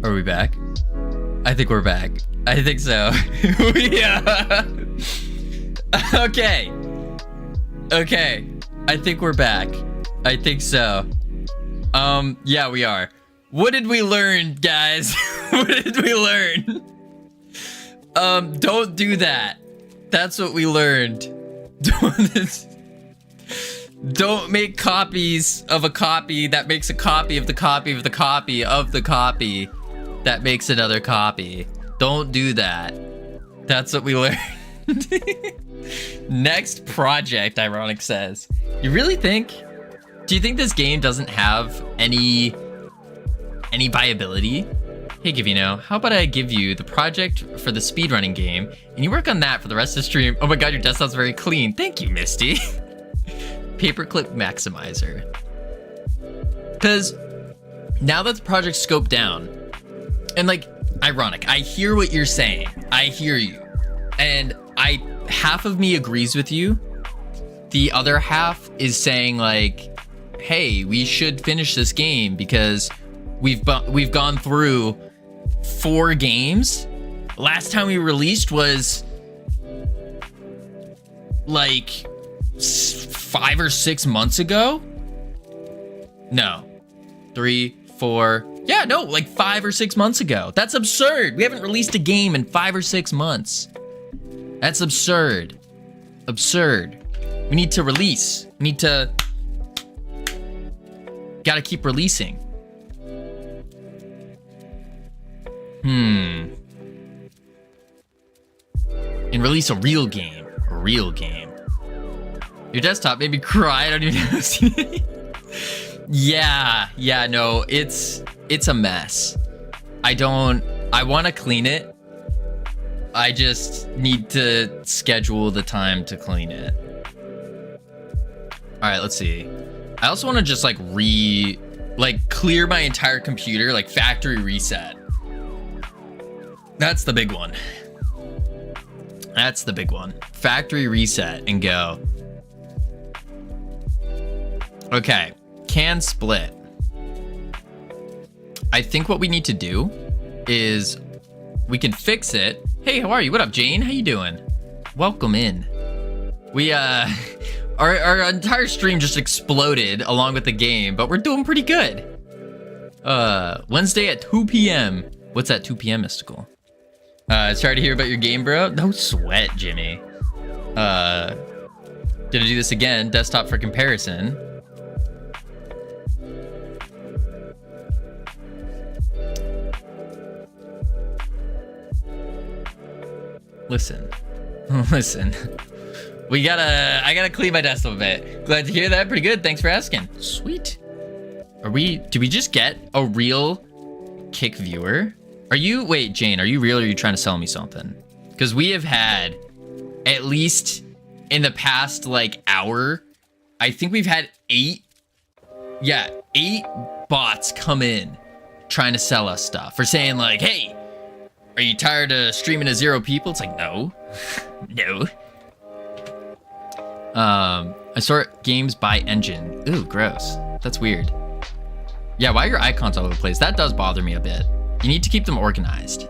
Are we back? I think we're back. I think so. Yeah. Okay. I think we're back. I think so. Yeah, we are. What did we learn, guys? What did we learn? Don't do that. That's what we learned. Don't make copies of a copy that makes a copy of the copy of the copy of the copy that makes another copy. Don't do that. That's what we learned. Next project, Ironic says. You really think? Do you think this game doesn't have any viability? Hey, Covino, how about I give you the project for the speedrunning game, and you work on that for the rest of the stream? Oh my god, your desktop's very clean. Thank you, Misty. Paperclip maximizer. Because now that the project's scoped down, and like, Ironic, I hear what you're saying. I hear you. And half of me agrees with you. The other half is saying like, hey, we should finish this game because we've gone through 4 games. Last time we released was like 5 or 6 months ago. No, 3, 4. Yeah, no, like 5 or 6 months ago. That's absurd. We haven't released a game in 5 or 6 months. That's absurd. Absurd. We need to release. We need to. Gotta keep releasing. And release a real game. A real game. Your desktop made me cry. I don't even know. Yeah, no, it's a mess. I want to clean it. I just need to schedule the time to clean it. All right, let's see. I also want to just clear my entire computer, like factory reset. That's the big one. That's the big one. Factory reset and go. Okay, can split. I think what we need to do is we can fix it. Hey, how are you? What up, Jane? How you doing? Welcome in. We our entire stream just exploded along with the game, but we're doing pretty good. Wednesday at 2 p.m. What's that 2 p.m. mystical? Sorry to hear about your game, bro. No sweat, Jimmy. Gonna do this again. Desktop for comparison. Listen. I gotta clean my desktop a bit. Glad to hear that. Pretty good. Thanks for asking. Sweet. Did we just get a real Kick viewer? Wait, Jane, are you real or are you trying to sell me something? Because we have had, at least in the past like hour, I think we've had 8 bots come in trying to sell us stuff. Or saying like, hey, are you tired of streaming to 0 people? It's like, no. No. I sort games by engine. Ooh, gross. That's weird. Yeah, why are your icons all over the place? That does bother me a bit. You need to keep them organized.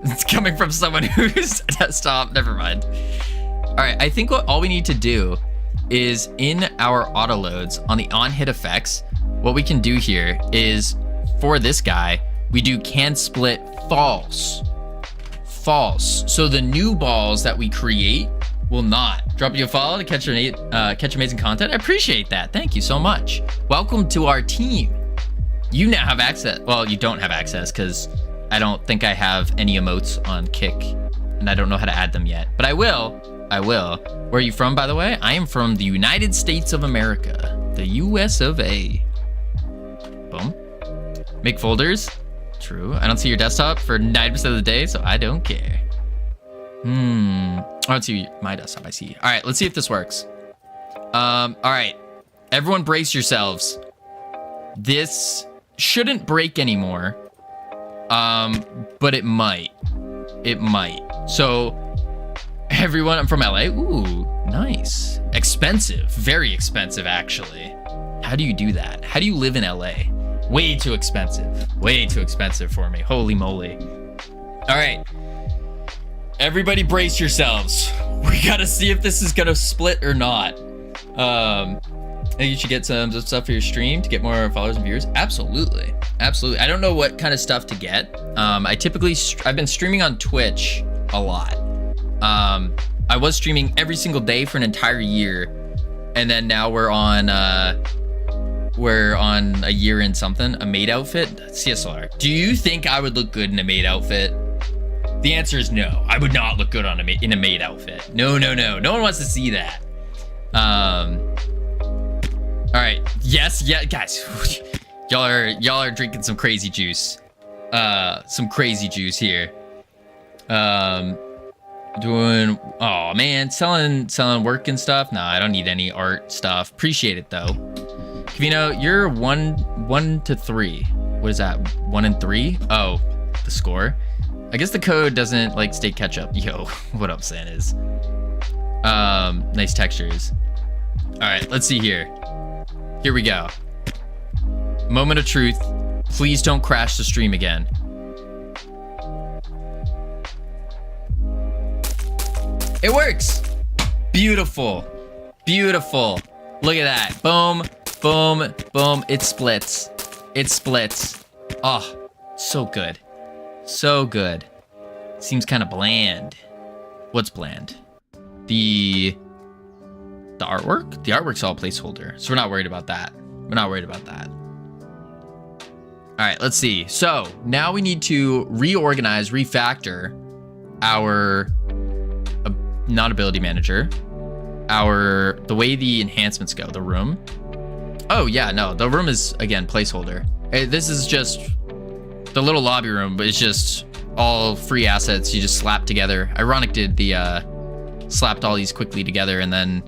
It's coming from someone who's desktop. Never mind. All right, I think all we need to do is in our auto loads on the on hit effects, what we can do here is for this guy, we do can split false. False. So the new balls that we create will not. Drop you a follow to catch amazing content. I appreciate that. Thank you so much. Welcome to our team. You now have access. Well, you don't have access because I don't think I have any emotes on Kick and I don't know how to add them yet, but I will. Where are you from, by the way? I am from the United States of America, the US of A. Boom. Make folders. True. I don't see your desktop for 90% of the day, so I don't care. I don't see my desktop. I see. All right, let's see if this works. All right, everyone brace yourselves. This shouldn't break anymore, but it might. So everyone, I'm from LA. Ooh, nice. Expensive, very expensive, actually. How do you do that? How do you live in LA? Way too expensive. Way too expensive for me. Holy moly. All right. Everybody brace yourselves. We gotta see if this is gonna split or not. I think you should get some stuff for your stream to get more followers and viewers. Absolutely. Absolutely. I don't know what kind of stuff to get. I've been streaming on Twitch a lot. I was streaming every single day for an entire year. And then now we're on a year in something, a maid outfit. CSLR. Do you think I would look good in a maid outfit? The answer is no. I would not look good in a maid outfit. No. No one wants to see that. All right. Yes, yeah, guys. y'all are drinking some crazy juice. Some crazy juice here. Doing, oh man, selling work and stuff. No, I don't need any art stuff. Appreciate it though. Covino, you're 1 to 3. What is that? 1 and 3? Oh, the score. I guess the code doesn't like state catch up. Yo, what up, Santas? Nice textures. All right, let's see here. Here we go. Moment of truth. Please don't crash the stream again. It works. Beautiful. Beautiful. Look at that. Boom, boom, boom. It splits. It splits. Oh, so good. So good. Seems kind of bland. What's bland? The artwork? The artwork's all placeholder, so we're not worried about that. We're not worried about that. All right, let's see. So now we need to reorganize, refactor our not ability manager, the way the enhancements go, the room. Oh yeah, no, the room is again placeholder. This is just the little lobby room, but it's just all free assets you just slap together. Ironic did the slapped all these quickly together and then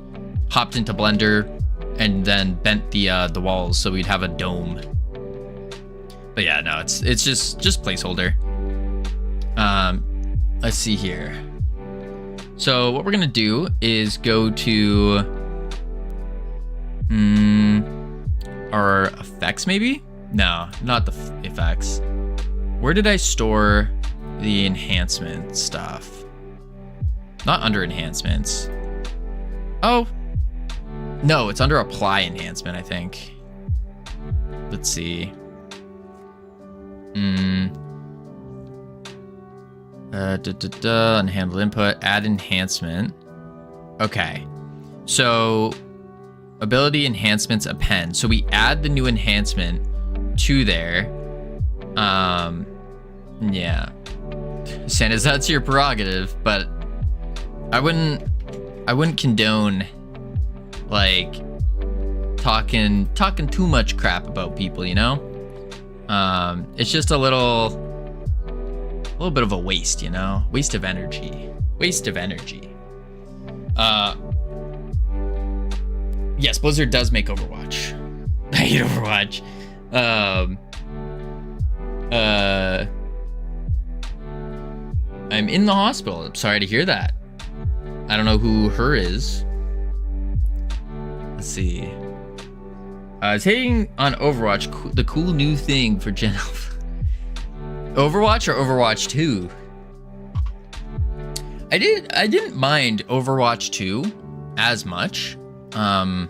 hopped into Blender and then bent the walls so we'd have a dome. But yeah, no, it's just placeholder. Let's see here. So what we're gonna do is go to our effects maybe? No, not the effects. Where did I store the enhancement stuff? Not under enhancements. Oh, no, it's under apply enhancement, I think. Let's see. Unhandled input, add enhancement. Okay, so ability enhancements append. So we add the new enhancement to there. Yeah. Santa's, that's your prerogative, but I wouldn't condone like talking too much crap about people, you know? It's just a little bit of a waste, you know? Waste of energy. Waste of energy. Yes, Blizzard does make Overwatch. I hate Overwatch. I'm in the hospital. I'm sorry to hear that. I don't know who her is. Let's see. I was hating on Overwatch, the cool new thing for Gen Alpha. Overwatch or Overwatch 2? I didn't mind Overwatch 2 as much. I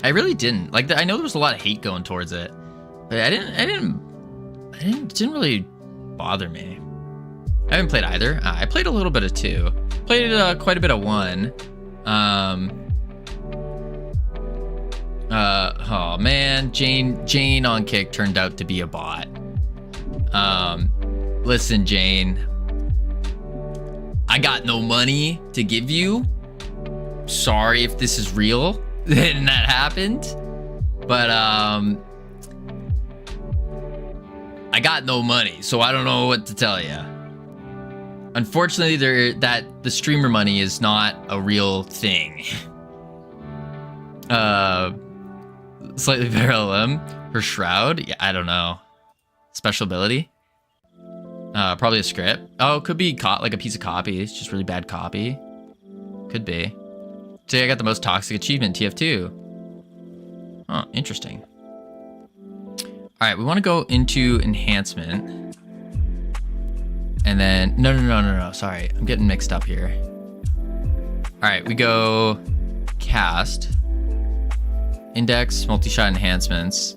really didn't. Like, I know there was a lot of hate going towards it, but it didn't really bother me. I haven't played either. I played a little bit of 2. Played quite a bit of 1. Oh man, Jane on Kick turned out to be a bot. Listen, Jane, I got no money to give you. Sorry if this is real and that happened, but I got no money, so I don't know what to tell you. Unfortunately, the streamer money is not a real thing. Slightly better LM. Her shroud? Yeah, I don't know. Special ability? Probably a script. Oh, could be like a piece of copy. It's just really bad copy. Could be. Today I got the most toxic achievement, TF2. Oh, interesting. All right, we want to go into enhancement. And then, no. Sorry, I'm getting mixed up here. All right, we go cast, index, multi-shot enhancements.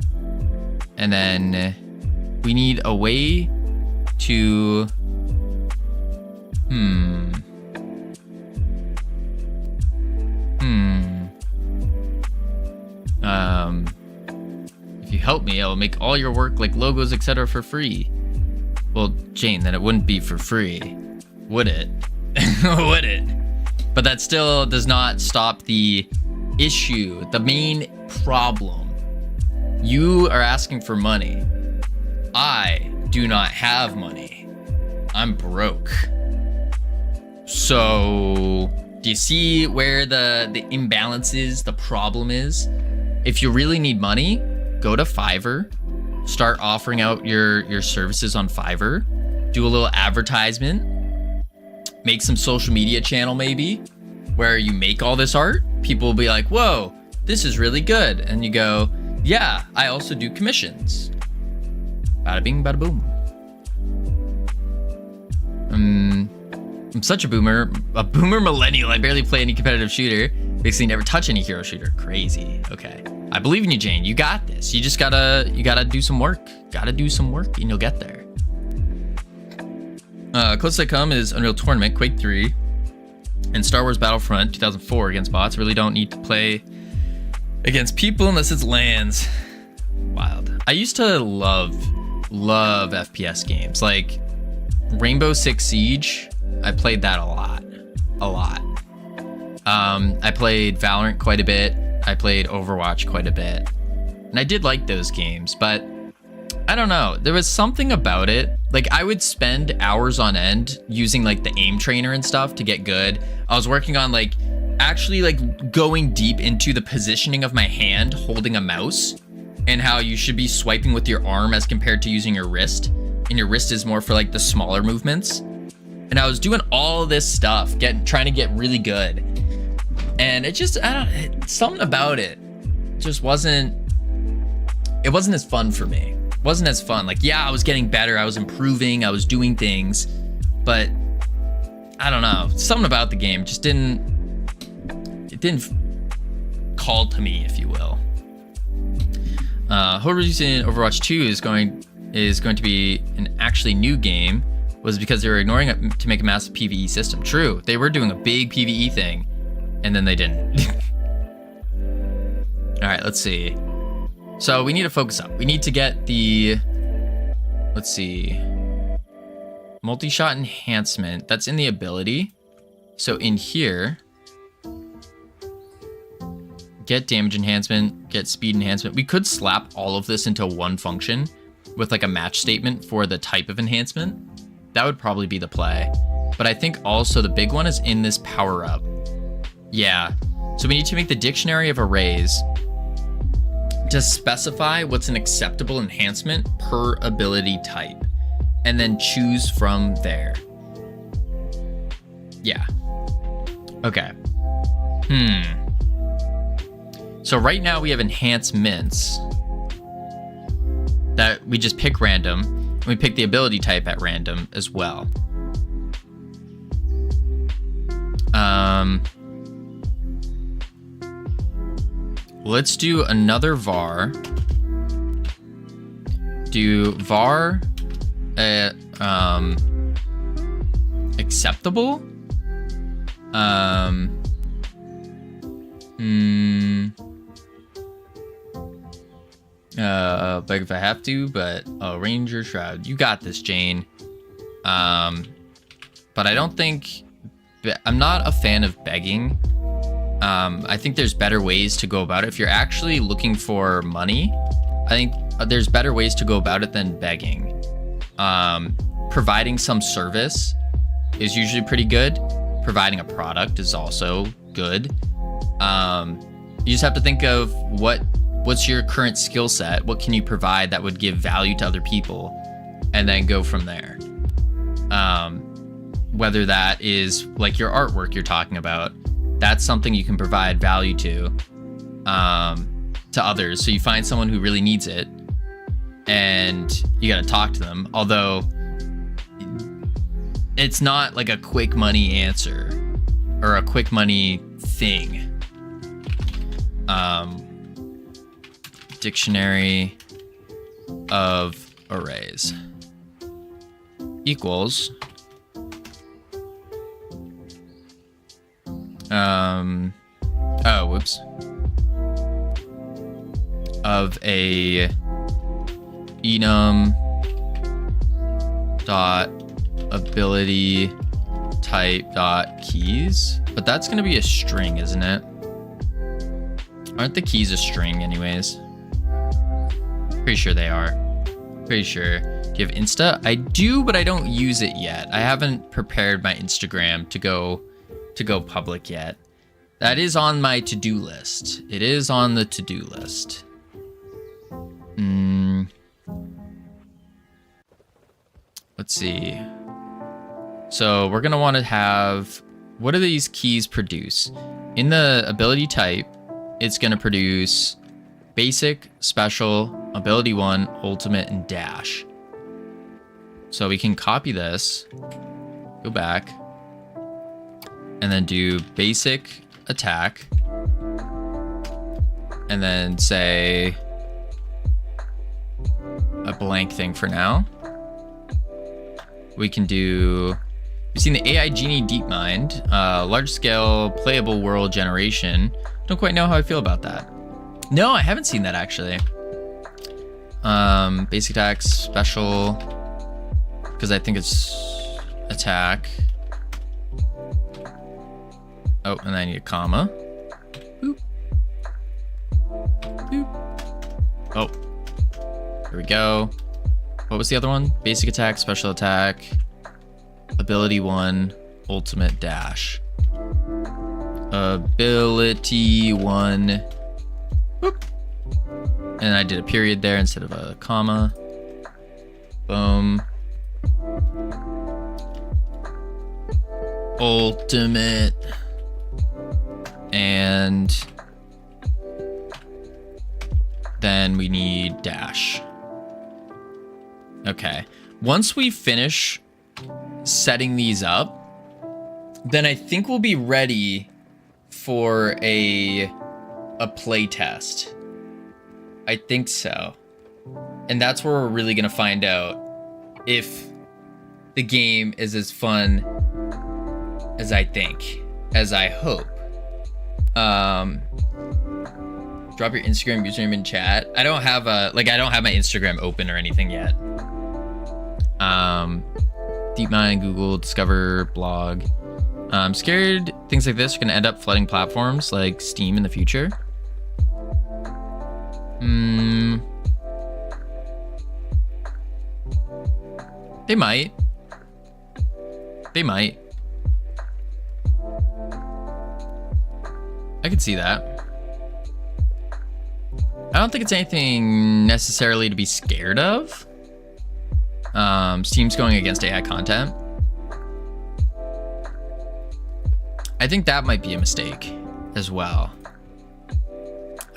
And then we need a way to, if you help me, I'll make all your work like logos, etc. for free. Well, Jane, then it wouldn't be for free, would it? Would it? But that still does not stop the issue, the main problem. You are asking for money. I do not have money. I'm broke. So, do you see where the imbalance is, the problem is? If you really need money, go to Fiverr, start offering out your services on Fiverr, do a little advertisement, make some social media channel maybe, where you make all this art. People will be like, whoa, this is really good. And you go, yeah, I also do commissions. Bada bing, bada boom. I'm such a boomer millennial. I barely play any competitive shooter. Basically never touch any hero shooter. Crazy. Okay. I believe in you, Jane. You got this. You just gotta do some work. Gotta do some work and you'll get there. Closest I come is Unreal Tournament, Quake 3, and Star Wars Battlefront 2004 against bots. Really don't need to play against people unless it's LANs. Wild. I used to love FPS games. Like Rainbow Six Siege. I played that a lot. I played Valorant quite a bit. I played Overwatch quite a bit. And I did like those games, but I don't know. There was something about it. Like I would spend hours on end using like the aim trainer and stuff to get good. I was working on like actually like going deep into the positioning of my hand holding a mouse and how you should be swiping with your arm as compared to using your wrist. And your wrist is more for like the smaller movements. And I was doing all this stuff, trying to get really good. And it just, something about it just wasn't as fun for me. It wasn't as fun. Like, yeah, I was getting better. I was improving. I was doing things. But I don't know. Something about the game just didn't call to me, if you will. Whole reason Overwatch 2 is going to be an actually new game was because they were ignoring it to make a massive PvE system. True, they were doing a big PvE thing, and then they didn't. All right, let's see. So we need to focus up. We need to get the, let's see, multi-shot enhancement. That's in the ability. So in here, get damage enhancement, get speed enhancement. We could slap all of this into one function with like a match statement for the type of enhancement. That would probably be the play. But I think also the big one is in this power up. Yeah. So we need to make the dictionary of arrays to specify what's an acceptable enhancement per ability type, and then choose from there. Yeah. Okay. So right now we have enhancements that we just pick random, and we pick the ability type at random as well. Let's do another var. Do var acceptable? Like if I have to, but Ranger Shroud. You got this, Jane. But I don't think, I'm not a fan of begging. I think there's better ways to go about it. If you're actually looking for money, I think there's better ways to go about it than begging. Providing some service is usually pretty good. Providing a product is also good. You just have to think of what's your current skill set? What can you provide that would give value to other people? And then go from there. Whether that is like your artwork you're talking about, that's something you can provide value to others. So you find someone who really needs it, and you got to talk to them. Although it's not like a quick money answer or a quick money thing. Dictionary of arrays equals oh, whoops. Of a enum dot ability type dot keys, but that's gonna be a string, isn't it? Aren't the keys a string anyways? Pretty sure they are. Pretty sure. Do you have Insta? I do, but I don't use it yet. I haven't prepared my Instagram to go public yet. That is on my to-do list. It is on the to-do list. Let's see. So we're gonna want to have, what do these keys produce? In the ability type, it's gonna produce basic, special, ability 1, ultimate, and dash. So we can copy this, go back, and then do basic attack, and then say a blank thing for now. We can do, you've seen the AI Genie DeepMind, large scale playable world generation. Don't quite know how I feel about that. No, I haven't seen that actually. Basic attack, special, because I think it's attack. Oh, and then I need a comma. Boop. Boop. Oh, here we go. What was the other one? Basic attack, special attack, ability 1, ultimate dash. Ability 1. Boop. And I did a period there instead of a comma. Boom. Ultimate. And then we need dash. Okay. Once we finish setting these up, then I think we'll be ready for a play test. I think so. And that's where we're really gonna find out if the game is as fun as I think, as I hope. Drop your Instagram username in chat. I don't have my Instagram open or anything yet. DeepMind, Google, Discover, blog. I'm scared things like this are gonna end up flooding platforms like Steam in the future. They might. They might. I could see that. I don't think it's anything necessarily to be scared of. Steam's going against AI content. I think that might be a mistake as well.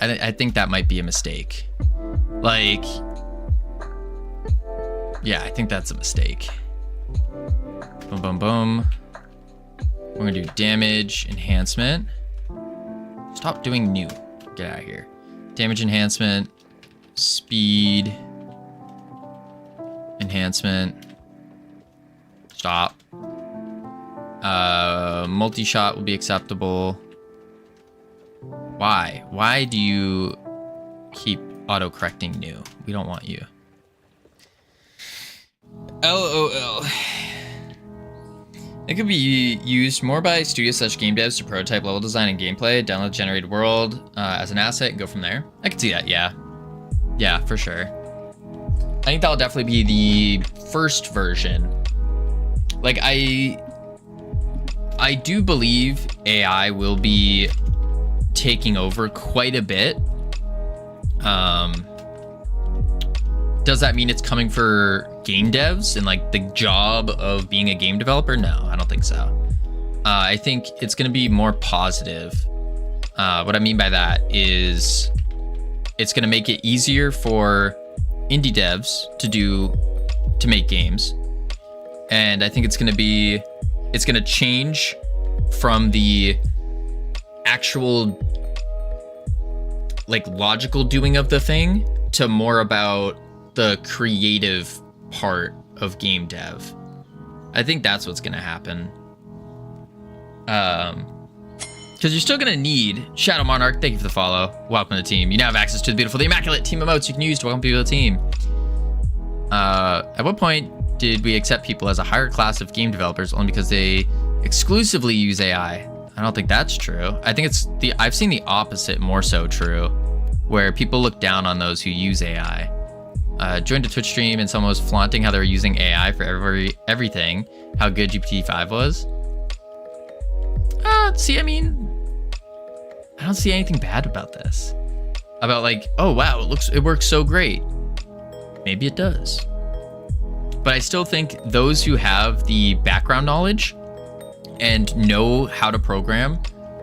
I think that might be a mistake. Like, yeah, I think that's a mistake. Boom, boom, boom. We're gonna do damage enhancement. Stop doing new. Get out of here. Damage enhancement, speed enhancement. Stop. Multi-shot will be acceptable. Why? Why do you keep auto-correcting new? We don't want you. LOL. It could be used more by studios/game devs to prototype level design and gameplay, download generated world as an asset, and go from there. I could see that, yeah. Yeah, for sure. I think that'll definitely be the first version. Like, I do believe AI will be taking over quite a bit. Does that mean it's coming for game devs and like the job of being a game developer? No, I don't think so. I think it's going to be more positive. What I mean by that is it's going to make it easier for indie devs to make games. And I think it's going to change from the actual like logical doing of the thing to more about the creative part of game dev. I think that's what's going to happen. Because you're still going to need Shadow Monarch. Thank you for the follow. Welcome to the team. You now have access to the beautiful, the immaculate team emotes you can use to welcome people to the team. At what point did we accept people as a higher class of game developers only because they exclusively use AI? I don't think that's true. I think I've seen the opposite more so true, where people look down on those who use AI. Joined a Twitch stream and someone was flaunting how they were using AI for everything, how good GPT-5 was. See, I mean, I don't see anything bad about this. About like, oh wow, it works so great. Maybe it does. But I still think those who have the background knowledge and know how to program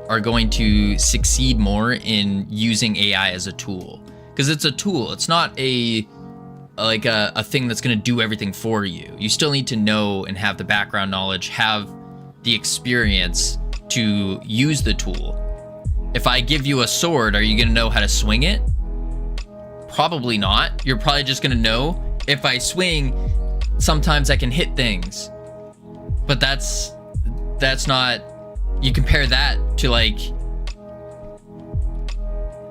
are going to succeed more in using AI as a tool. Because it's a tool. It's not a thing that's going to do everything for you. You still need to know and have the background knowledge, have the experience to use the tool. If I give you a sword, are you going to know how to swing it? Probably not. You're probably just going to know if I swing, sometimes I can hit things. But that's not, you compare that to like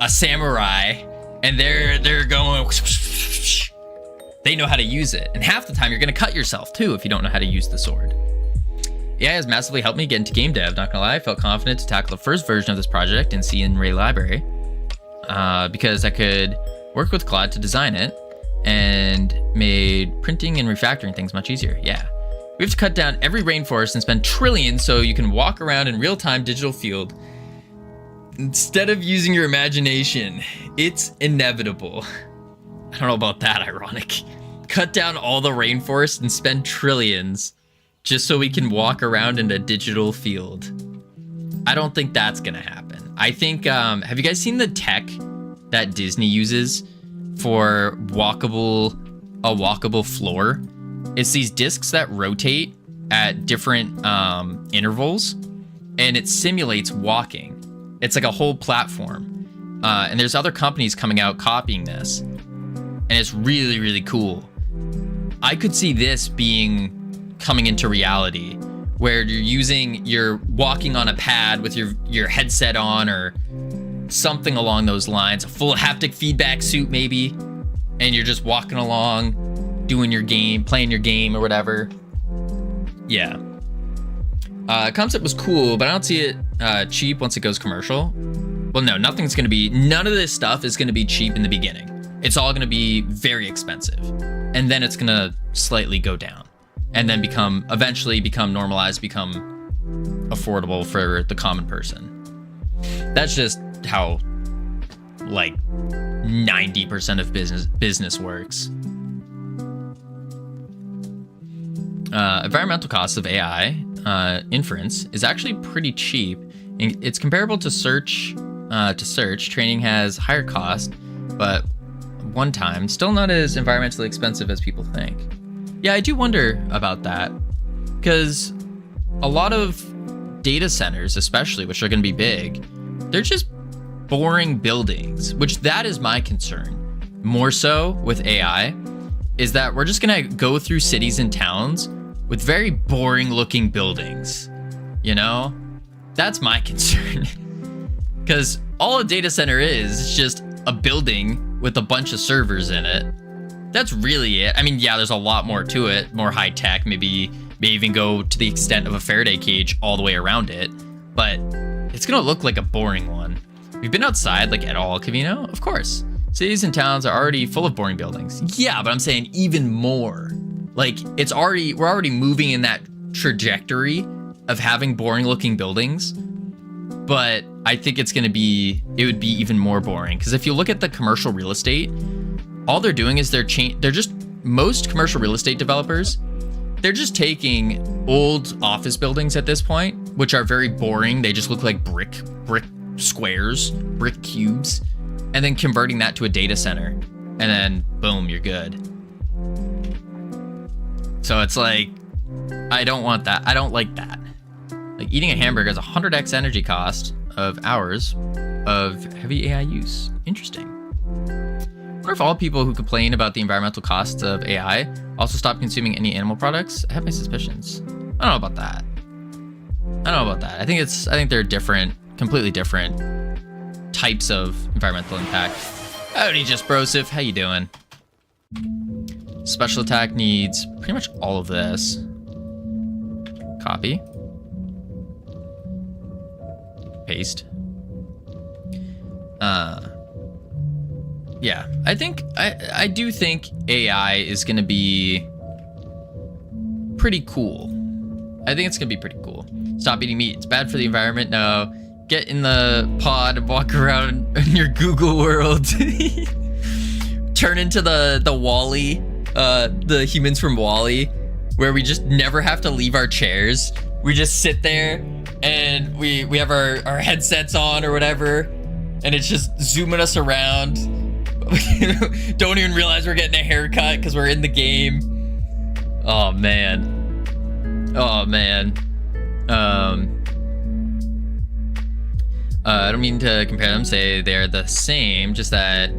a samurai and they're going, they know how to use it. And half the time you're going to cut yourself too if you don't know how to use the sword. AI has massively helped me get into game dev. Not gonna lie, I felt confident to tackle the first version of this project in C and Ray Library because I could work with Claude to design it and made printing and refactoring things much easier. Yeah. We have to cut down every rainforest and spend trillions so you can walk around in real-time digital field instead of using your imagination. It's inevitable. I don't know about that, ironic. Cut down all the rainforest and spend trillions just so we can walk around in a digital field. I don't think that's gonna happen. I think, have you guys seen the tech that Disney uses for a walkable floor? It's these discs that rotate at different intervals, and it simulates walking. It's like a whole platform. And there's other companies coming out copying this, and it's really, really cool. I could see this coming into reality, where you're walking on a pad with your headset on or something along those lines, a full haptic feedback suit maybe, and you're just walking along, doing your game, playing your game or whatever. Yeah. Concept was cool, but I don't see it cheap once it goes commercial. Well, no, none of this stuff is gonna be cheap in the beginning. It's all gonna be very expensive, and then it's gonna slightly go down, and then eventually become normalized, become affordable for the common person. That's just how like 90% of business works. Environmental costs of AI inference is actually pretty cheap. It's comparable to search. Training has higher cost, but one time still not as environmentally expensive as people think. Yeah, I do wonder about that, because a lot of data centers, especially, which are going to be big, they're just boring buildings, which that is my concern. More so with AI, is that we're just going to go through cities and towns with very boring looking buildings. You know, that's my concern. Because all a data center is just a building with a bunch of servers in it. That's really it. I mean, yeah, there's a lot more to it, more high tech, maybe even go to the extent of a Faraday cage all the way around it, but it's gonna look like a boring one. We've been outside like at all, Covino? Of course. Cities and towns are already full of boring buildings. Yeah, but I'm saying even more. Like we're already moving in that trajectory of having boring looking buildings, but I think it would be even more boring. Because if you look at the commercial real estate, all they're doing is most commercial real estate developers, they're just taking old office buildings at this point, which are very boring. They just look like brick squares, brick cubes, and then converting that to a data center. and then boom, you're good. So it's like, I don't want that. I don't like that. Like eating a hamburger has 100x energy cost of hours of heavy AI use. Interesting. I wonder if all people who complain about the environmental costs of AI also stop consuming any animal products. I have my suspicions. I don't know about that. I think they're different, completely different types of environmental impact. Howdy, just brosif. How you doing? Special attack needs pretty much all of this. Copy. Paste. Yeah, I do think AI is gonna be pretty cool. I think it's gonna be pretty cool. Stop eating meat. It's bad for the environment. No. Get in the pod and walk around in your Google world. Turn into the WALL-E, the humans from WALL-E, where we just never have to leave our chairs. We just sit there and we have our headsets on or whatever, and it's just zooming us around. Don't even realize we're getting a haircut because we're in the game. Oh man. I don't mean to compare them, say they're the same, just that,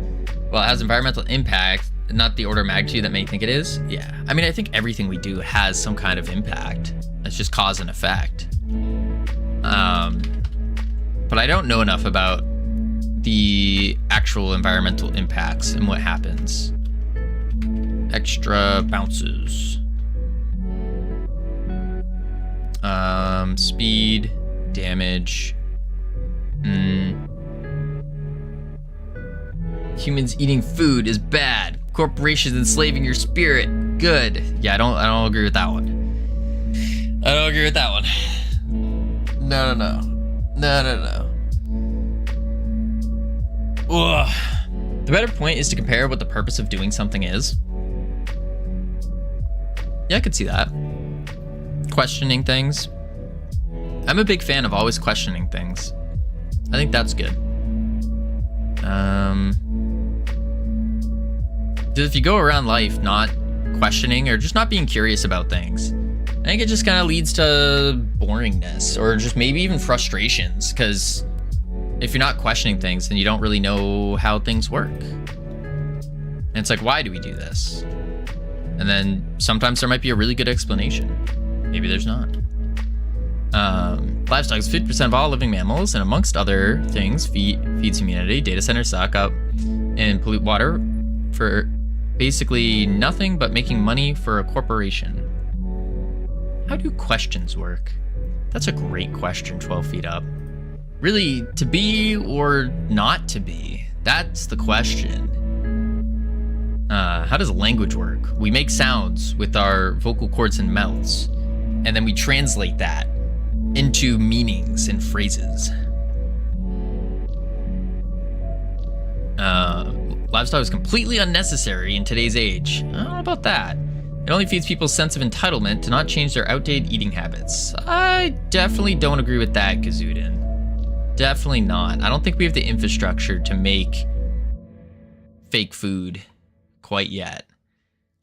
well, it has environmental impact, not the order of magnitude that many think it is. Yeah, I mean, I think everything we do has some kind of impact. It's just cause and effect. But I don't know enough about the actual environmental impacts and what happens. Extra bounces. Speed, damage. Humans eating food is bad. Corporations enslaving your spirit. Good. Yeah, I don't agree with that one. No. Ugh. The better point is to compare what the purpose of doing something is. Yeah, I could see that. Questioning things. I'm a big fan of always questioning things. I think that's good. If you go around life not questioning or just not being curious about things, I think it just kind of leads to boringness or just maybe even frustrations, because if you're not questioning things, then you don't really know how things work. And it's like, why do we do this? And then sometimes there might be a really good explanation. Maybe there's not. Livestock is 50% of all living mammals, and amongst other things, feeds humanity. Data centers suck up and pollute water for basically nothing but making money for a corporation. How do questions work? That's a great question, 12 feet up. Really, to be or not to be? That's the question. How does language work? We make sounds with our vocal cords and mouths, and then we translate that into meanings and phrases. Livestock is completely unnecessary in today's age. I don't know about that. It only feeds people's sense of entitlement to not change their outdated eating habits. I definitely don't agree with that, Kazudin. Definitely not. I don't think we have the infrastructure to make fake food quite yet.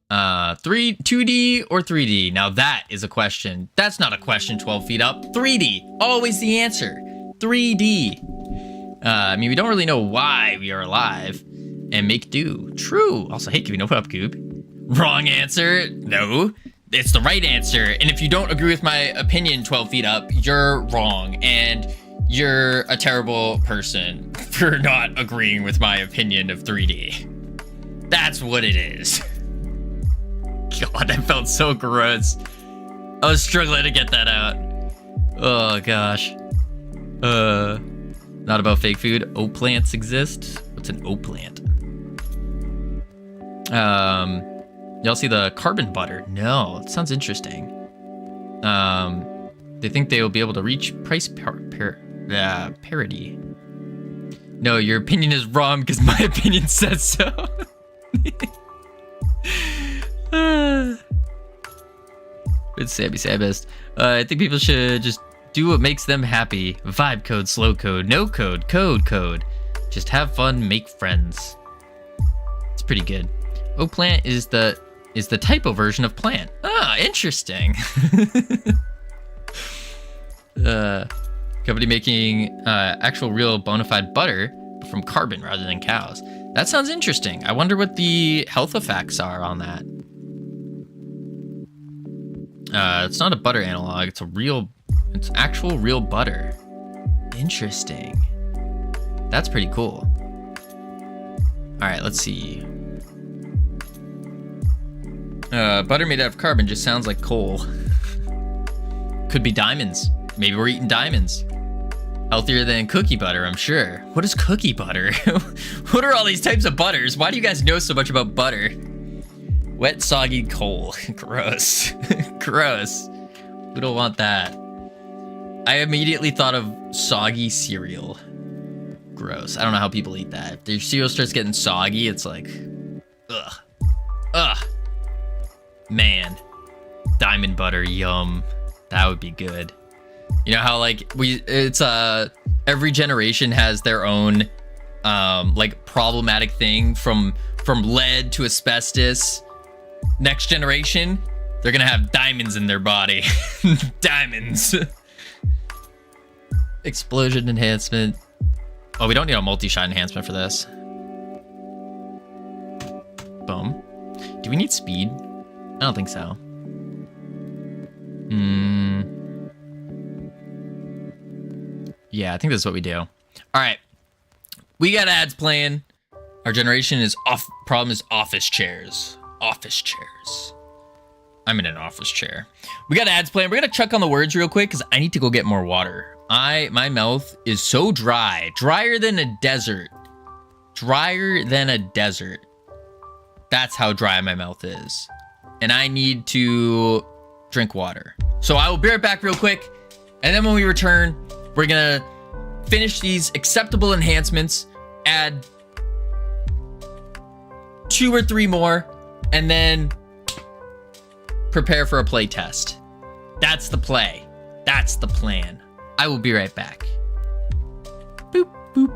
2D or 3D? Now that is a question. That's not a question, 12 feet up. 3D, always the answer. 3D. I mean, we don't really know why we are alive and make do. True. Also, hey, Covino, what up, Goob? Wrong answer. No, it's the right answer. And if you don't agree with my opinion, 12 feet up, you're wrong. And you're a terrible person for not agreeing with my opinion of 3D. That's what it is. God, that felt so gross. I was struggling to get that out. Oh, gosh. Not about fake food. O plants exist. What's an O plant? Y'all see the carbon butter? No, it sounds interesting. They think they will be able to reach price parity. No, your opinion is wrong because my opinion says so. It's Sammy Sabbist. I think people should just do what makes them happy. Vibe code, slow code, no code, code. Just have fun, make friends. It's pretty good. Oak plant is the typo version of plant. Ah, interesting. Company making actual real bona fide butter from carbon rather than cows. That sounds interesting. I wonder what the health effects are on that. It's not a butter analog. It's actual real butter. Interesting. That's pretty cool. All right, let's see. Butter made out of carbon just sounds like coal. Could be diamonds. Maybe we're eating diamonds. Healthier than cookie butter, I'm sure. What is cookie butter? What are all these types of butters? Why do you guys know so much about butter? Wet, soggy coal. Gross. Gross. We don't want that. I immediately thought of soggy cereal. Gross. I don't know how people eat that. If their cereal starts getting soggy, it's like, ugh. Ugh. Man. Diamond butter, yum. That would be good. You know how like it's every generation has their own like problematic thing from lead to asbestos. Next generation, they're gonna have diamonds in their body. Diamonds. Explosion enhancement. Oh, we don't need a multi-shot enhancement for this. Boom. Do we need speed? I don't think so. Yeah, I think that's what we do. All right. We got ads playing. Our generation is off. Problem is office chairs. Office chairs. I'm in an office chair. We got ads playing. We're going to check on the words real quick because I need to go get more water. My mouth is so dry. Drier than a desert. Drier than a desert. That's how dry my mouth is. And I need to drink water. So I will be right back real quick. And then when we return, we're gonna finish these acceptable enhancements, add 2 or 3 more, and then prepare for a play test. That's the play. That's the plan. I will be right back. Boop, boop.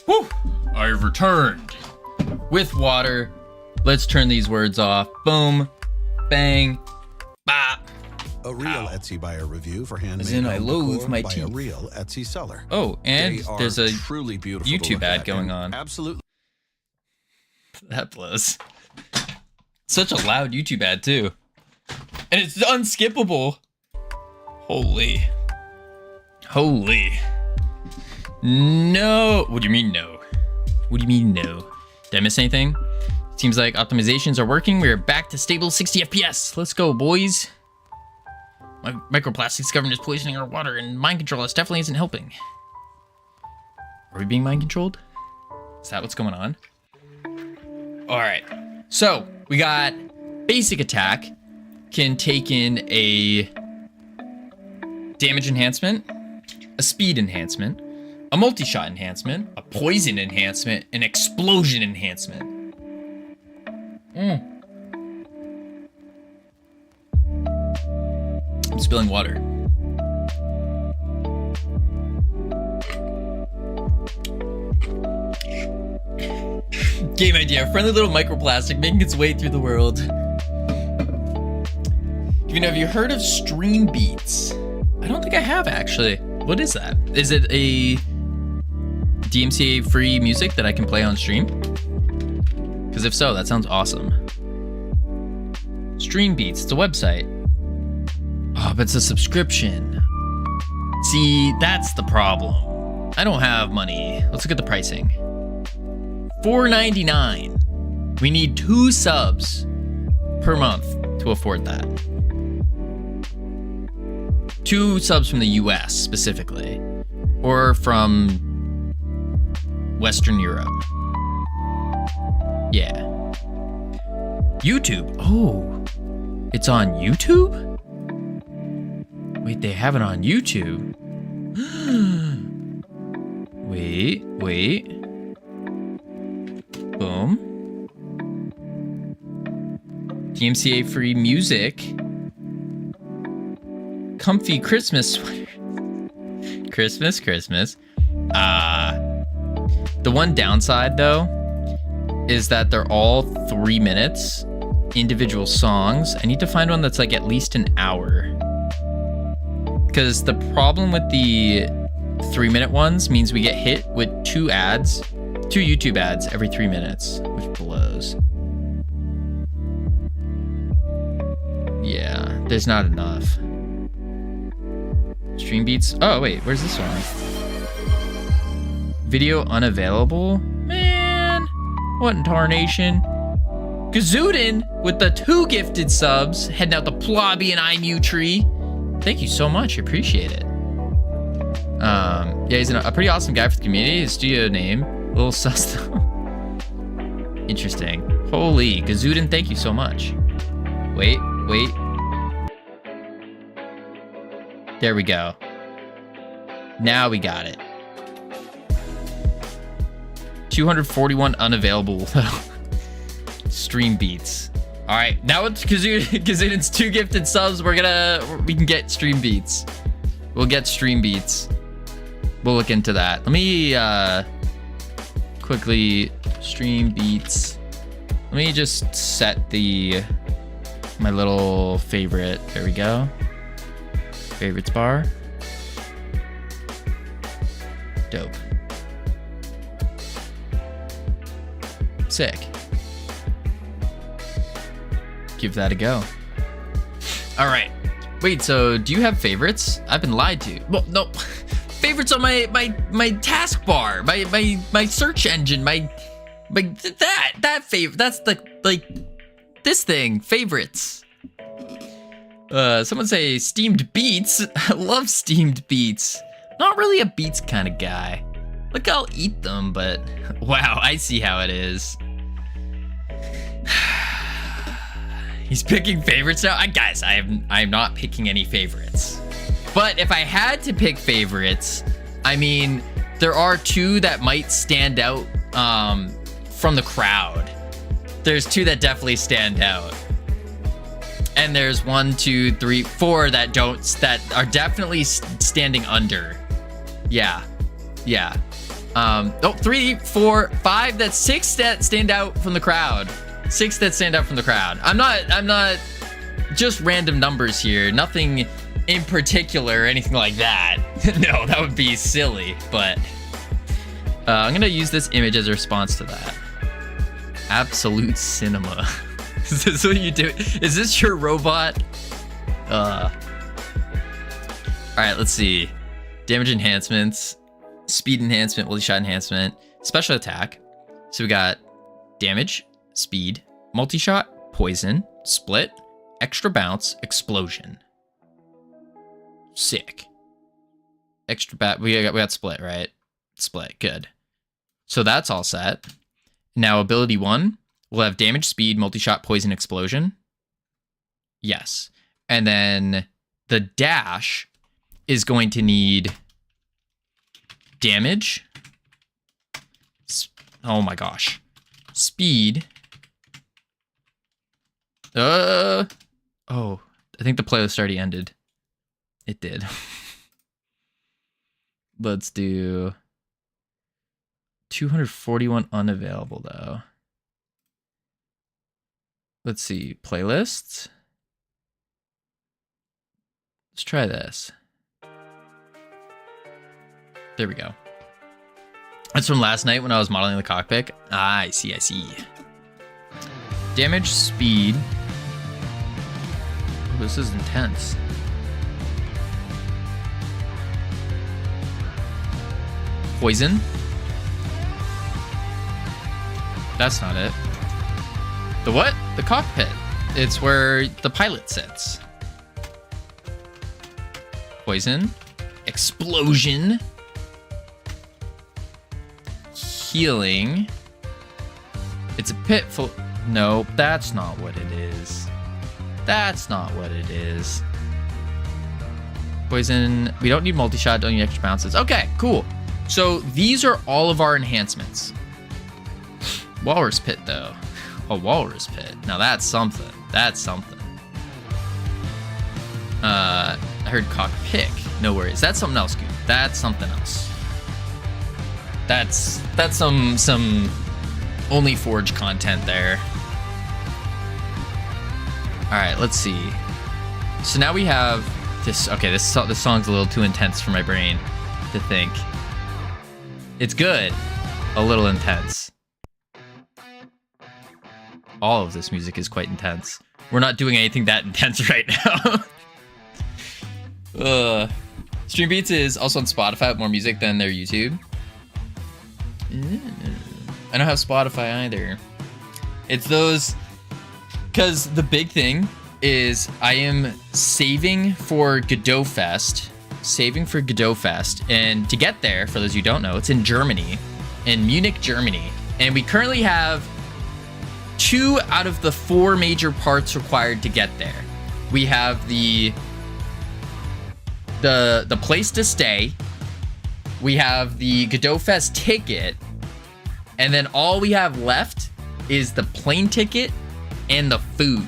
Whew! I've returned with water. Let's turn these words off. Boom, bang, bop. A real Etsy buyer review for handmade As in, I loathe my by teeth. a real Etsy seller. Oh, and They are there's a truly beautiful to YouTube look ad at going and on. Absolutely. That blows. Such a loud YouTube ad too. And it's unskippable. Holy. Holy. No. What do you mean no? What do you mean no? Did I miss anything? Seems like optimizations are working. We're back to stable 60 FPS. Let's go, boys. Microplastics government is poisoning our water, and mind control us definitely isn't helping. Are we being mind controlled? Is that what's going on? All right. So we got basic attack, can take in a damage enhancement, a speed enhancement, a multi-shot enhancement, a poison enhancement, an explosion enhancement. I'm spilling water. Game idea, a friendly little microplastic making its way through the world. Have you heard of Stream Beats? I don't think I have, actually. What is that? Is it a DMCA free music that I can play on stream? Because if so, that sounds awesome. Stream Beats, it's a website. Oh, but it's a subscription. See, that's the problem. I don't have money. Let's look at the pricing. $4.99. We need 2 subs per month to afford that. 2 subs from the US specifically, or from Western Europe. Yeah. YouTube. Oh, it's on YouTube? Wait, they have it on YouTube. Wait. Boom. DMCA free music. Comfy Christmas sweater. Christmas. The one downside though is that they're all 3 minutes, individual songs. I need to find one that's like at least an hour. Because the problem with the 3-minute ones means we get hit with 2 YouTube ads every 3 minutes, which blows. Yeah, there's not enough. Stream Beats. Oh, wait, where's this one? Video unavailable? Man, what in tarnation? Gazootin with the 2 gifted subs, heading out the Plobby and iMutree. Thank you so much, appreciate it. Yeah, he's a pretty awesome guy for the community. His studio name, a little sus though. Interesting. Holy, Gazootin, thank you so much. Wait. There we go. Now we got it. 241 unavailable though. Stream Beats. All right, now with Gazootin's 2 gifted subs, we can get Stream Beats. We'll get Stream Beats. We'll look into that. Let me quickly Stream Beats. Let me just set my little favorite. There we go. Favorites bar. Dope. Sick. Give that a go. All right. Wait, so do you have favorites? I've been lied to. Well, no. Favorites on my taskbar, my search engine, that favorite. That's this thing, favorites. Someone say steamed beets. I love steamed beets. Not really a beets kind of guy. Like, I'll eat them, but wow, I see how it is. He's picking favorites now. Guys, I'm not picking any favorites. But if I had to pick favorites, I mean, there are 2 that might stand out from the crowd. There's 2 that definitely stand out. And there's 1, 2, 3, 4 that are definitely standing under. Yeah. 3, 4, 5, that's 6 that stand out from the crowd. 6 that stand out from the crowd. I'm not just random numbers here. Nothing in particular or anything like that. No, that would be silly, but I'm gonna use this image as a response to that. Absolute cinema. Is this what you do? Is this your robot? All right, let's see. Damage enhancements, speed enhancement, multi-shot enhancement, special attack. So we got damage, speed, multi-shot, poison, split, extra bounce, explosion. Sick. Extra bat. We got split, right? Split. Good. So that's all set. Now ability 1, we'll have damage, speed, multi-shot, poison, explosion. Yes. And then the dash is going to need damage. Oh my gosh. Speed. Oh, I think the playlist already ended. It did. Let's do 241 unavailable though. Let's see, playlists. Let's try this. There we go. That's from last night when I was modeling the cockpit. Ah, I see. Damage, speed. Oh, this is intense. Poison. That's not it. The what? The cockpit. It's where the pilot sits. Poison. Explosion. Healing. It's a pit full. No, that's not what it is. That's not what it is. Poison. We don't need multi-shot, don't need extra bounces. Okay, cool. So these are all of our enhancements. Walrus pit though. A walrus pit. Now that's something. That's something. I heard cockpick. No worries. That's something else, Goop. That's something else. That's some only Forge content there. All right, let's see. So now we have this. Okay, this song's a little too intense for my brain to think. It's good, a little intense. All of this music is quite intense. We're not doing anything that intense right now. Stream Beats is also on Spotify with more music than their YouTube. I don't have Spotify either. It's those, because the big thing is I am saving for Godot Fest. And to get there, for those who don't know, it's in Germany, in Munich, Germany. And we currently have 2 out of the 4 major parts required to get there. We have the place to stay. We have the Godot Fest ticket. And then all we have left is the plane ticket and the food.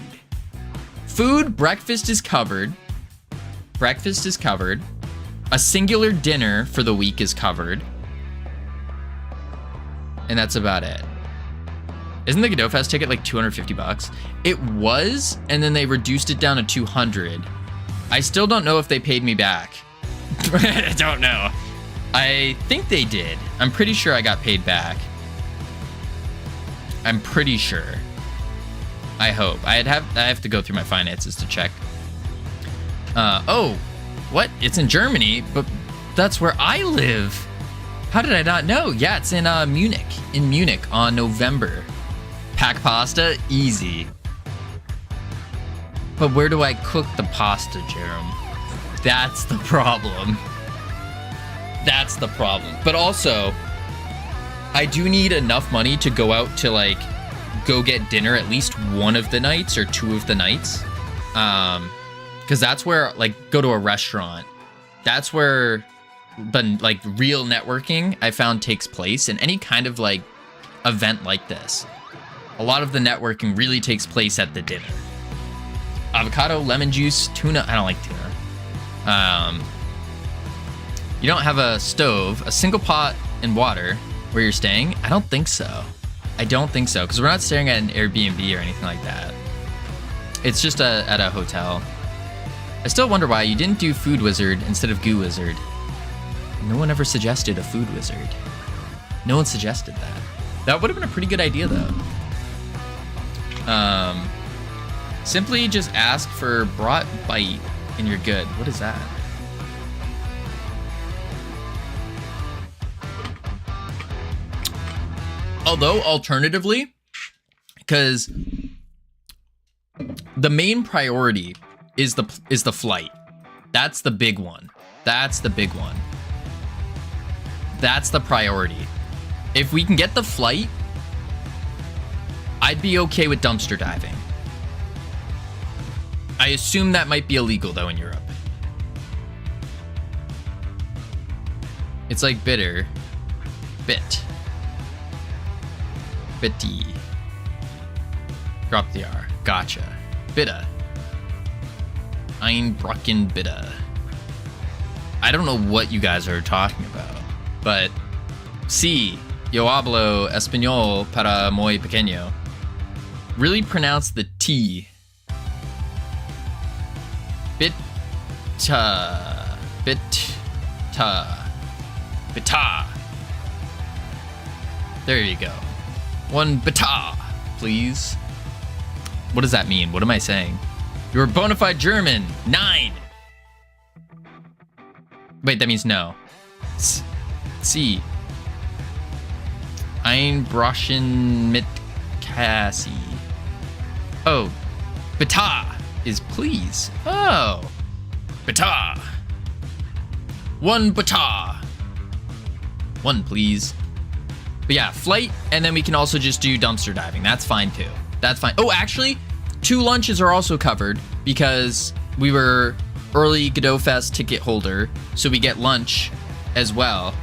Breakfast is covered. A singular dinner for the week is covered. And that's about it. Isn't the Godot Fest ticket like $250? It was, and then they reduced it down to 200. I still don't know if they paid me back. I don't know. I think they did. I'm pretty sure I got paid back. I'm pretty sure. I hope. I have to go through my finances to check. Oh, what? It's in Germany, but that's where I live. How did I not know? Yeah, it's in Munich. In Munich on November. Pack pasta, easy. But where do I cook the pasta, Jerome? That's the problem. That's the problem. But also, I do need enough money to go out to like go get dinner at least one of the nights or 2 of the nights. Because that's where, like, go to a restaurant. That's where the like real networking I found takes place in any kind of like event like this. A lot of the networking really takes place at the dinner. Avocado, lemon juice, tuna. I don't like tuna. You don't have a stove, a single pot and water where you're staying? I don't think so. Because we're not staying at an Airbnb or anything like that. It's just at a hotel. I still wonder why you didn't do Food Wizard instead of Goo Wizard. No one ever suggested a Food Wizard. No one suggested that. That would have been a pretty good idea, though. Simply just ask for brat bite and you're good. What is that? Although, alternatively, because the main priority is the flight. That's the big one. That's the big one. That's the priority. If we can get the flight, I'd be okay with dumpster diving. I assume that might be illegal though in Europe. It's like bitter. Bit. Bitty. Drop the R. Gotcha. Bitta. Einbrocken bitta. I don't know what you guys are talking about, but sí, yo hablo español para muy pequeño. Really pronounce the T. Bitta. Bitta. Bitta. There you go. One bitta, please. What does that mean? What am I saying? You're a bona fide German. 9. Wait, that means no. C. Einbrochen mit Cassie. Oh. Bitta is please. Oh. Bitta. One bitta. One, please. But yeah, flight, and then we can also just do dumpster diving. That's fine too. That's fine. Oh, actually, 2 lunches are also covered because we were early Godot Fest ticket holder, so we get lunch as well.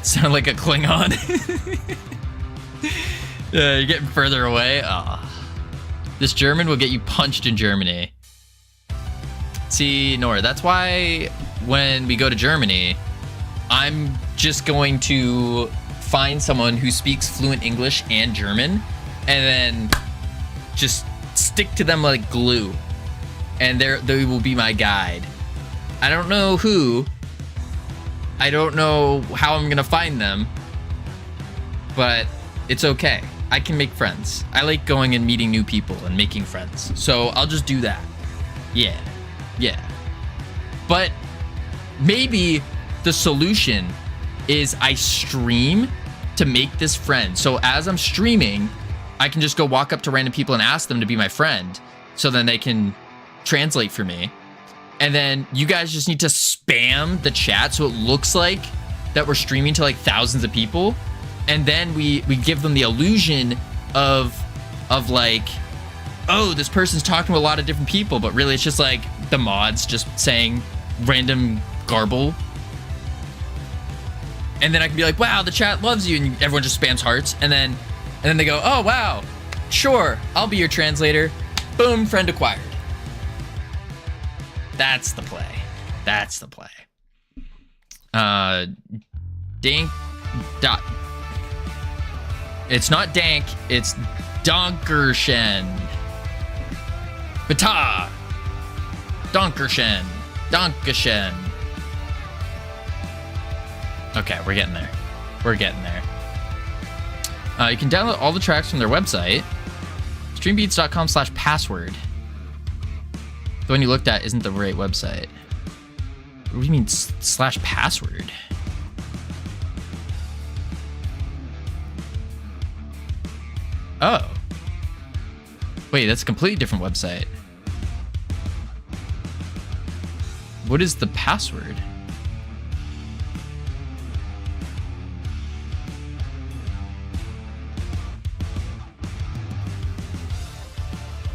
Sound like a Klingon. You're getting further away. This German will get you punched in Germany. See, Nora, that's why when we go to Germany, I'm just going to find someone who speaks fluent English and German, and then just stick to them like glue, and they will be my guide. I don't know who. I don't know how I'm gonna find them, but it's okay. I can make friends. I like going and meeting new people and making friends, so I'll just do that. Yeah. But maybe the solution is I stream to make this friend. So as I'm streaming, I can just go walk up to random people and ask them to be my friend, so then they can translate for me. And then you guys just need to spam the chat so it looks like that we're streaming to like thousands of people. And then we give them the illusion of like, oh, this person's talking to a lot of different people, but really it's just like the mods just saying random garble. And then I can be like, wow, the chat loves you, and everyone just spams hearts, and then they go, oh wow, sure, I'll be your translator. Boom, friend acquired. That's the play. That's the play. Dank dot. It's not dank, it's Donkershen. Bata. Donkershen. Donkeshen. Okay, we're getting there. We're getting there. You can download all the tracks from their website, streambeats.com/password. The one you looked at isn't the right website. What do you mean /password? Oh. Wait, that's a completely different website. What is the password?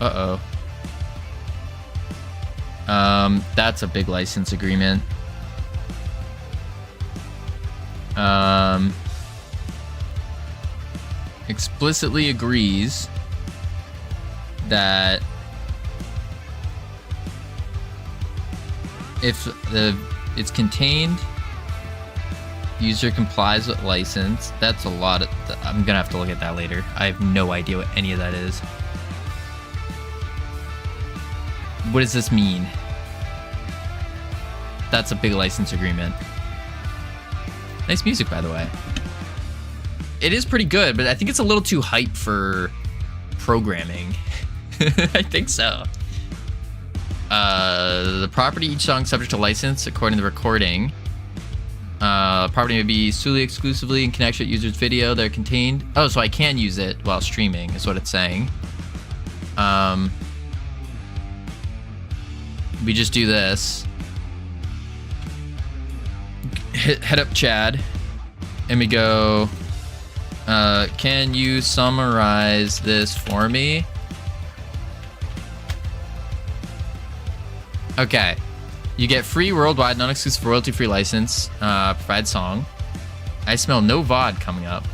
Uh-oh. That's a big license agreement. Explicitly agrees that if it's contained, user complies with license. That's a lot of, I'm gonna have to look at that later. I have no idea what any of that is. What does this mean? That's a big license agreement. Nice music, by the way. It is pretty good, but I think it's a little too hype for programming. I think so. The property, each song subject to license according to the recording. Property may be solely exclusively in connection with user's video. They're contained. Oh, so I can use it while streaming is what it's saying. We just do this. head up Chad, and we go, can you summarize this for me? Okay. You get free worldwide, non-exclusive royalty-free license, provide song. I smell no VOD coming up.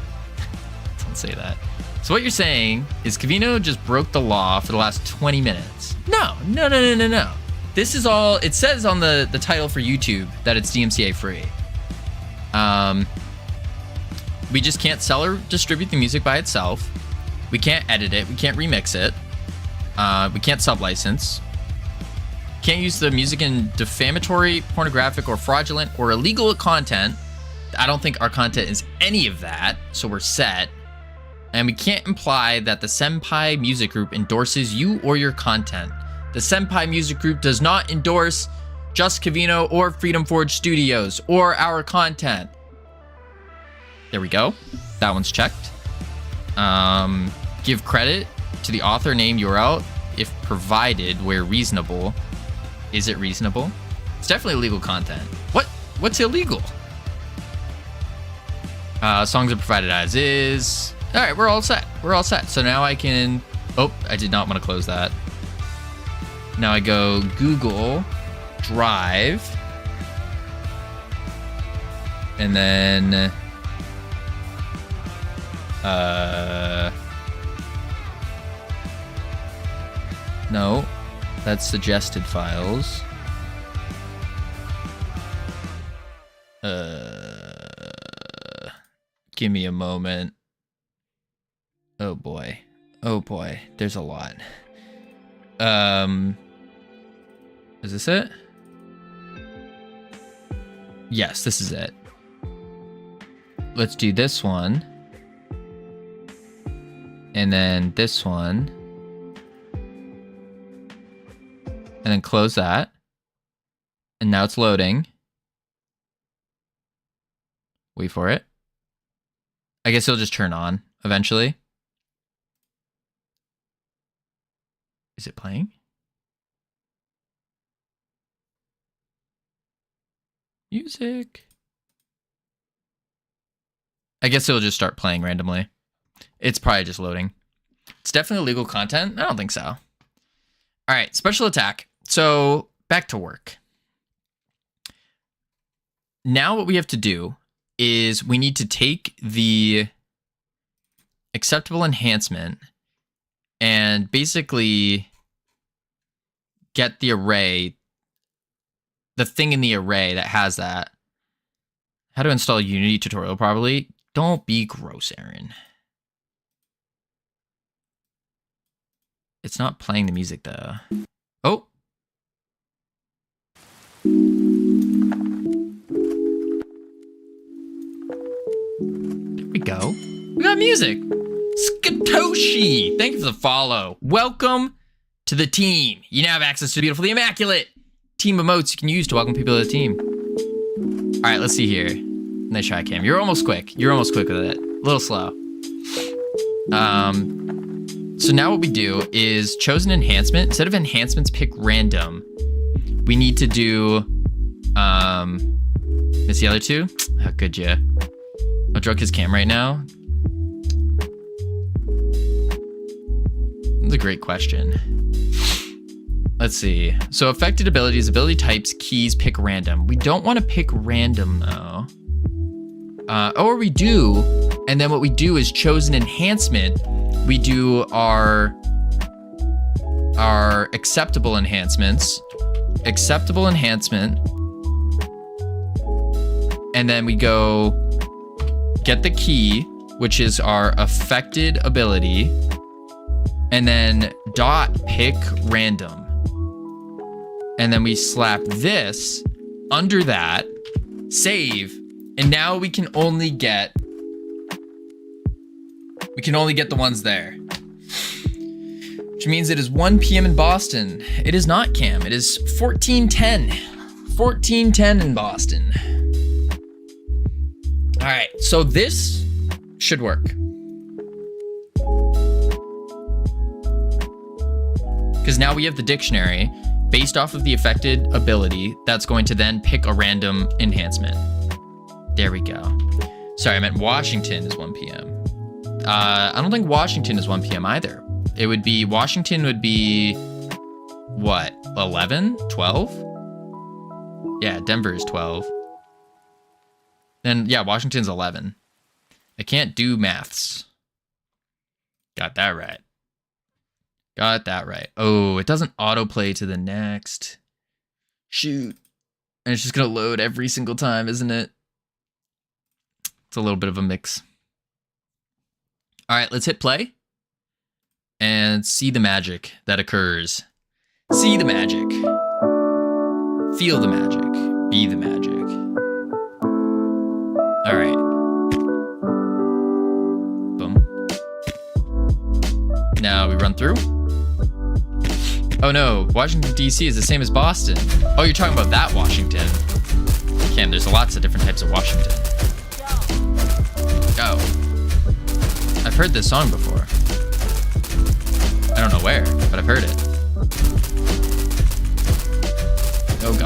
Don't say that. So what you're saying is Covino just broke the law for the last 20 minutes. No. This is all, it says on the title for YouTube that it's DMCA free. We just can't sell or distribute the music by itself. We can't edit it. We can't remix it. We can't sub-license. Can't use the music in defamatory, pornographic, or fraudulent or illegal content. I don't think our content is any of that, so we're set. And we can't imply that the Senpai Music Group endorses you or your content. The Senpai Music Group does not endorse Just Covino or Freedom Forge Studios or our content. There we go. That one's checked. Give credit to the author name URL if provided where reasonable. Is it reasonable? It's definitely illegal content. What's illegal? Songs are provided as is. All right, we're all set. We're all set. So now I can, oh, I did not want to close that. Now I go Google Drive. And then, no, that's suggested files. Give me a moment. Oh boy. Oh boy. There's a lot. Is this it? Yes, this is it. Let's do this one. And then this one. And then close that. And now it's loading. Wait for it. I guess it'll just turn on eventually. Is it playing? Music. I guess it'll just start playing randomly. It's probably just loading. It's definitely illegal content. I don't think so. All right, special attack. So back to work. Now what we have to do is we need to take the acceptable enhancement and basically get the array, the thing in the array that has that. How to install Unity tutorial probably. Don't be gross, Aaron. It's not playing the music though. Oh. There we go. We got music. Skatoshi, thank you for the follow. Welcome to the team. You now have access to the beautifully immaculate team emotes you can use to welcome people to the team. All right, let's see here. Nice try, Cam. You're almost quick. You're almost quick with it. A little slow. So now what we do is chosen enhancement. Instead of enhancements, pick random. We need to do, miss the other two? How could you? I'll drug his cam right now. That's a great question. Let's see. So affected abilities, ability types, keys, pick random. We don't want to pick random though. Or we do, and then what we do is chosen enhancement. We do our acceptable enhancements. Acceptable enhancement. And then we go get the key, which is our affected ability. And then dot pick random. And then we slap this under that, save, and now we can only get the ones there. Which means it is 1 p.m. in Boston. It is not, Cam. It is 14:10. 14:10 in Boston. All right, so this should work. Because now we have the dictionary based off of the affected ability that's going to then pick a random enhancement. There we go. Sorry, I meant Washington is 1 p.m. I don't think Washington is 1 p.m. either. It would be, Washington would be, what, 11? 12? Yeah, Denver is 12. Then, yeah, Washington's 11. I can't do maths. Got that right. Got that right. Oh, it doesn't autoplay to the next. Shoot. And it's just going to load every single time, isn't it? It's a little bit of a mix. All right, let's hit play and see the magic that occurs. See the magic. Feel the magic. Be the magic. All right. Boom. Now we run through. Oh no, Washington, D.C. is the same as Boston. Oh, you're talking about that Washington. Cam, there's lots of different types of Washington. Go. I've heard this song before. I don't know where, but I've heard it. Oh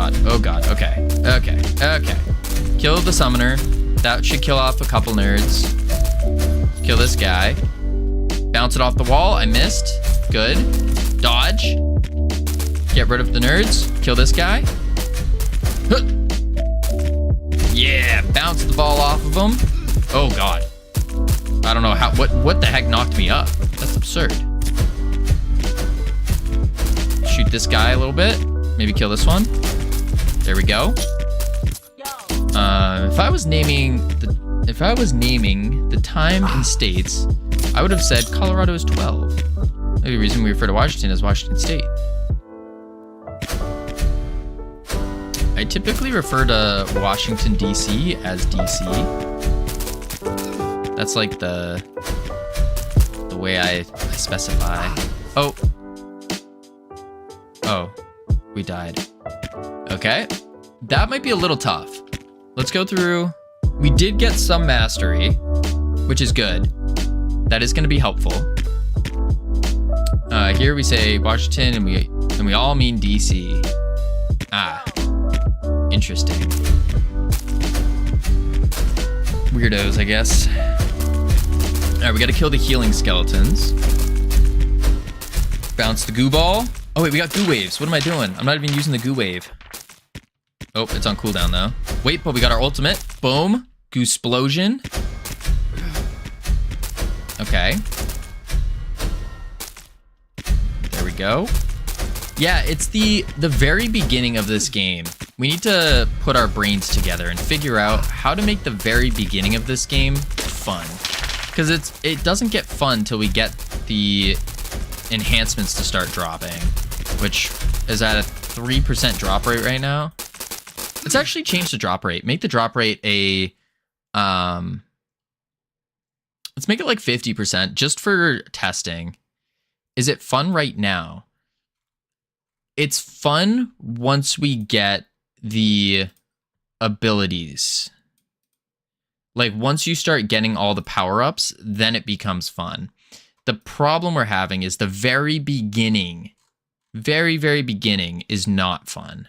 god, okay. Kill the summoner. That should kill off a couple nerds. Kill this guy. Bounce it off the wall, I missed. Good. Dodge. Get rid of the nerds. Kill this guy. Huh. Yeah, bounce the ball off of him. Oh god. I don't know how, what the heck knocked me up? That's absurd. Shoot this guy a little bit. Maybe kill this one. There we go. If I was naming the time and states, I would have said Colorado is 12. Maybe the reason we refer to Washington as Washington State. I typically refer to Washington, D.C. as D.C. That's like the way I specify. Oh, we died. Okay, that might be a little tough. Let's go through. We did get some mastery, which is good. That is going to be helpful. Here we say Washington, and we all mean DC. Ah, interesting. Weirdos, I guess. All right, we got to kill the healing skeletons. Bounce the goo ball. Oh wait, we got goo waves. What am I doing? I'm not even using the goo wave. Oh, it's on cooldown though. Wait, but we got our ultimate. Boom. Goosplosion. Okay. There we go. Yeah, it's the very beginning of this game. We need to put our brains together and figure out how to make the very beginning of this game fun. Because it doesn't get fun till we get the enhancements to start dropping, which is at a 3% drop rate right now. Let's actually change the drop rate. Make the drop rate a let's make it like 50% just for testing. Is it fun right now? It's fun once we get the abilities. Like once you start getting all the power-ups, then it becomes fun. The problem we're having is the very beginning, very, very beginning is not fun.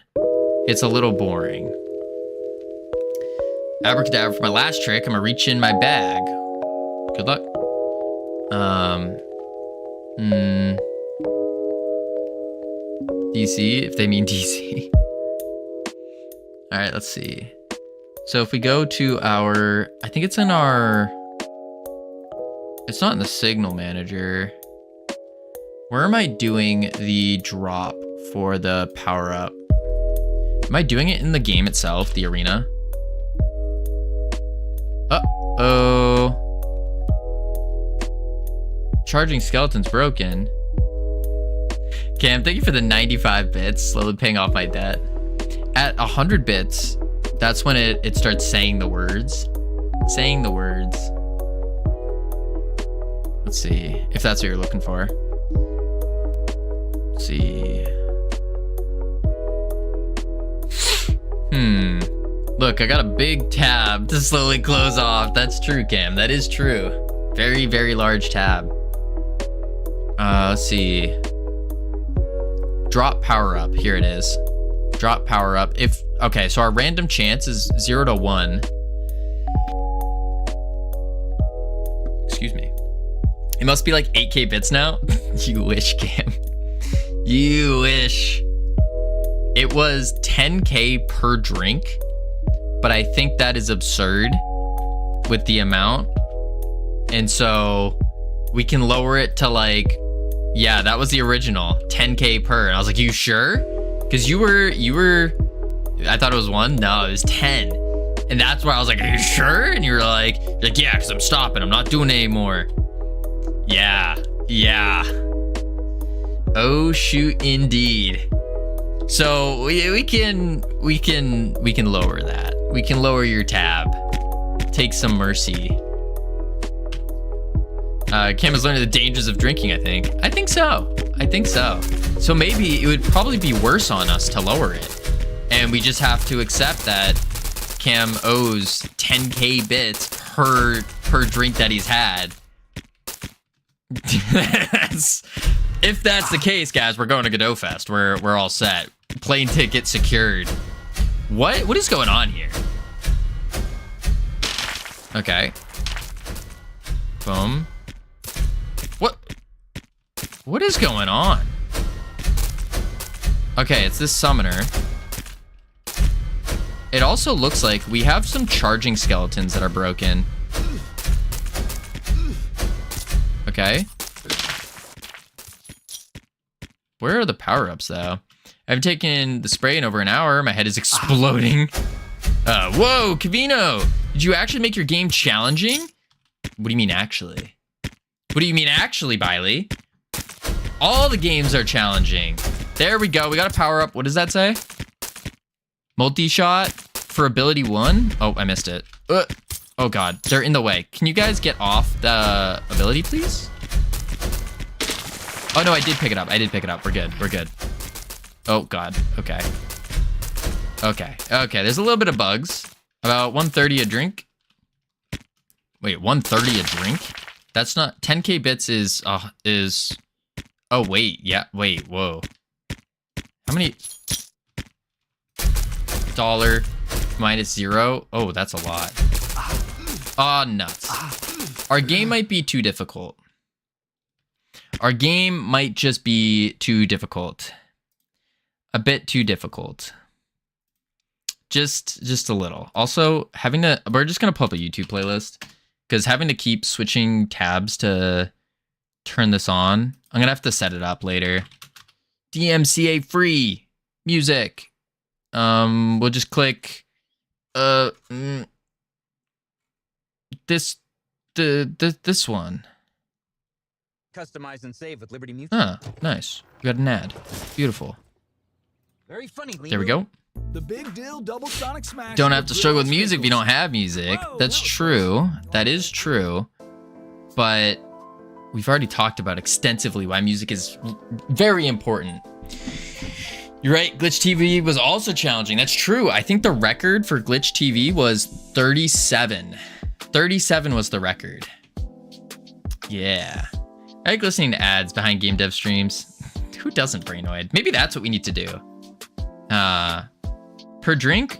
It's a little boring. Abracadabra for my last trick. I'm gonna reach in my bag. Good luck. DC, if they mean DC. All right, let's see. So if we go to our, I think it's in our, it's not in the signal manager. Where am I doing the drop for the power up? Am I doing it in the game itself, the arena? Uh-oh. Charging skeleton's broken. Cam, thank you for the 95 bits, slowly paying off my debt. At 100 bits, that's when it starts saying the words. Saying the words. Let's see if that's what you're looking for. Let's see. Look, I got a big tab to slowly close off. That's true, Cam. That is true. Very, very large tab. Let's see. Drop power up. Here it is. Drop power up. Okay, so our random chance is 0 to 1. Excuse me. It must be like 8K bits now. You wish, Cam. You wish. It was 10K per drink, but I think that is absurd with the amount. And so we can lower it to like, yeah, that was the original 10K per. And I was like, you sure? Because you were, I thought it was 1. No, it was 10. And that's why I was like, are you sure? And you were like, yeah, because I'm stopping. I'm not doing it anymore. Yeah. Oh shoot, indeed. So we can lower that. We can lower your tab. Take some mercy. Cam is learning the dangers of drinking, I think. I think so. So maybe it would probably be worse on us to lower it. And we just have to accept that Cam owes 10K bits per drink that he's had. If that's the case, guys, we're going to Godot Fest. We're all set. Plane ticket secured. What is going on here? Okay. Boom. What is going on? Okay, it's this summoner. It also looks like we have some charging skeletons that are broken. Okay. Where are the power-ups, though? I've taken the spray in over an hour. My head is exploding. Whoa, Covino! Did you actually make your game challenging? What do you mean, actually? What do you mean, actually, Biley? All the games are challenging. There we go. We got a power-up. What does that say? Multi-shot for ability 1? Oh, I missed it. Oh, God. They're in the way. Can you guys get off the ability, please? Oh, no, I did pick it up. We're good. Oh, God. Okay. There's a little bit of bugs. About 130 a drink. Wait, 130 a drink? That's not... 10K bits is... Oh, wait. Yeah, wait. Whoa. How many... $1 minus 0? Oh, that's a lot. Oh, nuts. Our game might be too difficult. Our game might just be too difficult. A bit too difficult. Just a little. Also, we're just going to pull up a YouTube playlist. Because having to keep switching tabs to turn this on, I'm going to have to set it up later. DMCA free music. We'll just click this one. Customize and save with Liberty Music. Ah, nice. We got an ad. Beautiful. Very funny, Leo. There we go. The big deal double sonic smash. Don't have to struggle with music if you don't have music. That's true. That is true. But we've already talked about extensively why music is very important. You're right, Glitch TV was also challenging. That's true. I think the record for Glitch TV was 37. 37 was the record. Yeah. I like listening to ads behind game dev streams. Who doesn't, Brainoid? Maybe that's what we need to do. Per drink?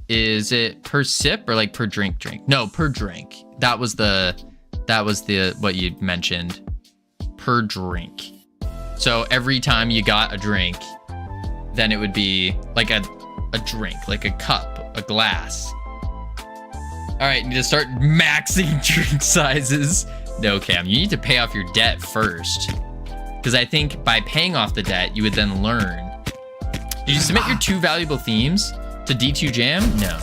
Is it per sip or like per drink? No, per drink. That was the what you mentioned. Per drink. So every time you got a drink, then it would be like a drink, like a cup, a glass. All right, need to start maxing drink sizes. No, Cam, you need to pay off your debt first. Because I think by paying off the debt, you would then learn. Did you submit your 2 valuable themes to D2 Jam? No,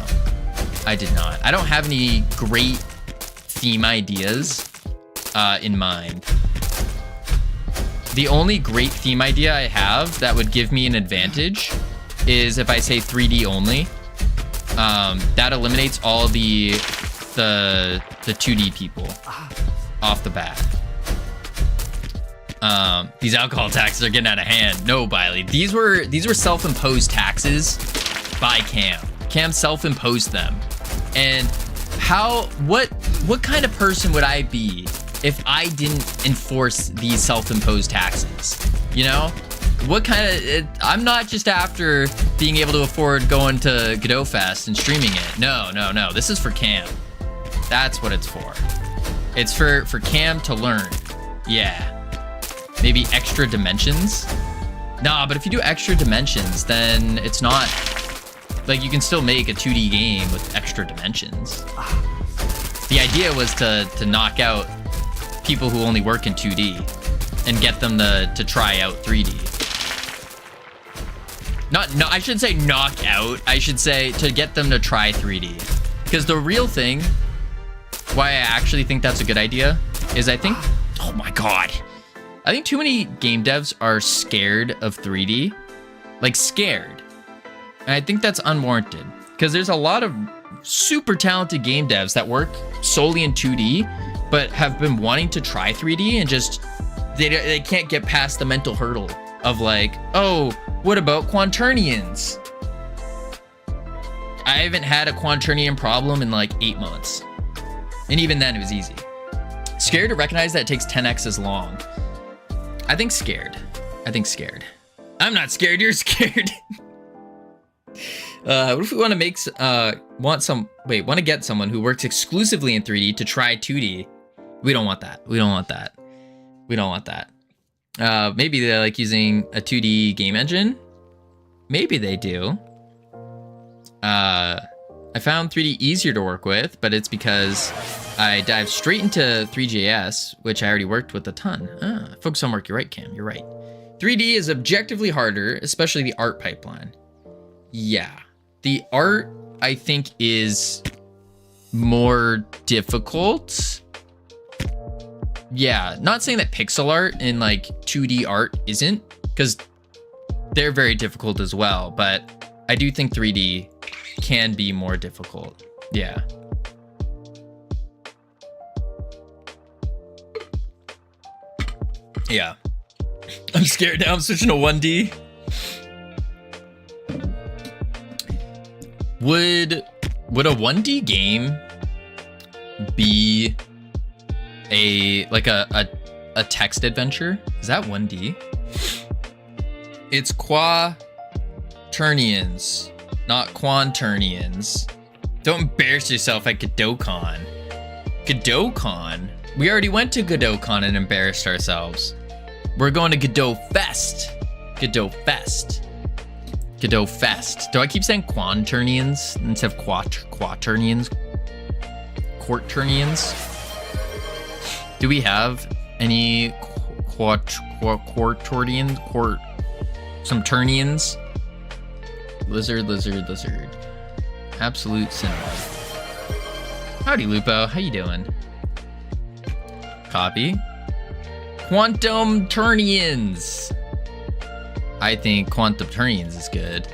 I did not. I don't have any great theme ideas in mind. The only great theme idea I have that would give me an advantage is if I say 3D only. That eliminates all the 2D people off the bat. These alcohol taxes are getting out of hand. No, Biley. These were self-imposed taxes by Cam. Cam self-imposed them. And what kind of person would I be if I didn't enforce these self-imposed taxes? You know? I'm not just after being able to afford going to Godot Fest and streaming it. No. This is for Cam. That's what it's for. It's for Cam to learn. Yeah. Maybe extra dimensions? Nah, but if you do extra dimensions, then it's not... Like, you can still make a 2D game with extra dimensions. The idea was to knock out people who only work in 2D and get them to try out 3D. No, I shouldn't say knock out. I should say to get them to try 3D. Because the real thing, why I actually think that's a good idea, is I think... Oh my god. I think too many game devs are scared of 3D. Like, scared. And I think that's unwarranted. Because there's a lot of super talented game devs that work solely in 2D, but have been wanting to try 3D and just... They can't get past the mental hurdle of like, oh, what about Quaternions? I haven't had a Quaternion problem in like 8 months. And even then, it was easy. Scared to recognize that it takes 10x as long. I think scared. I'm not scared, you're scared. What if we want to make, want to get someone who works exclusively in 3D to try 2D? We don't want that. Maybe they like using a 2D game engine. Maybe they do. I found 3D easier to work with, but it's because I dived straight into 3JS, which I already worked with a ton. Focus on work. You're right, Cam. You're right. 3D is objectively harder, especially the art pipeline. Yeah. The art, I think, is more difficult. Yeah, not saying that pixel art and like 2D art isn't, because they're very difficult as well, but I do think 3D can be more difficult. Yeah. Yeah. I'm scared now. I'm switching to 1D. Would a 1D game be a text adventure? Is that 1D? It's Quaternions, not Quaternions. Don't embarrass yourself at GodotCon. GodotCon? We already went to GodotCon and embarrassed ourselves. We're going to Godot Fest. Godot Fest. Do I keep saying Quaternions instead of Quaternions? Quaternions? Do we have any some Turnians? Lizard. Absolute cinema. Howdy, Lupo. How you doing? Copy. Quantum Turnians. I think Quantum Turnians is good.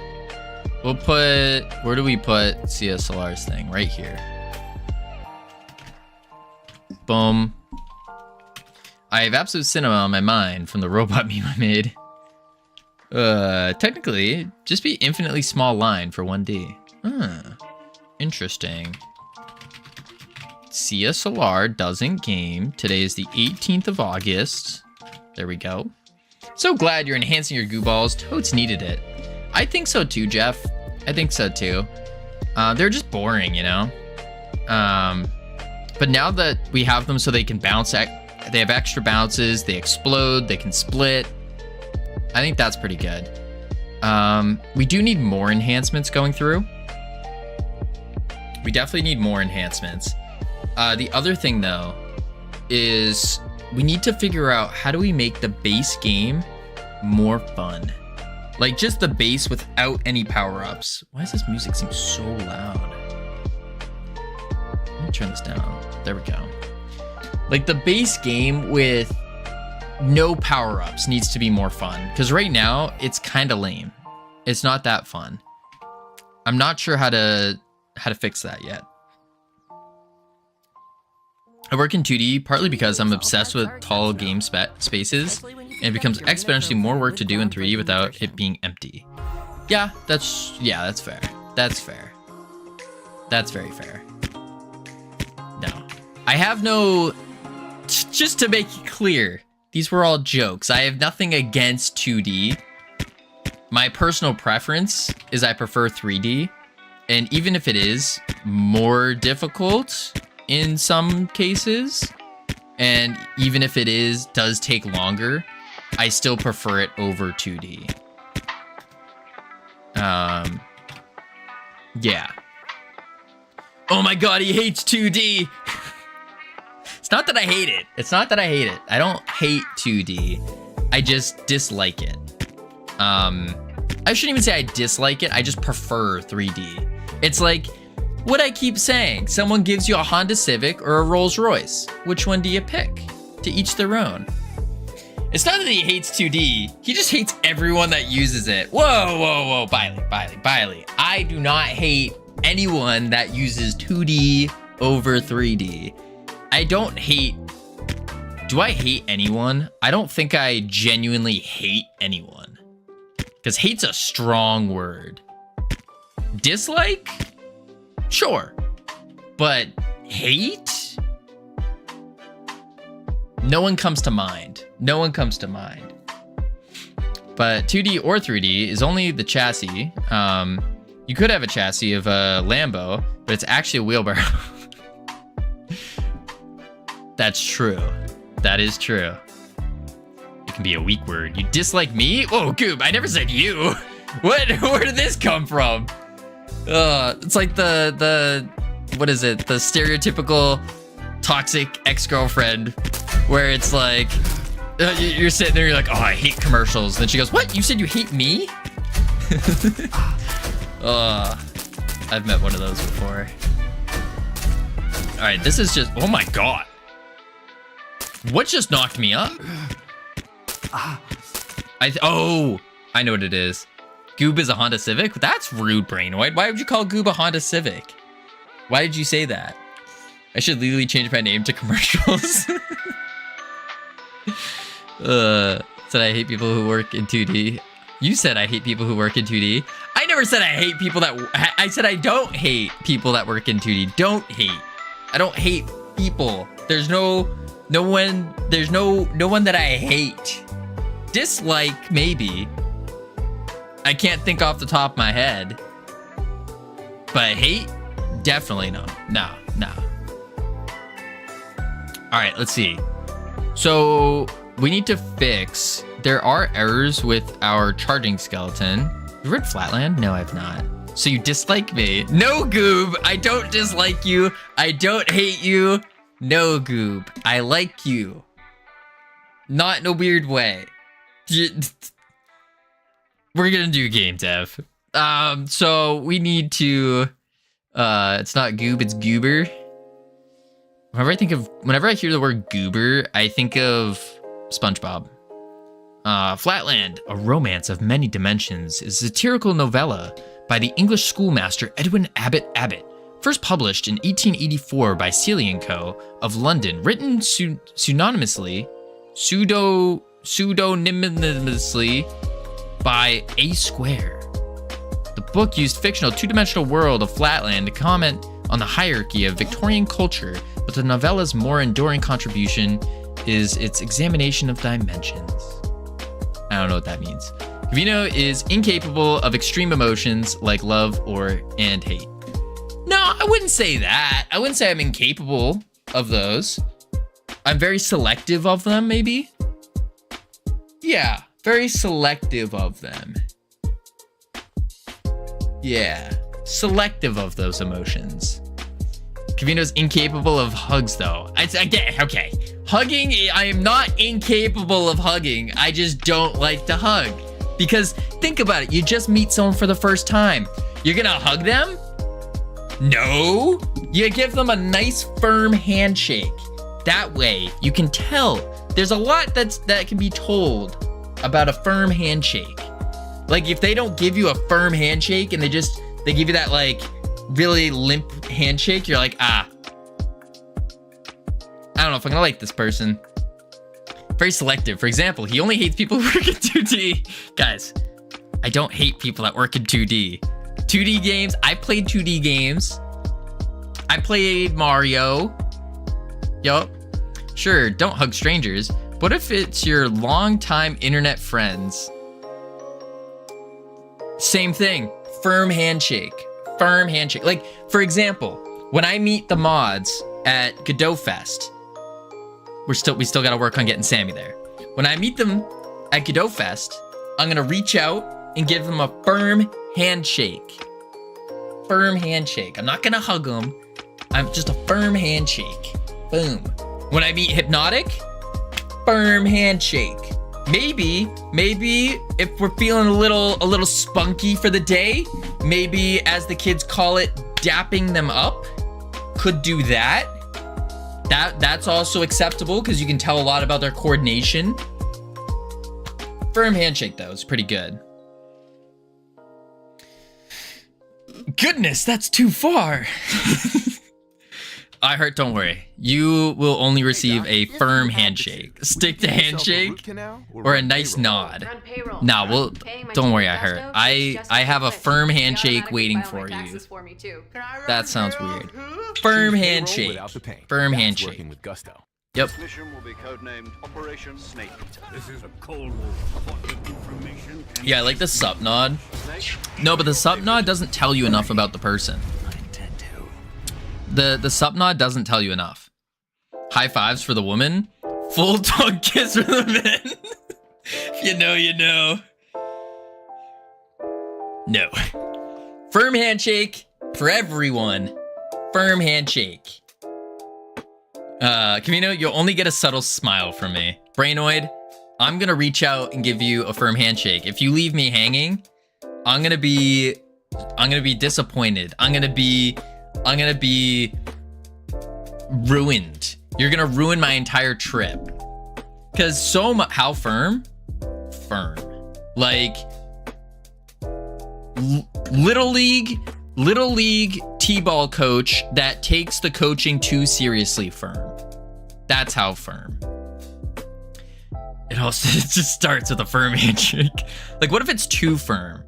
We'll put... Where do we put CSLR's thing? Right here. Boom. I have Absolute Cinema on my mind from the robot meme I made. Technically, just be infinitely small line for 1D. Interesting. CSLR doesn't game. Today is the 18th of August. There we go. So glad you're enhancing your goo balls. Totes needed it. I think so too, Jeff. I think so too. They're just boring, you know? But now that we have them so they can bounce, they have extra bounces, they explode, they can split. I think that's pretty good. We do need more enhancements going through. We definitely need more enhancements. The other thing though, is we need to figure out how do we make the base game more fun? Like just the base without any power-ups. Why does this music seem so loud? Let me turn this down. There we go. Like the base game with no power-ups needs to be more fun. Because right now, it's kind of lame. It's not that fun. I'm not sure how to fix that yet. I work in 2D partly because I'm obsessed with tall game spaces, and it becomes exponentially more work to do in 3D without it being empty. Yeah, that's fair. That's fair. That's very fair. No. I have no... Just to make it clear, these were all jokes. I have nothing against 2D. My personal preference is I prefer 3D. And even if it is more difficult, in some cases. And even if it does take longer, I still prefer it over 2D. Yeah. Oh my god, he hates 2D. It's not that I hate it. I don't hate 2D. I just dislike it. I shouldn't even say I dislike it. I just prefer 3D. It's like what I keep saying. Someone gives you a Honda Civic or a Rolls Royce. Which one do you pick? To each their own. It's not that he hates 2D. He just hates everyone that uses it. Whoa. Biley. I do not hate anyone that uses 2D over 3D. I don't hate... Do I hate anyone? I don't think I genuinely hate anyone. Because hate's a strong word. Dislike? Sure. But hate? No one comes to mind. But 2D or 3D is only the chassis. You could have a chassis of a Lambo, but it's actually a wheelbarrow. That's true. That is true. It can be a weak word. You dislike me? Whoa, Goob, I never said you. Where did this come from? It's like the what is it? The stereotypical toxic ex-girlfriend where it's like, you're sitting there, you're like, oh, I hate commercials. Then she goes, what? You said you hate me? I've met one of those before. All right, this is just, oh my God. What just knocked me up? I know what it is. Goob is a Honda Civic? That's rude, Brainoid. Why would you call Goob a Honda Civic? Why did you say that? I should legally change my name to commercials. Said I hate people who work in 2D. You said I hate people who work in 2D. I never said I hate people that... I said I don't hate people that work in 2D. Don't hate. I don't hate people. There's no one that I hate. Dislike, maybe. I can't think off the top of my head. But hate? Definitely no. No. Alright, let's see. So, we need to fix... There are errors with our charging skeleton. You read Flatland? No, I've not. So you dislike me? No, Goob! I don't dislike you. I don't hate you. No, Goob. I like you. Not in a weird way. We're gonna do game dev. So we need to... it's not Goob, it's Goober. Whenever I hear the word Goober, I think of SpongeBob. Flatland, A Romance of Many Dimensions, is a satirical novella by the English schoolmaster Edwin Abbott Abbott, first published in 1884 by Seeley & Co. of London, written pseudonymously by A. Square. The book used fictional two-dimensional world of Flatland to comment on the hierarchy of Victorian culture, but the novella's more enduring contribution is its examination of dimensions. I don't know what that means. Covino is incapable of extreme emotions like love and hate. No, I wouldn't say that. I wouldn't say I'm incapable of those. I'm very selective of them, maybe? Yeah, very selective of them. Yeah, selective of those emotions. Covino's incapable of hugs, though. Okay. Hugging, I am not incapable of hugging. I just don't like to hug. Because think about it, you just meet someone for the first time. You're gonna hug them? No. You give them a nice firm handshake. That way, you can tell. There's a lot that can be told about a firm handshake. Like if they don't give you a firm handshake and they give you that like really limp handshake, you're like, I don't know if I'm gonna like this person. Very selective. For example, he only hates people who work in 2D. Guys, I don't hate people that work in 2D. 2D games, I played 2D games. I played Mario. Yup. Sure, don't hug strangers. What if it's your longtime internet friends? Same thing. Firm handshake. Like, for example, when I meet the mods at Godot Fest. We still got to work on getting Sammy there. When I meet them at Godot Fest, I'm going to reach out and give them a firm handshake. Firm handshake. I'm not going to hug them. I'm just a firm handshake. Boom. When I meet Hypnotic, firm handshake. Maybe if we're feeling a little spunky for the day, maybe as the kids call it, dapping them up, could do that. That's also acceptable because you can tell a lot about their coordination. Firm handshake though is pretty good. Goodness, that's too far. I heart, don't worry. You will only receive a firm handshake. Stick to handshake or a nice nod. Nah, well, don't worry, I heart. I have a firm handshake waiting for you. That sounds weird. Firm handshake. Firm handshake. Yep. Mission will be codenamed Operation Snake Eater. This is a cold war. Information. Yeah, I like the sup nod. No, but the sup nod doesn't tell you enough about the person. The sup nod doesn't tell you enough. High fives for the woman. Full tongue kiss for the men. If you know, you know. No. Firm handshake for everyone. Firm handshake. Covino, you'll only get a subtle smile from me. Brainoid, I'm gonna reach out and give you a firm handshake. If you leave me hanging, I'm gonna be disappointed. I'm gonna be ruined. You're gonna ruin my entire trip. Cause how firm? Firm. Like little league t-ball coach that takes the coaching too seriously firm. That's how firm. It just starts with a firm handshake. Like what if it's too firm?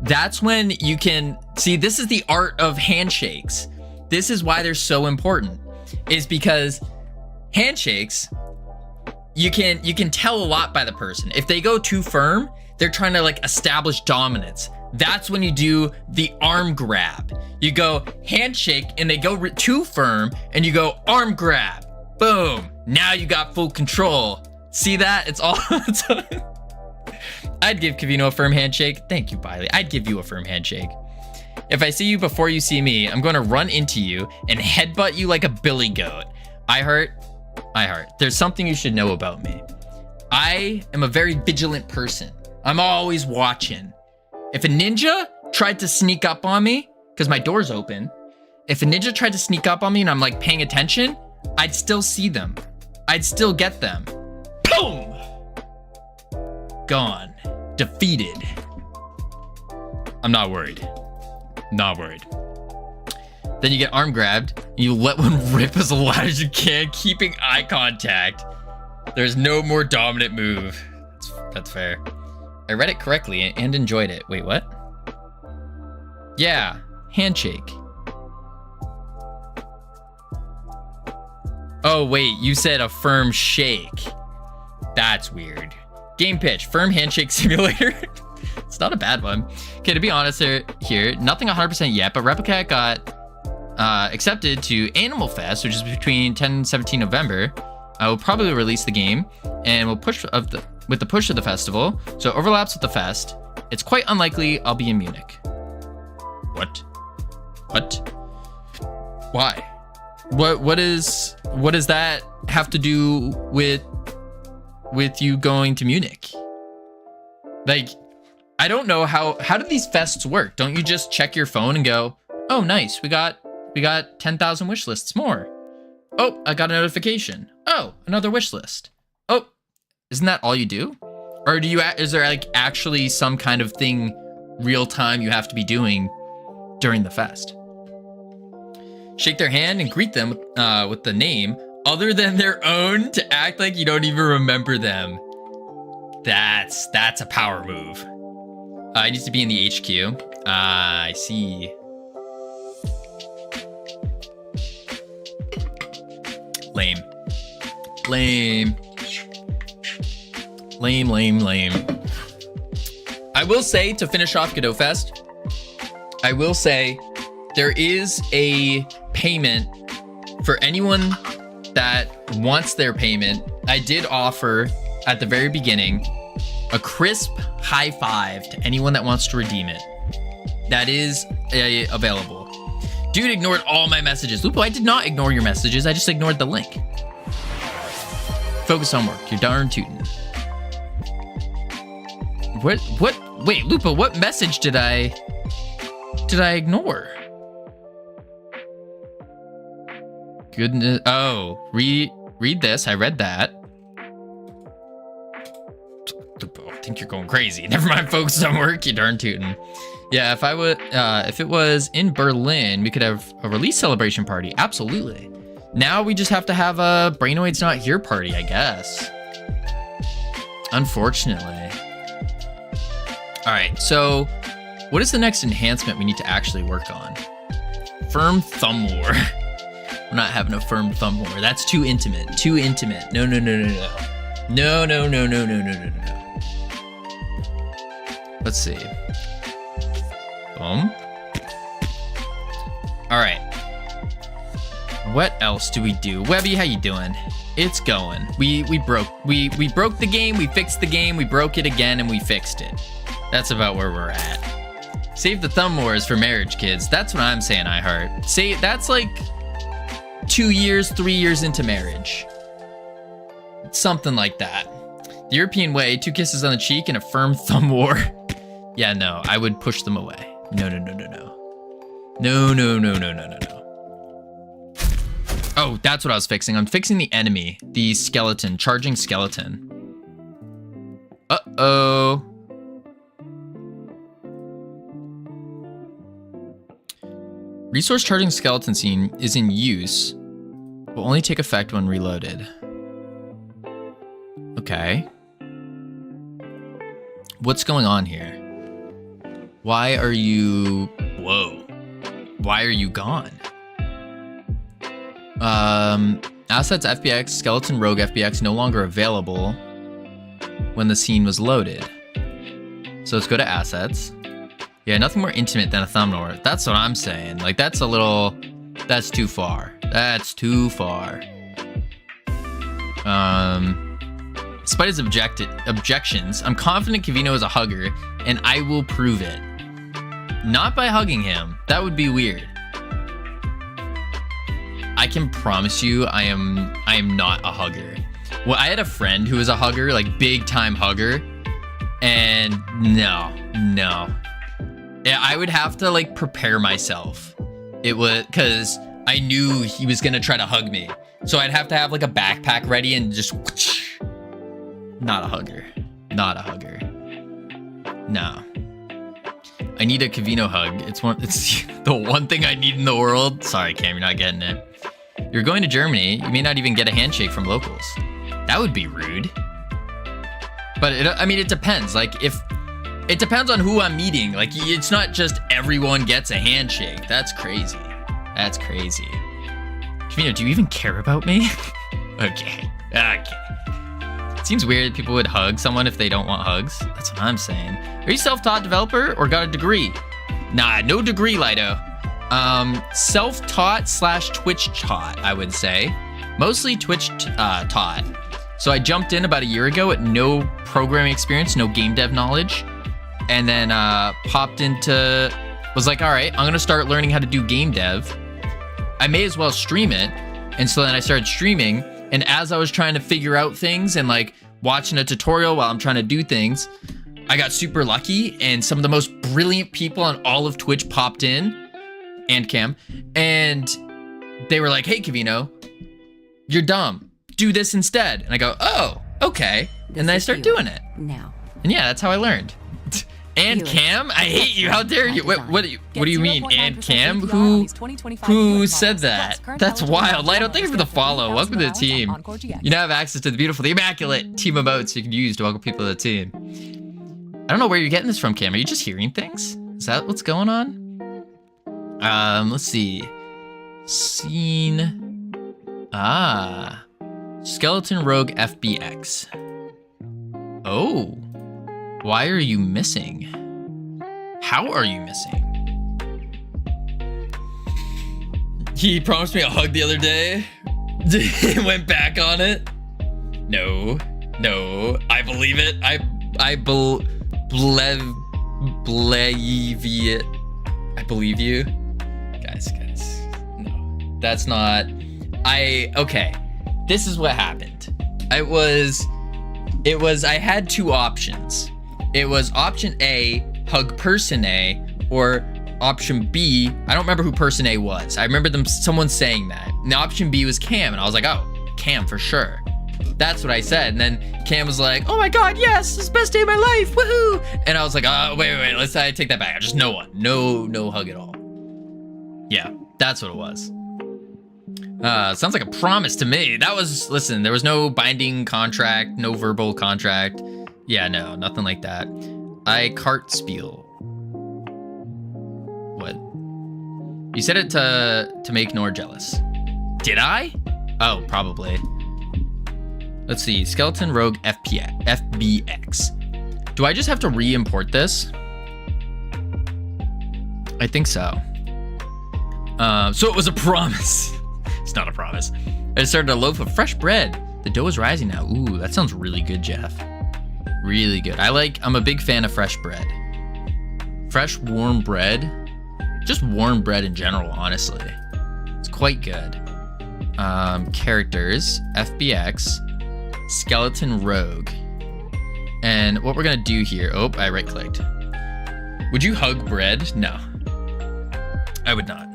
That's when you can see, this is the art of handshakes. This is why they're so important, is because handshakes, you can tell a lot by the person. If they go too firm, they're trying to like establish dominance. That's when you do the arm grab. You go handshake and they go too firm and you go arm grab. Boom. Now you got full control. See that? It's all. I'd give Covino a firm handshake. Thank you, Biley. I'd give you a firm handshake. If I see you before you see me, I'm going to run into you and headbutt you like a billy goat. I heart. There's something you should know about me. I am a very vigilant person. I'm always watching. If a ninja tried to sneak up on me, because my door's open, if a ninja tried to sneak up on me and I'm like paying attention, I'd still see them. I'd still get them. Boom! Gone. Defeated. I'm not worried. Not worried. Then you get arm grabbed, and you let one rip as loud as you can, keeping eye contact. There's no more dominant move. That's fair. I read it correctly and enjoyed it. Wait, what? Yeah, handshake. Oh, wait, you said a firm shake. That's weird. Game pitch, firm handshake simulator. It's not a bad one. Okay, to be honest here, nothing 100% yet, but Replica got accepted to Animal Fest, which is between 10 and 17 November. I will probably release the game, and we'll push with the push of the festival, so it overlaps with the fest. It's quite unlikely I'll be in Munich. What? Why? What does that have to do with you going to Munich? Like, I don't know how do these fests work? Don't you just check your phone and go, oh nice, we got 10,000 wish lists more. Oh, I got a notification. Oh, another wish list. Oh, isn't that all you do? Or is there like actually some kind of thing real time you have to be doing during the fest? Shake their hand and greet them with the name other than their own to act like you don't even remember them. That's a power move. It needs to be in the HQ. I see. Lame. I will say, to finish off Godot Fest, I will say there is a payment for anyone that wants their payment, I did offer at the very beginning a crisp high five to anyone that wants to redeem it. That is available. Dude ignored all my messages. Lupo, I did not ignore your messages. I just ignored the link. Focus on work. You're darn tootin'. What? Wait, Lupo, what message did I ignore? Goodness. Oh, read this. I read that. Lupo, I think you're going crazy. Never mind, focus on work. You darn tootin'. Yeah, if it was in Berlin, we could have a release celebration party. Absolutely. Now we just have to have a Brainoid's Not Here party, I guess. Unfortunately. All right, so what is the next enhancement we need to actually work on? Firm thumb war. We're not having a firm thumb war. That's too intimate. Too intimate. No. No. Let's see. Boom. All right. What else do we do? Webby, how you doing? It's going. We broke the game, we fixed the game, we broke it again, and we fixed it. That's about where we're at. Save the thumb wars for marriage, kids. That's what I'm saying, iHeart. Say that's like 2 years, 3 years into marriage. Something like that. The European way, 2 kisses on the cheek and a firm thumb war. Yeah, no, I would push them away. No. Oh, that's what I was fixing. I'm fixing the enemy, the skeleton, charging skeleton. Uh-oh. Resource charging skeleton scene is in use. Will only take effect when reloaded. Okay. What's going on here? Why are you... Whoa. Why are you gone? Assets FBX, Skeleton Rogue FBX no longer available when the scene was loaded. So let's go to assets. Yeah, nothing more intimate than a thumbnail. That's what I'm saying. Like, that's a little... That's too far. That's too far. Despite his objections, I'm confident Covino is a hugger, and I will prove it. Not by hugging him. That would be weird. I can promise you I am not a hugger. Well, I had a friend who was a hugger, like big time hugger, and no. Yeah, I would have to like prepare myself. It was because I knew he was gonna try to hug me. So I'd have to have like a backpack ready and just whoosh. Not a hugger. Not a hugger. No. I need a Covino hug. It's the one thing I need in the world. Sorry, Cam, you're not getting it. You're going to Germany. You may not even get a handshake from locals. That would be rude. But it depends. Like it depends on who I'm meeting. Like it's not just everyone gets a handshake. That's crazy. That's crazy. Covino, do you even care about me? Okay. It seems weird that people would hug someone if they don't want hugs. That's what I'm saying. Are you self-taught developer or got a degree? Nah, no degree, Lido. Self-taught / Twitch taught, I would say. Mostly Twitch taught. So I jumped in about a year ago at no programming experience, no game dev knowledge. And then popped into, was like, all right, I'm gonna start learning how to do game dev. I may as well stream it. And so then I started streaming. And as I was trying to figure out things and like watching a tutorial while I'm trying to do things, I got super lucky and some of the most brilliant people on all of Twitch popped in, and Cam, and they were like, hey, Covino, you're dumb. Do this instead. And I go, oh, okay. And then I start doing it. Now. And yeah, that's how I learned. And Cam, I hate you. How dare you? What do you mean? And Cam? Who said that? That's wild. Lido, thank you for the follow. Welcome to the team. You now have access to the beautiful, the immaculate team emotes you can use to welcome people to the team. I don't know where you're getting this from, Cam. Are you just hearing things? Is that what's going on? Let's see. Scene. Skeleton Rogue FBX. Oh. Why are you missing? How are you missing? He promised me a hug the other day. Went back on it. No, I believe it. I believe it. I believe you. Guys, no, that's not. Okay, this is what happened. It was, I had two options. It was option A, hug person A, or option B, I don't remember who person A was. I remember someone saying that. And the option B was Cam, and I was like, oh, Cam for sure. That's what I said. And then Cam was like, oh my God, yes, it's the best day of my life, woohoo. And I was like, oh, wait, let's take that back. Just no one, no hug at all. Yeah, that's what it was. Sounds like a promise to me. That was, listen, there was no binding contract, no verbal contract. Yeah, no, nothing like that. I cart spiel. What? You said it to make Nor jealous. Did I? Oh, probably. Let's see, Skeleton Rogue FBX. Do I just have to re-import this? I think so. So it was a promise. It's not a promise. I started a loaf of fresh bread. The dough is rising now. Ooh, that sounds really good, Jeff. Really good. I'm a big fan of fresh bread. Fresh, warm bread. Just warm bread in general, honestly. It's quite good. Characters, FBX, Skeleton Rogue. And what we're gonna do here, oh, I right-clicked. Would you hug bread? No. I would not.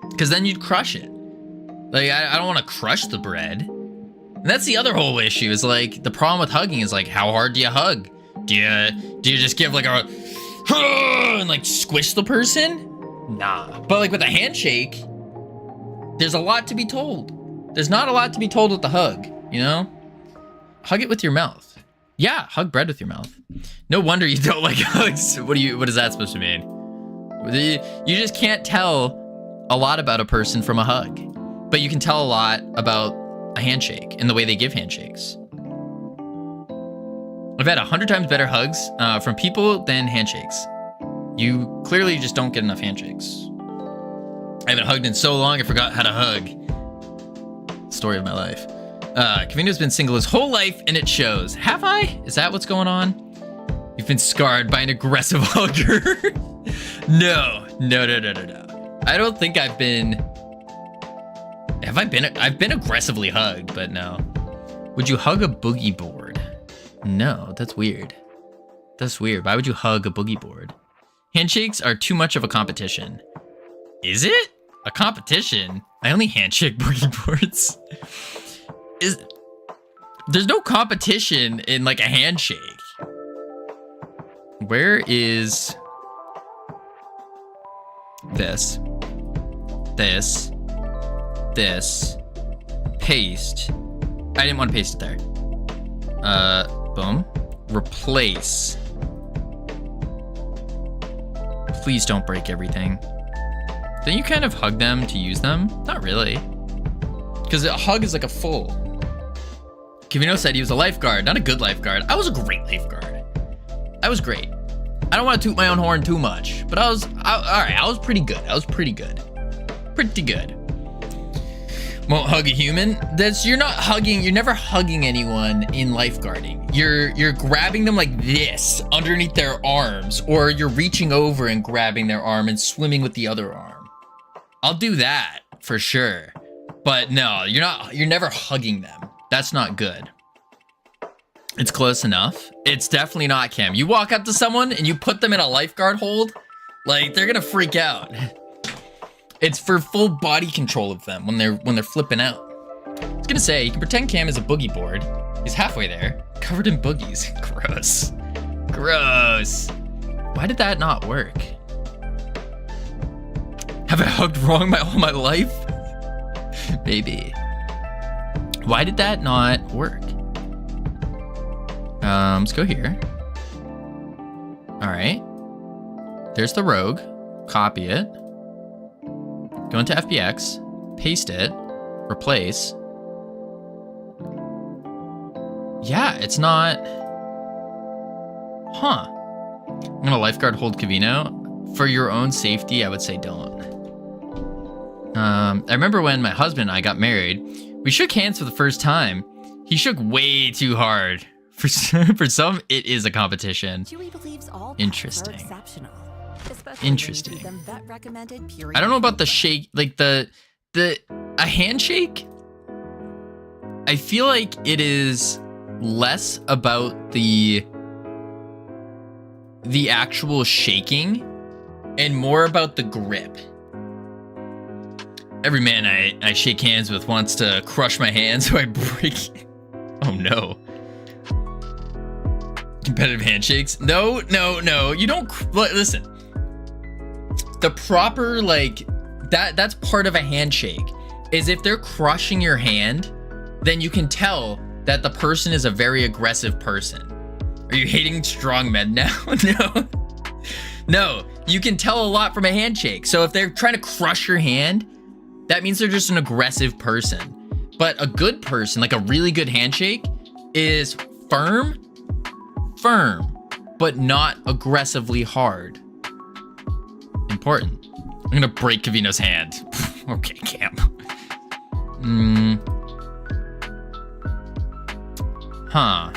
Because then you'd crush it. Like, I don't want to crush the bread. And that's the other whole issue, is like, the problem with hugging is like, how hard do you hug? Do you just give like a, and like squish the person? Nah. But like with a handshake, there's a lot to be told. There's not a lot to be told with the hug, you know? Hug it with your mouth. Yeah, hug bread with your mouth. No wonder you don't like hugs. What is that supposed to mean? You just can't tell a lot about a person from a hug, but you can tell a lot about a handshake and the way they give handshakes. I've had 100 times better hugs from people than handshakes. You clearly just don't get enough handshakes. I haven't hugged in so long, I forgot how to hug. Story of my life. Covino's been single his whole life, and it shows. Have I? Is that what's going on? You've been scarred by an aggressive hugger. No. I don't think I've been... Have I been... I've been aggressively hugged, but no. Would you hug a boogie board? No, that's weird. That's weird. Why would you hug a boogie board? Handshakes are too much of a competition. Is it? A competition? I only handshake boogie boards. There's no competition in like a handshake. Where is this? Paste. I didn't want to paste it there. Boom. Replace. Please don't break everything. Don't you kind of hug them to use them? Not really. Because a hug is like a full. Covino said he was a lifeguard, not a good lifeguard. I was a great lifeguard. I was great. I don't want to toot my own horn too much, but all right, I was pretty good. Pretty good. Won't hug a human. You're not hugging, you're never hugging anyone in lifeguarding. You're grabbing them like this underneath their arms, or you're reaching over and grabbing their arm and swimming with the other arm. I'll do that for sure. But no, you're never hugging them. That's not good. It's close enough. It's definitely not Cam. You walk up to someone and you put them in a lifeguard hold, like they're gonna freak out. It's for full body control of them when they're flipping out. I was gonna say, you can pretend Cam is a boogie board. He's halfway there, covered in boogies. Gross. Why did that not work? Have I hugged wrong all my life? Maybe. Why did that not work? Let's go here. All right. There's the rogue. Copy it. Go into FBX. Paste it. Replace. Yeah, it's not... Huh. I'm gonna lifeguard hold Covino. For your own safety, I would say don't. I remember when my husband and I got married, we shook hands for the first time. He shook way too hard. For some, it is a competition. Chewy believes all Interesting. pets are exceptional, especially Interesting. when you feed them vet-recommended I don't know about the shake, like a handshake. I feel like it is less about the actual shaking and more about the grip. Every man I shake hands with wants to crush my hand so I break it. Oh no. Competitive handshakes? No. You don't listen. The proper that's part of a handshake is if they're crushing your hand, then you can tell that the person is a very aggressive person. Are you hating strong men now? No, you can tell a lot from a handshake. So if they're trying to crush your hand, that means they're just an aggressive person. But a good person, like a really good handshake, is firm, but not aggressively hard. Important. I'm gonna break Covino's hand. Okay, Cam. Huh.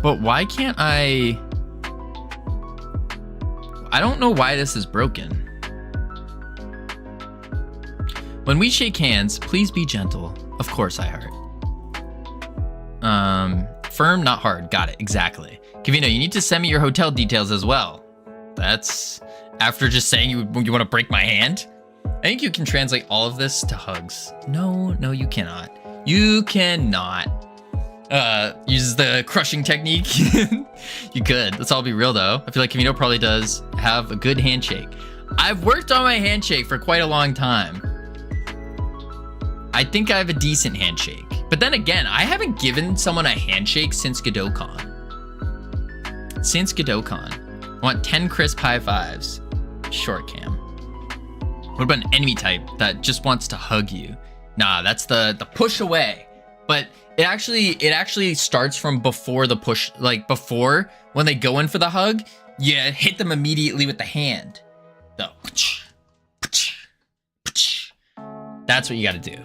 But why can't I don't know why this is broken. When we shake hands, please be gentle. Of course, I heart. Firm, not hard. Got it. Exactly. Covino, you need to send me your hotel details as well. That's after just saying you want to break my hand. I think you can translate all of this to hugs. No, you cannot. You cannot. Use the crushing technique. You could. Let's all be real though. I feel like Covino probably does have a good handshake. I've worked on my handshake for quite a long time. I think I have a decent handshake. But then again, I haven't given someone a handshake since GodotCon. I want 10 crisp high fives. Short Cam. What about an enemy type that just wants to hug you? Nah, that's the push away. But it actually starts from before the push, like before when they go in for the hug, you hit them immediately with the hand. That's what you gotta do.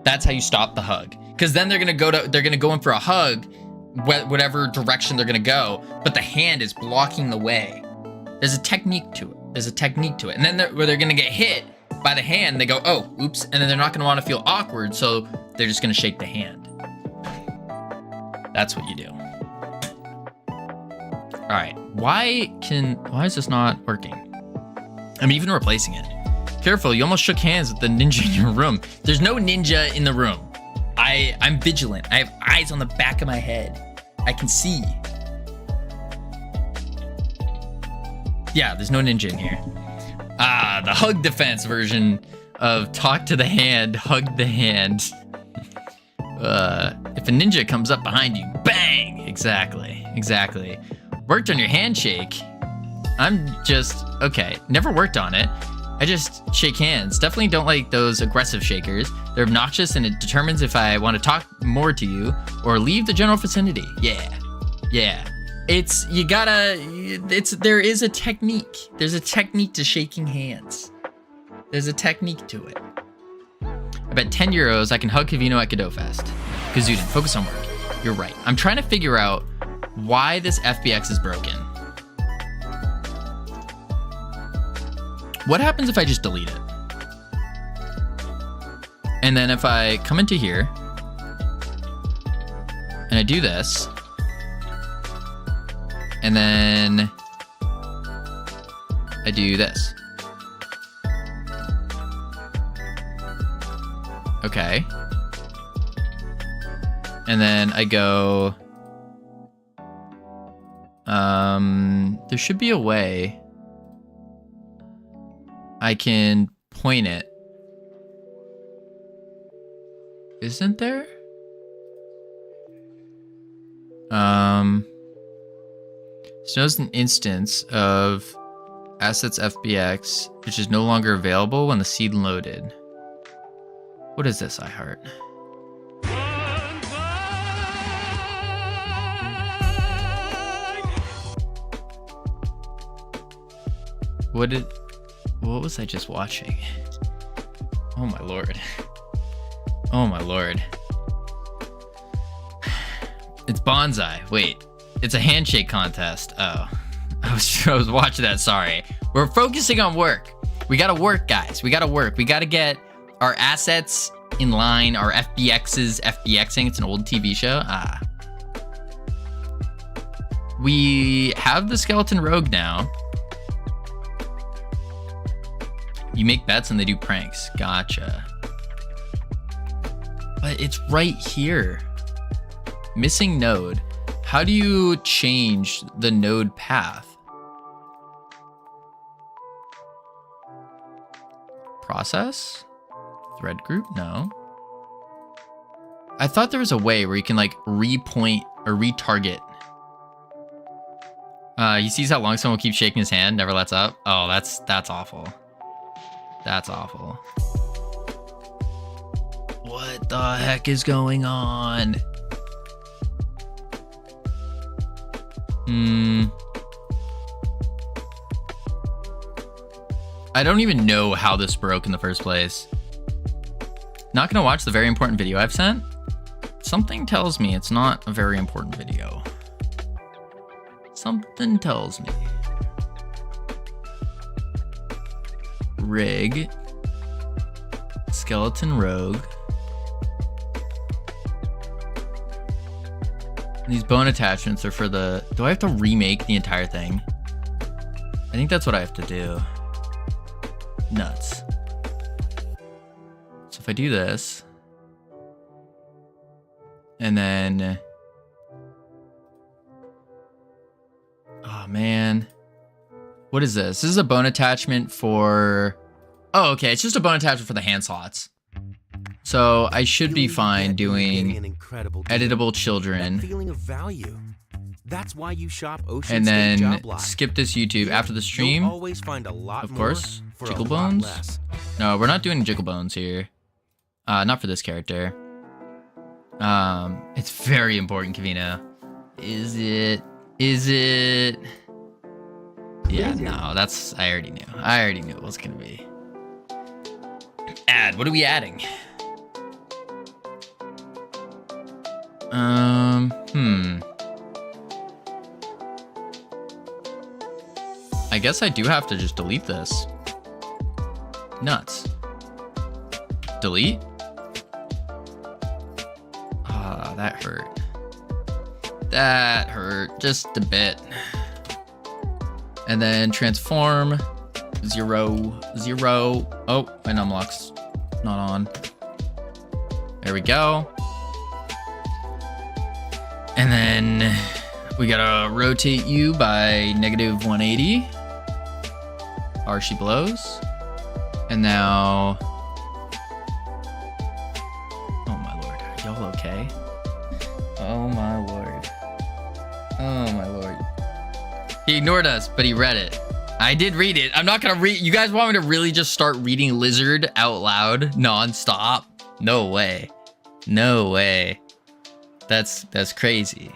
That's how you stop the hug. Because then they're gonna go in for a hug, whatever direction they're gonna go, but the hand is blocking the way. There's a technique to it. And then where they're gonna get hit by the hand, they go, oh, oops, and then they're not gonna wanna feel awkward, so they're just gonna shake the hand. That's what you do. All right, why is this not working? I'm even replacing it. Careful, you almost shook hands with the ninja in your room. There's no ninja in the room. I'm vigilant. I have eyes on the back of my head. I can see. Yeah, there's no ninja in here. Ah, the hug defense version of talk to the hand, hug the hand. If a ninja comes up behind you, bang! Exactly. Worked on your handshake. Okay, never worked on it. I just shake hands. Definitely don't like those aggressive shakers. They're obnoxious and it determines if I want to talk more to you or leave the general vicinity. Yeah. There is a technique. There's a technique to shaking hands. There's a technique to it. I bet 10 euros I can hug Covino at Godot Fest. Kazudin, focus on work. You're right. I'm trying to figure out why this FBX is broken. What happens if I just delete it? And then if I come into here and I do this, and then I do this. Okay. And then I go, there should be a way I can point it. Isn't there? Shows an instance of assets FBX, which is no longer available when the seed loaded. What is this, iHeart? What was I just watching? Oh my lord. Oh my lord. It's bonsai. Wait, it's a handshake contest. Oh, I was watching that. Sorry. We're focusing on work. We gotta work, guys. We gotta work. We gotta get our assets in line. Our FBXs FBXing. It's an old TV show. We have the skeleton rogue now. You make bets and they do pranks. Gotcha. But it's right here. Missing node. How do you change the node path? Process? Thread group? No. I thought there was a way where you can like repoint or retarget. He sees how long someone will keep shaking his hand, never lets up. Oh, that's awful. That's awful. What the heck is going on? I don't even know how this broke in the first place. Not gonna watch the very important video I've sent? Something tells me it's not a very important video. Something tells me. Rig. Skeleton rogue. These bone attachments are for the... Do I have to remake the entire thing? I think that's what I have to do. Nuts. So if I do this... And then... Oh, man. What is this? This is a bone attachment for... Oh, okay. It's just a bone attachment for the hand slots. So I should be fine doing editable children. Feeling of value. That's why you shop Ocean And State then Job Lot. skip this YouTube after the stream. You'll always find a lot Of more course. for a Jiggle lot bones? less. No, we're not doing jiggle bones here. Not for this character. It's very important, Covino. Is it? Is it? Yeah, no, that's... I already knew. I already knew it was gonna be. Add. What are we adding? I guess I do have to just delete this. Nuts. Delete? Ah, that hurt. That hurt just a bit. And then transform 0, 0. Oh, my numlock's not on. There we go. And then we gotta rotate you by -180. She blows. And now... Oh my lord, are y'all okay? Oh my lord. Oh my lord. He ignored us, but he read it. I did read it. I'm not gonna read... You guys want me to really just start reading Lizard out loud non-stop? No way. No way. That's crazy.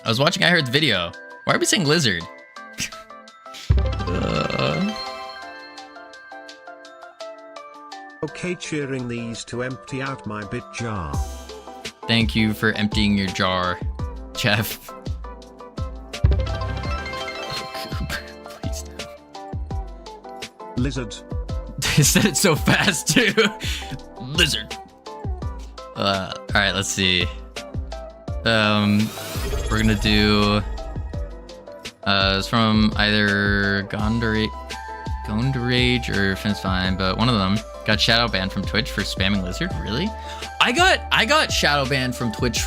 I was watching I Heard the video. Why are we saying Lizard? Okay, cheering these to empty out my bit jar. Thank you for emptying your jar, Jeff. Please no. Lizard. They said it so fast too. Lizard. All right, let's see. We're gonna do. It's from either Gondorage or Finsfine, but one of them got shadow banned from Twitch for spamming Lizard. Really? I got shadow banned from Twitch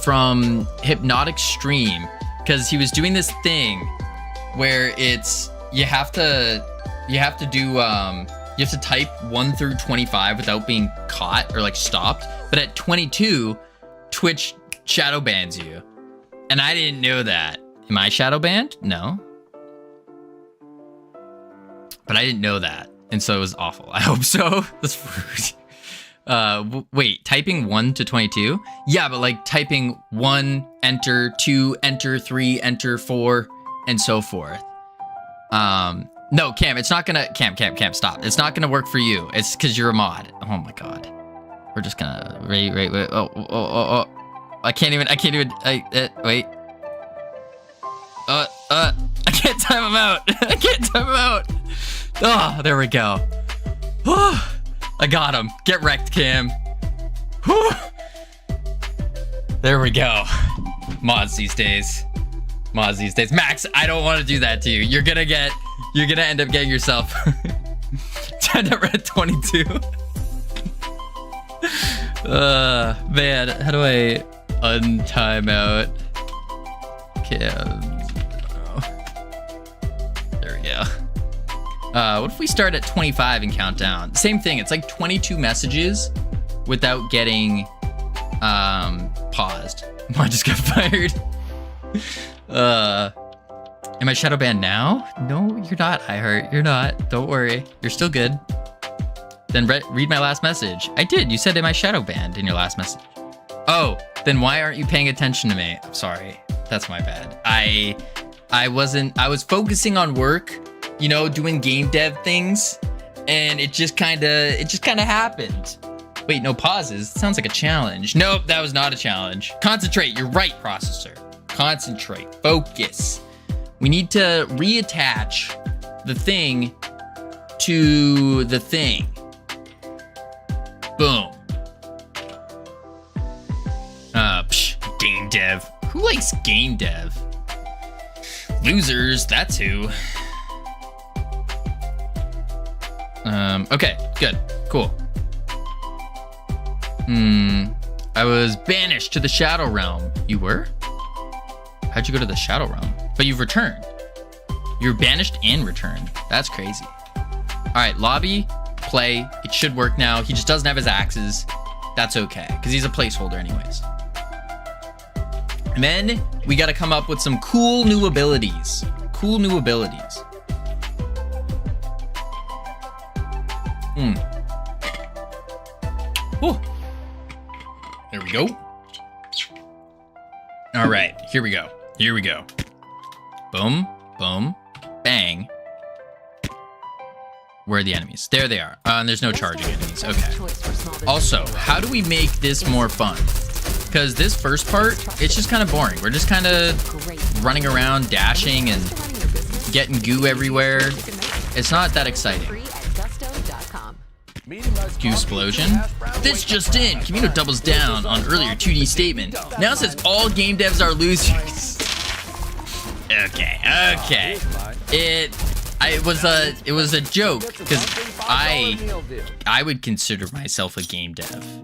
from Hypnotic Stream because he was doing this thing where it's you have to type 1 through 25 without being caught or like stopped, but at 22 Twitch shadow bans you, and I didn't know that. Am I shadow banned? No, but I didn't know that, and so it was awful. I hope so. That's rude. Wait, typing 1 to 22? Yeah, but like typing 1, enter, 2, enter, 3, enter, 4, and so forth. No, Cam, it's not gonna... Cam, stop. It's not gonna work for you. It's because you're a mod. Oh my god. We're just gonna... Wait. Oh. I can't even... Wait. I can't time him out. I can't time him out. Oh, there we go. I got him. Get wrecked, Cam. Whew. There we go. Mods these days. Max, I don't want to do that to you. You're gonna end up getting yourself turned up at 22. Man, how do I untime out? Cam. There we go. What if we start at 25 and count down? Same thing. It's like 22 messages without getting paused. I just got fired. Am I shadow banned now? No, you're not, iHeart. You're not. Don't worry. You're still good. Then read my last message. I did. You said, am I shadow banned in your last message? Oh, then why aren't you paying attention to me? I'm sorry. That's my bad. I was focusing on work, you know, doing game dev things, and it just kind of happened. Wait, no pauses. Sounds like a challenge. Nope, that was not a challenge. Concentrate. You're right, processor. Concentrate. Focus. We need to reattach the thing to the thing. Boom. Game dev. Who likes game dev? Losers, that's who. Okay, good, cool. I was banished to the Shadow Realm. You were? How'd you go to the Shadow Realm? But you've returned. You're banished and returned. That's crazy. All right, lobby, play. It should work now. He just doesn't have his axes. That's okay, because he's a placeholder anyways. And then we got to come up with some cool new abilities. Cool new abilities. Ooh. There we go. All right, here we go. Here we go. Boom, boom, bang. Where are the enemies? There they are. And there's no charging enemies. Okay. Also, how do we make this more fun? Because this first part, it's just kind of boring. We're just kind of running around, dashing, and getting goo everywhere. It's not that exciting. Goo explosion. This just in. Covino doubles down on earlier 2D statement. Now it says all game devs are losers. Okay. It was a joke because I would consider myself a game dev.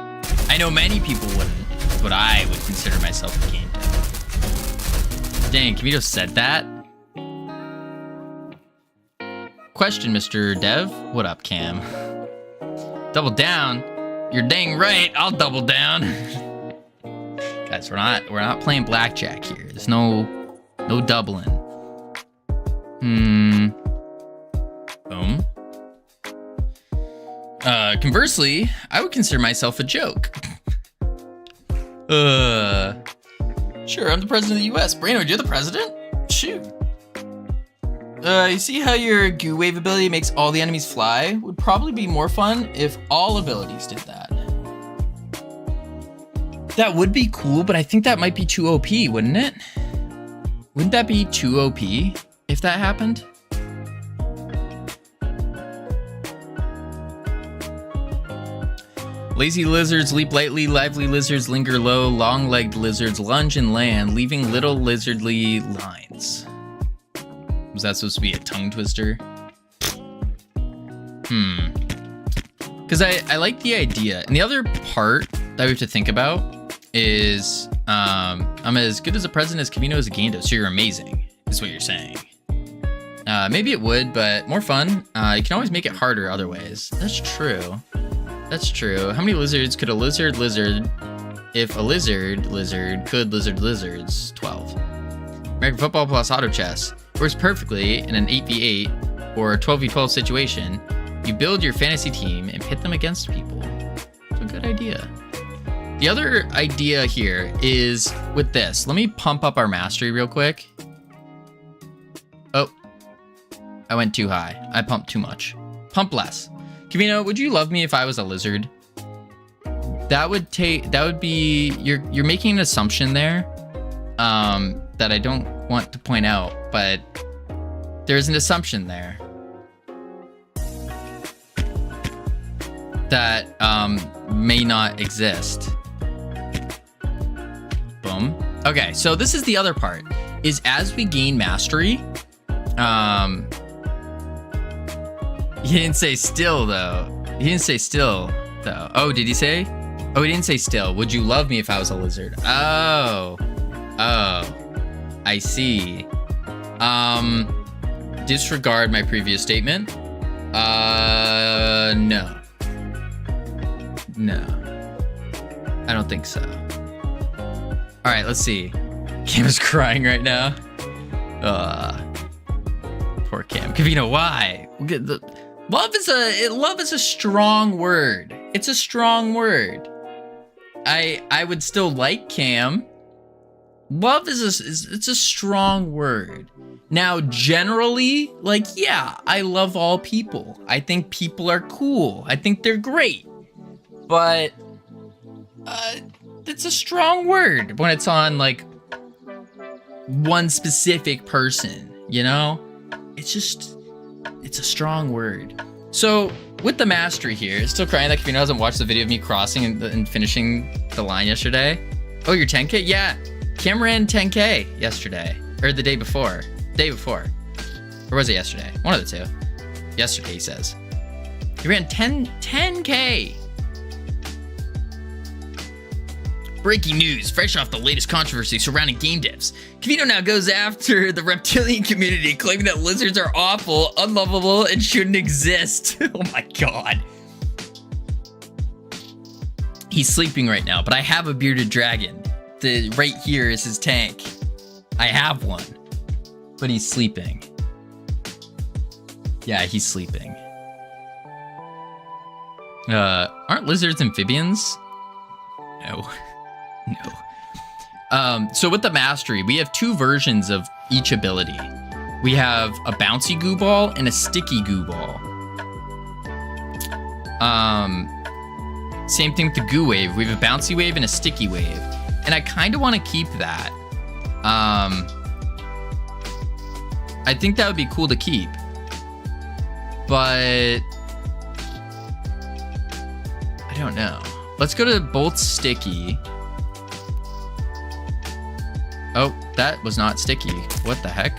I know many people wouldn't, but I would consider myself a game dev. Dang, Covino said that. Question, Mr. Dev. What up, Cam? Double down? You're dang right. I'll double down. Guys, we're not playing blackjack here. There's no doubling. Boom. Conversely, I would consider myself a joke. Sure, I'm the president of the US. Brainerd, you're the president? Shoot. You see how your goo wave ability makes all the enemies fly? Would probably be more fun if all abilities did that. That would be cool, but I think that might be too OP, wouldn't it? Wouldn't that be too OP if that happened? Lazy lizards leap lightly, lively lizards linger low, long-legged lizards lunge and land, leaving little lizardly lines. Was that supposed to be a tongue twister? Because I like the idea. And the other part that we have to think about is I'm as good as a president as Covino is a game dev, so you're amazing, is what you're saying. Maybe it would, but more fun. You can always make it harder other ways. That's true. That's true. How many lizards could a lizard if a lizard could lizards? 12. American football plus auto chess works perfectly in an 8v8 or a 12v12 situation. You build your fantasy team and pit them against people. It's a good idea. The other idea here is with this. Let me pump up our mastery real quick. Oh. I went too high. I pumped too much. Pump less. Covino, would you love me if I was a lizard? That would be, you're making an assumption there that I don't want to point out, but there's an assumption there that may not exist. Boom. Okay, so this is the other part, is as we gain mastery, he didn't say still though. He didn't say still though. Oh, did he say? Oh, he didn't say still. Would you love me if I was a lizard? Oh, I see. Disregard my previous statement. No. I don't think so. All right, let's see. Cam is crying right now. Poor Cam. Covino, why? Love is a strong word. It's a strong word. I would still like Cam. Love it's a strong word. Now, generally, like, yeah, I love all people. I think people are cool. I think they're great. But it's a strong word when it's on like one specific person, you know? It's a strong word. So with the mastery here, still crying that Covino hasn't watched the video of me crossing and finishing the line yesterday. Oh, you're 10K? Yeah, Cam ran 10K yesterday, or the day before. Or was it yesterday? One of the two. Yesterday, he says. He ran 10K. Breaking news, fresh off the latest controversy surrounding game devs. Covino now goes after the reptilian community, claiming that lizards are awful, unlovable, and shouldn't exist. Oh my god. He's sleeping right now, but I have a bearded dragon. Right here is his tank. I have one, but he's sleeping. Yeah, he's sleeping. Aren't lizards amphibians? No. No. So with the mastery, we have two versions of each ability. We have a bouncy goo ball and a sticky goo ball. Same thing with the goo wave. We have a bouncy wave and a sticky wave. And I kind of want to keep that. I think that would be cool to keep. But I don't know. Let's go to both sticky. Oh, that was not sticky. What the heck?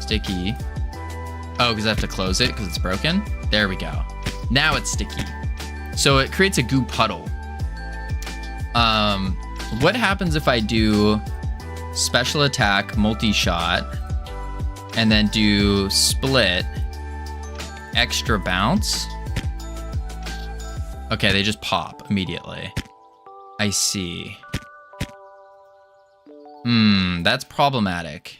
Sticky. Oh, because I have to close it because it's broken. There we go. Now it's sticky. So it creates a goo puddle. What happens if I do special attack, multi-shot, and then do split, extra bounce? Okay, they just pop immediately. I see. That's problematic.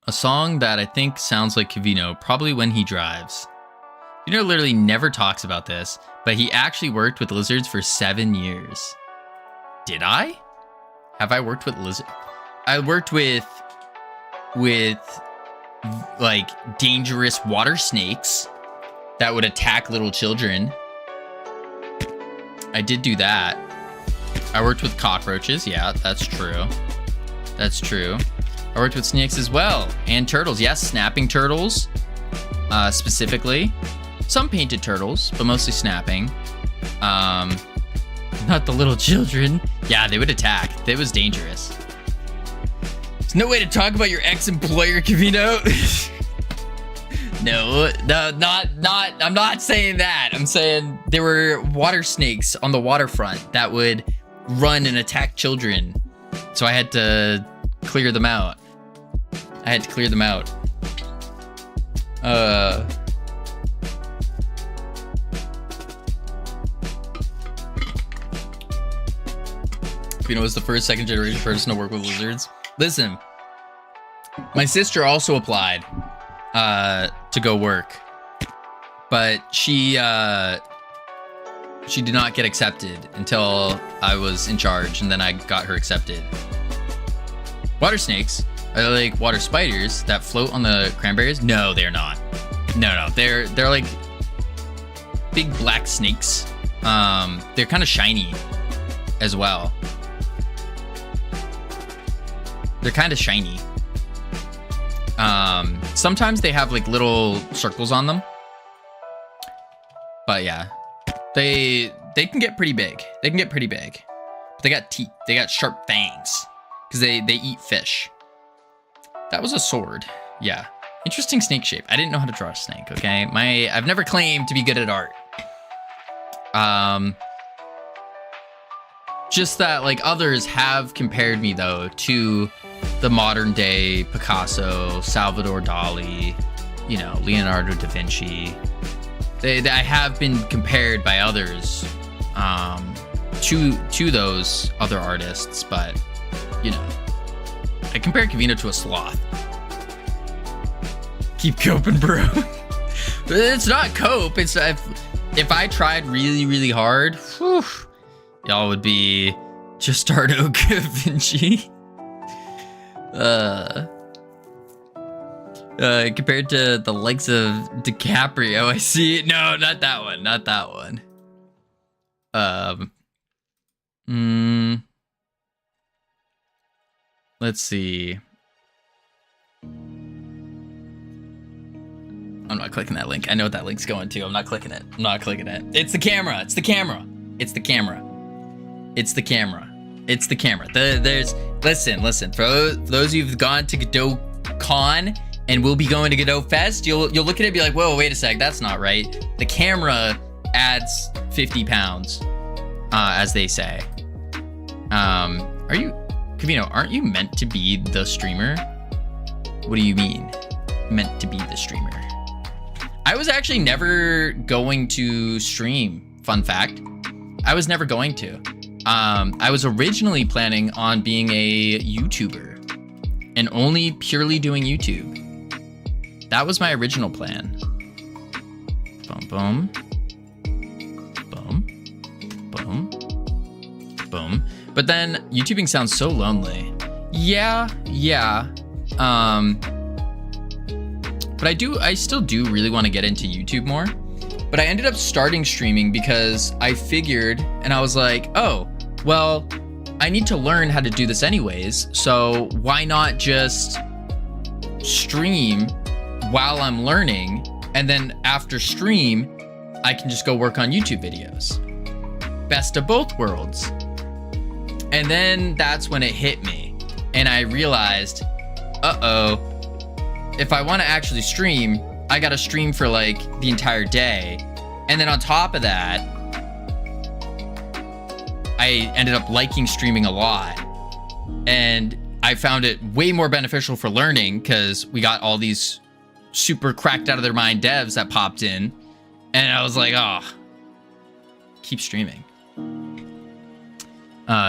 A song that I think sounds like Covino, probably when he drives. Covino literally never talks about this, but he actually worked with lizards for 7 years. Did I? Have I worked with lizards? I worked with like dangerous water snakes that would attack little children. I did do that. I worked with cockroaches. Yeah, that's true. That's true. I worked with snakes as well. And turtles. Yes, snapping turtles. Specifically. Some painted turtles, but mostly snapping. Not the little children. Yeah, they would attack. It was dangerous. There's no way to talk about your ex-employer, Covino. No, I'm not saying that. I'm saying there were water snakes on the waterfront that would run and attack children. So I had to clear them out. Covino was the first second generation person to work with lizards. Listen, my sister also applied to go work, but she She did not get accepted until I was in charge, and then I got her accepted. Water snakes are like water spiders that float on the cranberries. No, they're not. No, they're like big black snakes. They're kind of shiny as well. They're kind of shiny. Sometimes they have like little circles on them. But yeah, they can get pretty big. They can get pretty big. But they got teeth. They got sharp fangs because they eat fish. That was a sword. Yeah. Interesting snake shape. I didn't know how to draw a snake, okay? I've never claimed to be good at art. Just that like others have compared me though to the modern day Picasso, Salvador Dali, you know, Leonardo da Vinci. I have been compared by others to those other artists, but you know, I compare Covino to a sloth. Keep coping, bro. It's not cope. It's if I tried really, really hard, whew, y'all would be Gestardo Da Vinci. Compared to the likes of DiCaprio, I see. No, not that one. Not that one. Let's see. I'm not clicking that link. I know what that link's going to. I'm not clicking it. I'm not clicking it. It's the camera. It's the camera. It's the camera. It's the camera. It's the camera. There's listen. For those of you who've gone to Godot Con and will be going to Godot Fest, you'll look at it and be like, whoa, wait a sec, that's not right. The camera adds 50 pounds, as they say. Are you, Covino, aren't you meant to be the streamer? What do you mean, meant to be the streamer? I was actually never going to stream, fun fact. I was never going to. I was originally planning on being a YouTuber and only purely doing YouTube. That was my original plan. Boom, boom. Boom. Boom. Boom. But then YouTubing sounds so lonely. Yeah. But I still do really want to get into YouTube more. But I ended up starting streaming because I figured, and I was like, oh, well, I need to learn how to do this anyways. So why not just stream while I'm learning? And then after stream, I can just go work on YouTube videos. Best of both worlds. And then that's when it hit me. And I realized, uh-oh, if I want to actually stream, I got to stream for like the entire day. And then on top of that, I ended up liking streaming a lot. And I found it way more beneficial for learning because we got all these super cracked out of their mind devs that popped in. And I was like, oh, keep streaming.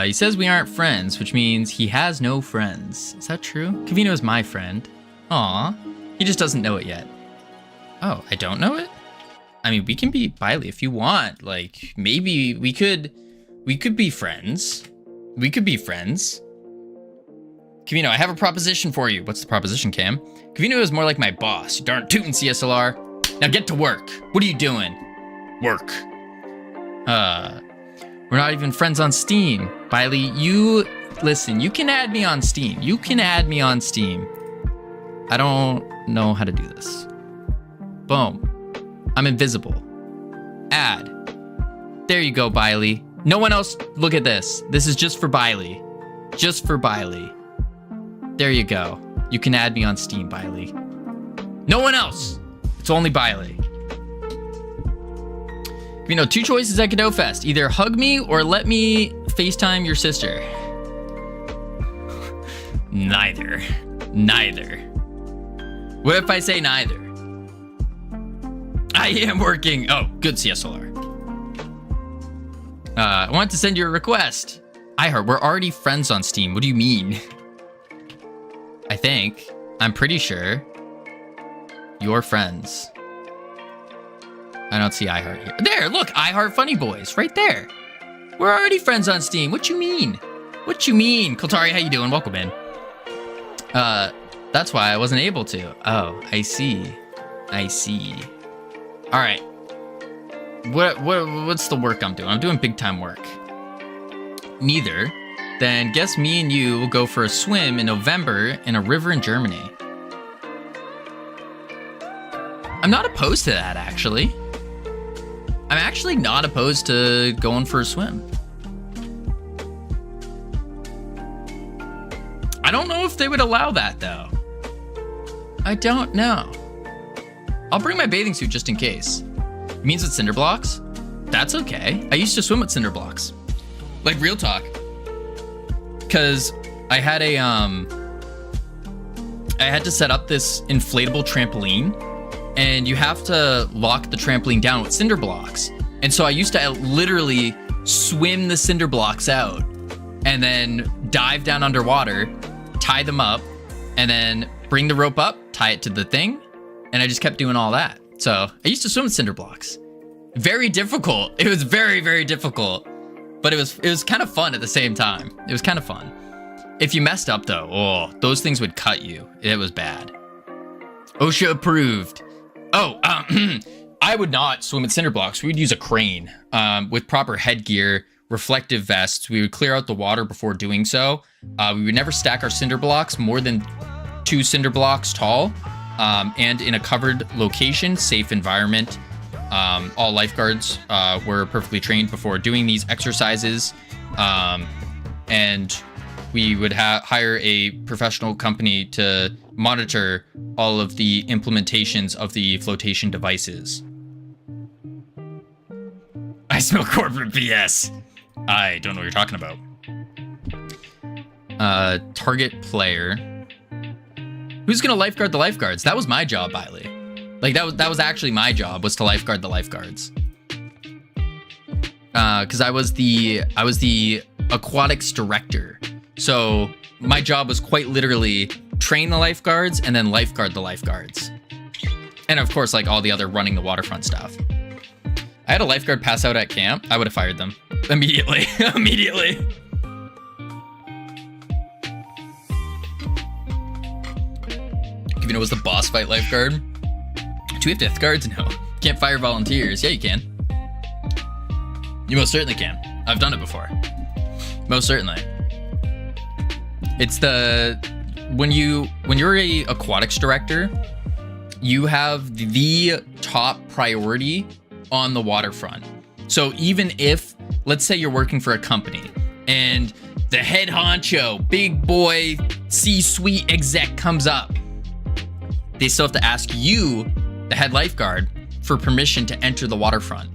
He says we aren't friends, which means he has no friends. Is that true? Covino is my friend. Aw, he just doesn't know it yet. Oh, I don't know it? I mean, we can be Biley if you want. Like, maybe we could be friends. We could be friends. Covino, I have a proposition for you. What's the proposition, Cam? Covino is more like my boss. You darn tootin' CSLR. Now get to work. What are you doing? Work. We're not even friends on Steam. Biley, listen, you can add me on Steam. You can add me on Steam. I don't know how to do this. Boom. I'm invisible. Add. There you go, Biley. No one else, look at this. This is just for Biley. Just for Biley. There you go. You can add me on Steam, Biley. No one else. It's only Biley. You know, two choices at Godot Fest. Either hug me or let me FaceTime your sister. Neither. What if I say neither? I am working. Oh, good CSLR. I want to send you a request. iHeart, we're already friends on Steam. What do you mean? I think. I'm pretty sure. You're friends. I don't see iHeart here. There, look, iHeart Funny Boys, right there. We're already friends on Steam. What you mean? What you mean? Koltari, how you doing? Welcome in. That's why I wasn't able to. Oh, I see. I see. All right. What's the work I'm doing? I'm doing big time work. Neither. Then guess me and you will go for a swim in November in a river in Germany. I'm not opposed to that, actually. I'm actually not opposed to going for a swim. I don't know if they would allow that, though. I don't know. I'll bring my bathing suit just in case. It means with cinder blocks? That's okay. I used to swim with cinder blocks. Like, real talk. Because I had to set up this inflatable trampoline, and you have to lock the trampoline down with cinder blocks. And so I used to literally swim the cinder blocks out and then dive down underwater, tie them up, and then bring the rope up, tie it to the thing, and I just kept doing all that. So I used to swim with cinder blocks. Very difficult. It was very, very difficult, but it was kind of fun at the same time. It was kind of fun. If you messed up though, oh, those things would cut you. It was bad. OSHA approved. Oh, I would not swim with cinder blocks. We would use a crane with proper headgear, reflective vests. We would clear out the water before doing so. We would never stack our cinder blocks more than 2 cinder blocks tall, and in a covered location, safe environment. All lifeguards were perfectly trained before doing these exercises, and we would hire a professional company to monitor all of the implementations of the flotation devices. I smell corporate BS. I don't know what you're talking about. Target player. Who's gonna lifeguard the lifeguards? That was my job, Bailey. Like that was actually my job, was to lifeguard the lifeguards. Because I was the aquatics director. So my job was quite literally train the lifeguards and then lifeguard the lifeguards. And of course, like all the other running the waterfront stuff. I had a lifeguard pass out at camp. I would have fired them immediately. Immediately. Covino was the boss fight lifeguard. Do we have death guards? No. Can't fire volunteers. Yeah, you can. You most certainly can. I've done it before. Most certainly. It's when you're a aquatics director, you have the top priority on the waterfront. So even if, let's say you're working for a company and the head honcho, big boy, C-suite exec comes up, they still have to ask you, the head lifeguard, for permission to enter the waterfront.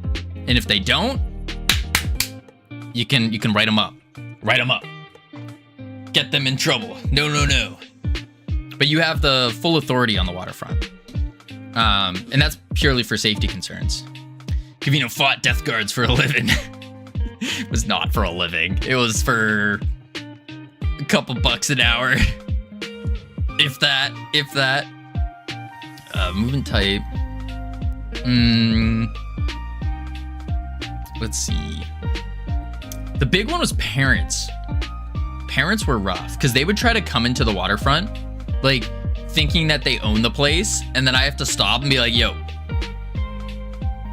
And if they don't, you can write them up. Write them up. Get them in trouble. No. But you have the full authority on the waterfront. And that's purely for safety concerns. Covino fought death guards for a living. It was not for a living. It was for a couple bucks an hour. If that. Movement type. Let's see. The big one was parents. Parents were rough because they would try to come into the waterfront, like thinking that they own the place, and then I have to stop and be like, yo,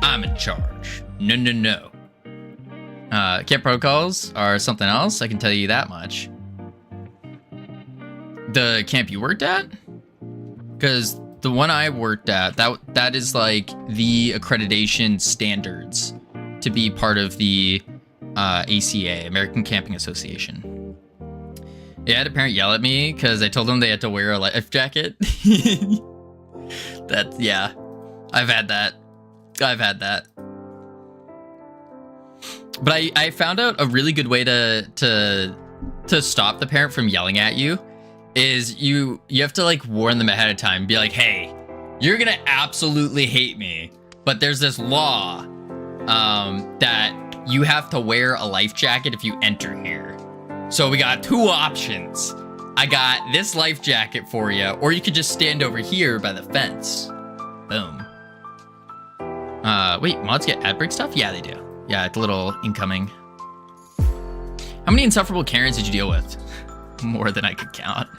I'm in charge. No. Camp protocols are something else, I can tell you that much. The camp you worked at? Because the one I worked at, that is like the accreditation standards to be part of the ACA, American Camping Association. Yeah, I had a parent yell at me because I told them they had to wear a life jacket. Yeah, I've had that. But I found out a really good way to stop the parent from yelling at you is you have to like warn them ahead of time. Be like, hey, you're gonna absolutely hate me, but there's this law that you have to wear a life jacket if you enter here. So we got 2 options. I got this life jacket for you, or you could just stand over here by the fence. Boom. Wait, mods get ad break stuff? Yeah, they do. Yeah, it's a little incoming. How many insufferable Karens did you deal with? More than I could count.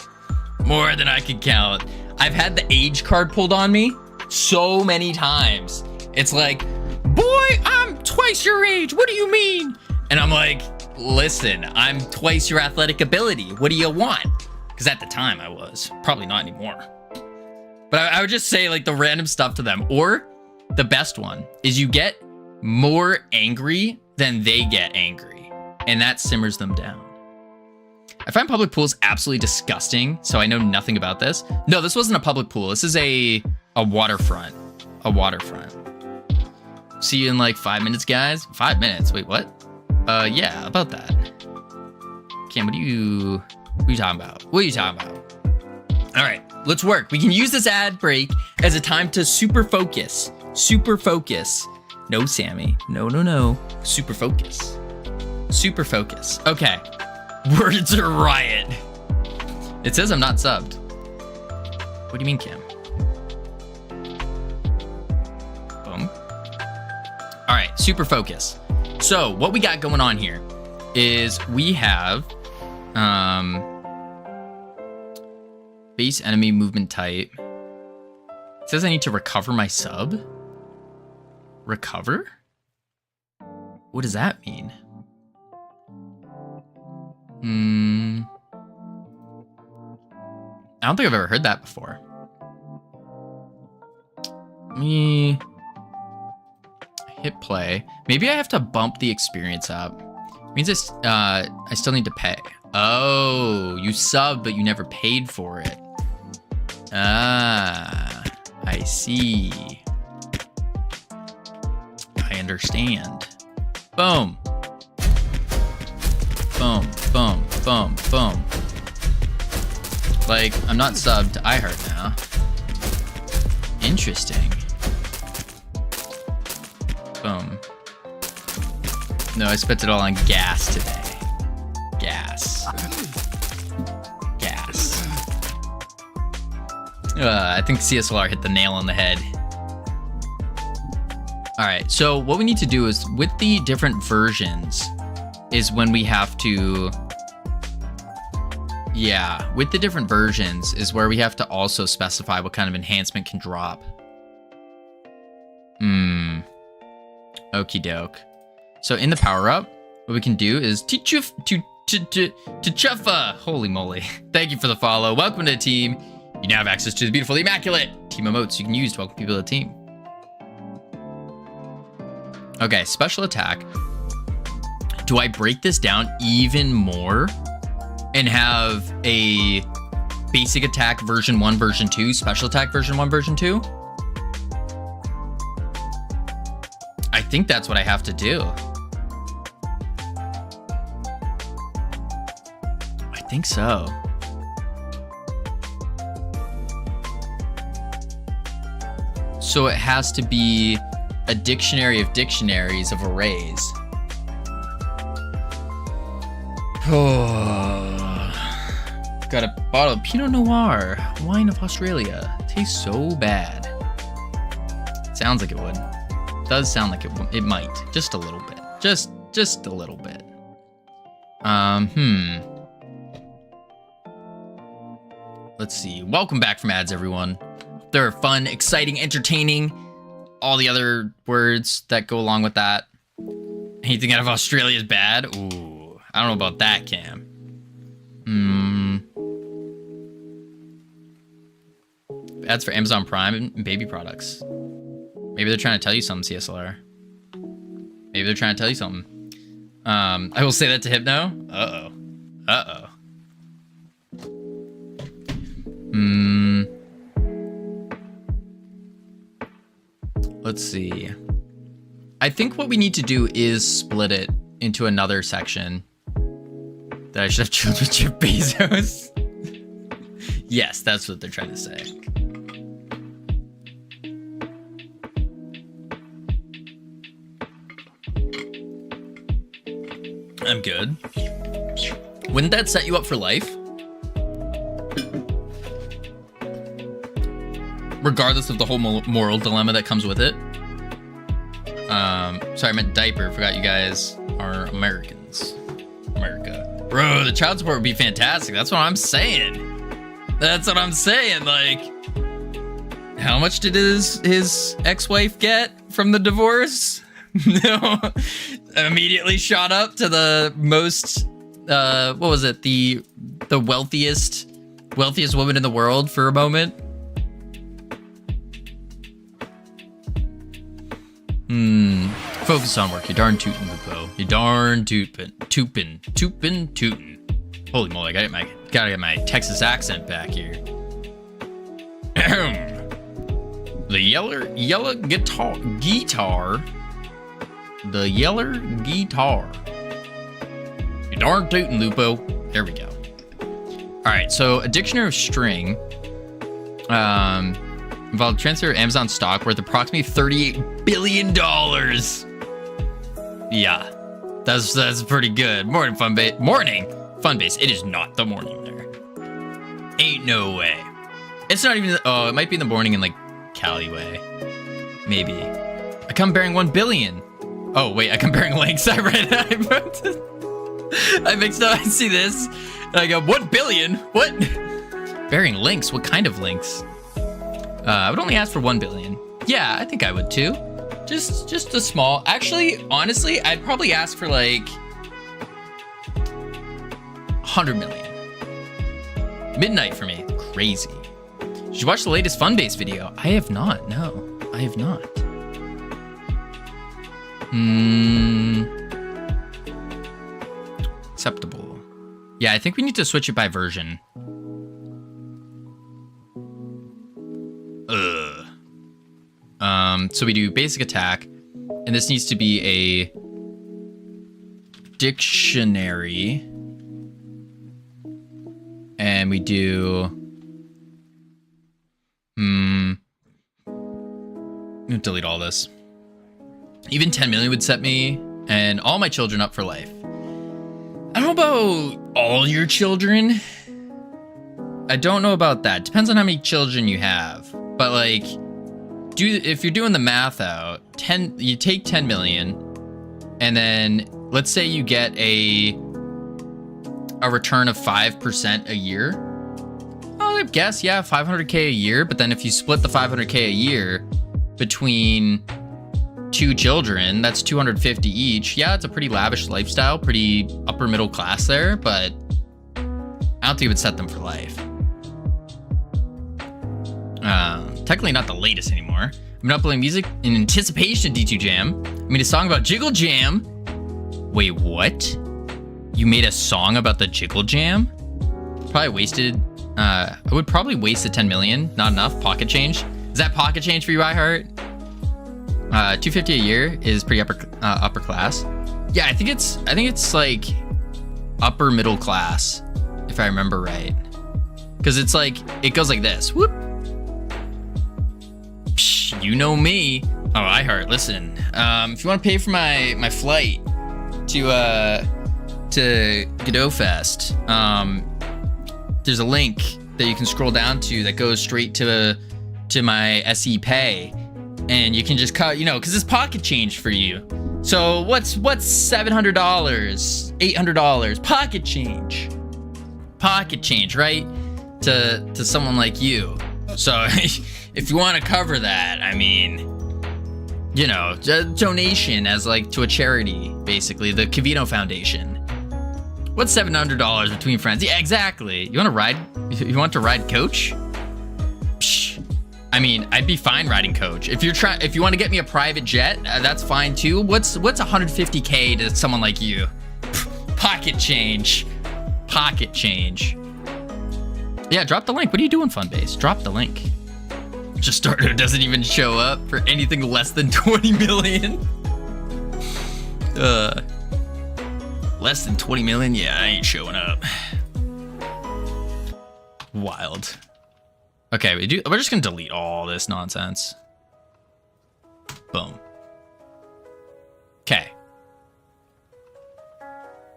More than I could count. I've had the age card pulled on me so many times. It's like, boy, I'm twice your age. What do you mean? And I'm like, listen, I'm twice your athletic ability. What do you want? Because at the time I was. Probably not anymore. But I would just say like the random stuff to them. Or the best one is you get more angry than they get angry. And that simmers them down. I find public pools absolutely disgusting, so I know nothing about this. No, this wasn't a public pool. This is a waterfront. A waterfront. See you in like 5 minutes, guys. 5 minutes. Wait, what? Yeah, about that. Cam, what are you talking about? What are you talking about? All right, let's work. We can use this ad break as a time to super focus. Super focus. No, Sammy. No, no, no. Super focus. Super focus. Okay. Words are riot. It says I'm not subbed. What do you mean, Cam? Boom. All right, super focus. So what we got going on here is we have base enemy movement type. It says I need to recover my sub. Recover? What does that mean? I don't think I've ever heard that before. Let me hit play. Maybe I have to bump the experience up. It means I still need to pay. Oh, you subbed, but you never paid for it. Ah, I see. I understand. Boom. Boom, boom, boom, boom. Like, I'm not subbed to iHeart now. Interesting. Boom. No, I spent it all on gas today. Gas. Gas. I think CSLR hit the nail on the head. All right, so what we need to do is, with the different versions, is when we have to... Yeah, with the different versions is where we have to also specify what kind of enhancement can drop. Okie doke. So in the power up, what we can do is Chuffa. Holy moly. Thank you for the follow. Welcome to the team. You now have access to the beautiful immaculate team emotes you can use to welcome people to the team. Okay, special attack. Do I break this down even more and have a basic attack version 1, version 2, special attack version 1, version 2? I think that's what I have to do. I think so. So it has to be a dictionary of dictionaries of arrays. Oh. Got a bottle of Pinot Noir, wine of Australia. Tastes so bad. Sounds like it would. Does sound like it might. Just a little bit. Just a little bit. Let's see. Welcome back from ads, everyone. They're fun, exciting, entertaining. All the other words that go along with that. Anything out of Australia is bad? Ooh, I don't know about that, Cam. Ads for Amazon Prime and baby products. Maybe they're trying to tell you something, CSLR. Maybe they're trying to tell you something. I will say that to Hypno. Uh-oh. Uh-oh. Let's see. I think what we need to do is split it into another section. That I should have chilled with Jeff Bezos. Yes, that's what they're trying to say. I'm good. Wouldn't that set you up for life? Regardless of the whole moral dilemma that comes with it. Sorry, I meant diaper. Forgot you guys are Americans. America. Bro, the child support would be fantastic. That's what I'm saying. That's what I'm saying. Like, how much did his ex-wife get from the divorce? No. Immediately shot up to the most, what was it? The wealthiest woman in the world for a moment. Focus on work. You darn tootin', Lupo. You darn tootin'. Holy moly, gotta get my Texas accent back here. The yellow guitar. The yeller guitar. You darn tootin', Lupo. There we go. All right, so a dictionary of string involved transfer of Amazon stock worth approximately $38 billion. Yeah, that's pretty good. Morning, Funbase. It is not the morning there. Ain't no way. It's not even. Oh, it might be in the morning in like Cali way. Maybe. I come bearing 1 billion. Oh wait, I come bearing links. I read that. I mixed up. I see this, and I go 1 billion. What? Bearing links? What kind of links? I would only ask for 1 billion. Yeah, I think I would too. Just a small. Actually, honestly, I'd probably ask for like 100 million. Midnight for me. Crazy. Did you watch the latest Funbase video? I have not. No, I have not. Acceptable. Yeah, I think we need to switch it by version. So we do basic attack, and this needs to be a dictionary, and we do delete all this. Even 10 million would set me and all my children up for life. I don't know about all your children. I don't know about that. Depends on how many children you have. But like, if you're doing the math out, you take 10 million, and then let's say you get a return of 5% a year. I guess, yeah, 500K a year. But then if you split the 500K a year between 2 children, that's 250 each. Yeah, it's a pretty lavish lifestyle, pretty upper middle class there, but I don't think it would set them for life. Technically not the latest anymore. I've been uploading music in anticipation of D2 Jam. I made a song about Jiggle Jam. Wait, what? You made a song about the Jiggle Jam? Probably wasted, I would probably waste the 10 million. Not enough. Pocket change. Is that pocket change for you, iHeart? 250 a year is pretty upper class. Yeah, I think it's like upper middle class, if I remember right. Because it's like, it goes like this. Whoop. Psh, you know me. Oh, iHeart, listen. If you want to pay for my flight to Godot Fest, there's a link that you can scroll down to that goes straight to my SE Pay. And you can just cut, because it's pocket change for you. So what's $700, $800? Pocket change, right? To someone like you. So if you want to cover that, I mean, donation as like to a charity, basically the Covino Foundation. What's $700 between friends? Yeah, exactly. You want to ride coach? Psh. I mean, I'd be fine riding coach. If you want to get me a private jet, that's fine too. What's 150K to someone like you? Pocket change. Yeah, drop the link. What are you doing, Funbase? Drop the link. Just started. Doesn't even show up for anything less than 20 million. Less than 20 million? Yeah, I ain't showing up. Wild. Okay, we're just gonna delete all this nonsense. Boom. Okay.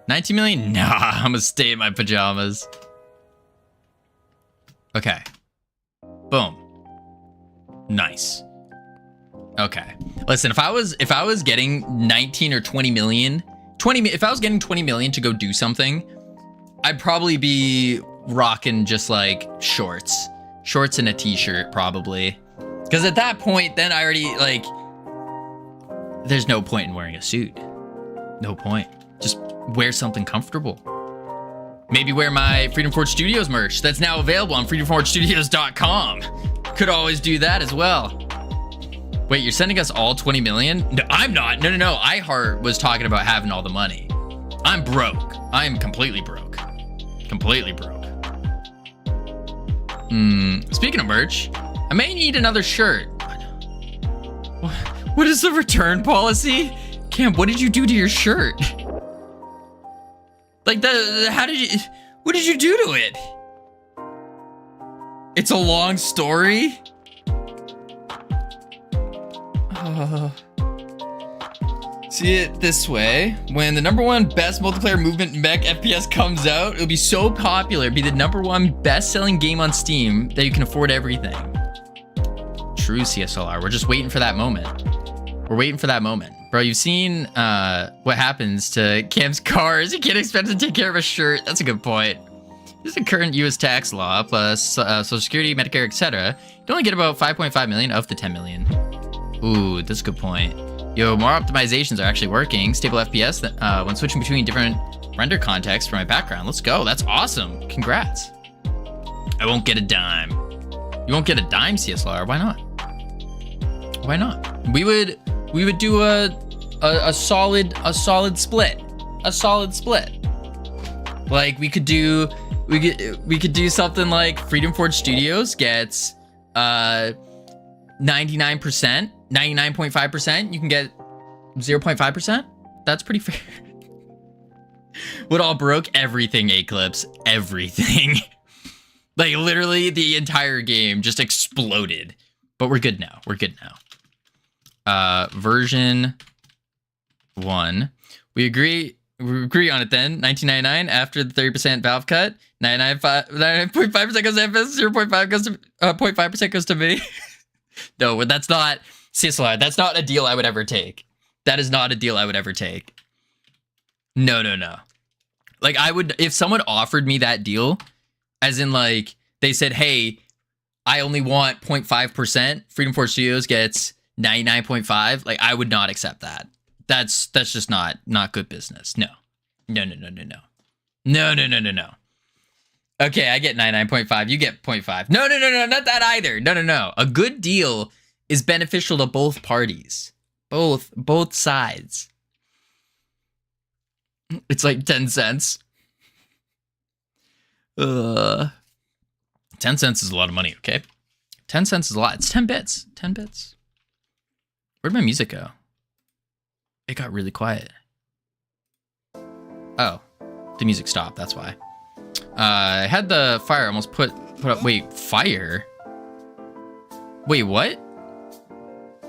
19 million? Nah, I'm gonna stay in my pajamas. Okay. Boom. Nice. Okay. Listen, if I was getting 19 or 20 million, if I was getting 20 million to go do something, I'd probably be rocking just like shorts and a t-shirt probably. Because at that point, then I already like, there's no point in wearing a suit. No point. Just wear something comfortable. Maybe wear my Freedom Forge Studios merch that's now available on freedomforgestudios.com. Could always do that as well. Wait, you're sending us all 20 million? No, I'm not. No. iHeart was talking about having all the money. I'm broke. I'm completely broke. Completely broke. Speaking of merch, I may need another shirt. What is the return policy? Cam, what did you do to your shirt? Like what did you do to it? It's a long story. See it this way. When the #1 best multiplayer movement mech FPS comes out, it'll be so popular. It'll be the #1 best-selling game on Steam that you can afford everything. True, CSLR. We're just waiting for that moment. We're waiting for that moment. Bro, you've seen what happens to Cam's cars. You can't expect to take care of a shirt. That's a good point. This is the current U.S. tax law, plus Social Security, Medicare, etc. You only get about 5.5 million of the 10 million. Ooh, that's a good point. Yo, more optimizations are actually working. Stable FPS when switching between different render contexts for my background. Let's go. That's awesome. Congrats. I won't get a dime. You won't get a dime, CSLR. Why not? Why not? We would do a solid split. A solid split. Like we could do something like Freedom Forge Studios gets 99%, 99.5%. You can get 0.5%. That's pretty fair. What all broke? Everything, Eclipse. Everything. Like literally the entire game just exploded. But we're good now. We're good now. Version 1. We agree on it then. 1999 after the 30% Valve cut. 99.5% goes to FS, 0.5 goes to 0.5% goes to me. No, that's not CSLR. That's not a deal I would ever take. That is not a deal I would ever take. No. Like I would, if someone offered me that deal, as in like they said, hey, I only want 0.5%. Freedom Forge Studios gets 99.5. Like I would not accept that. That's just not good business. No. Okay, I get 99.5. You get 0.5. No, not that either. No. A good deal is beneficial to both parties. Both sides. It's like 10 cents. 10 cents is a lot of money, okay? 10 cents is a lot. It's 10 bits. 10 bits. Where'd my music go? It got really quiet. Oh, the music stopped. That's why. I had the fire almost put up. Wait, fire? Wait, what?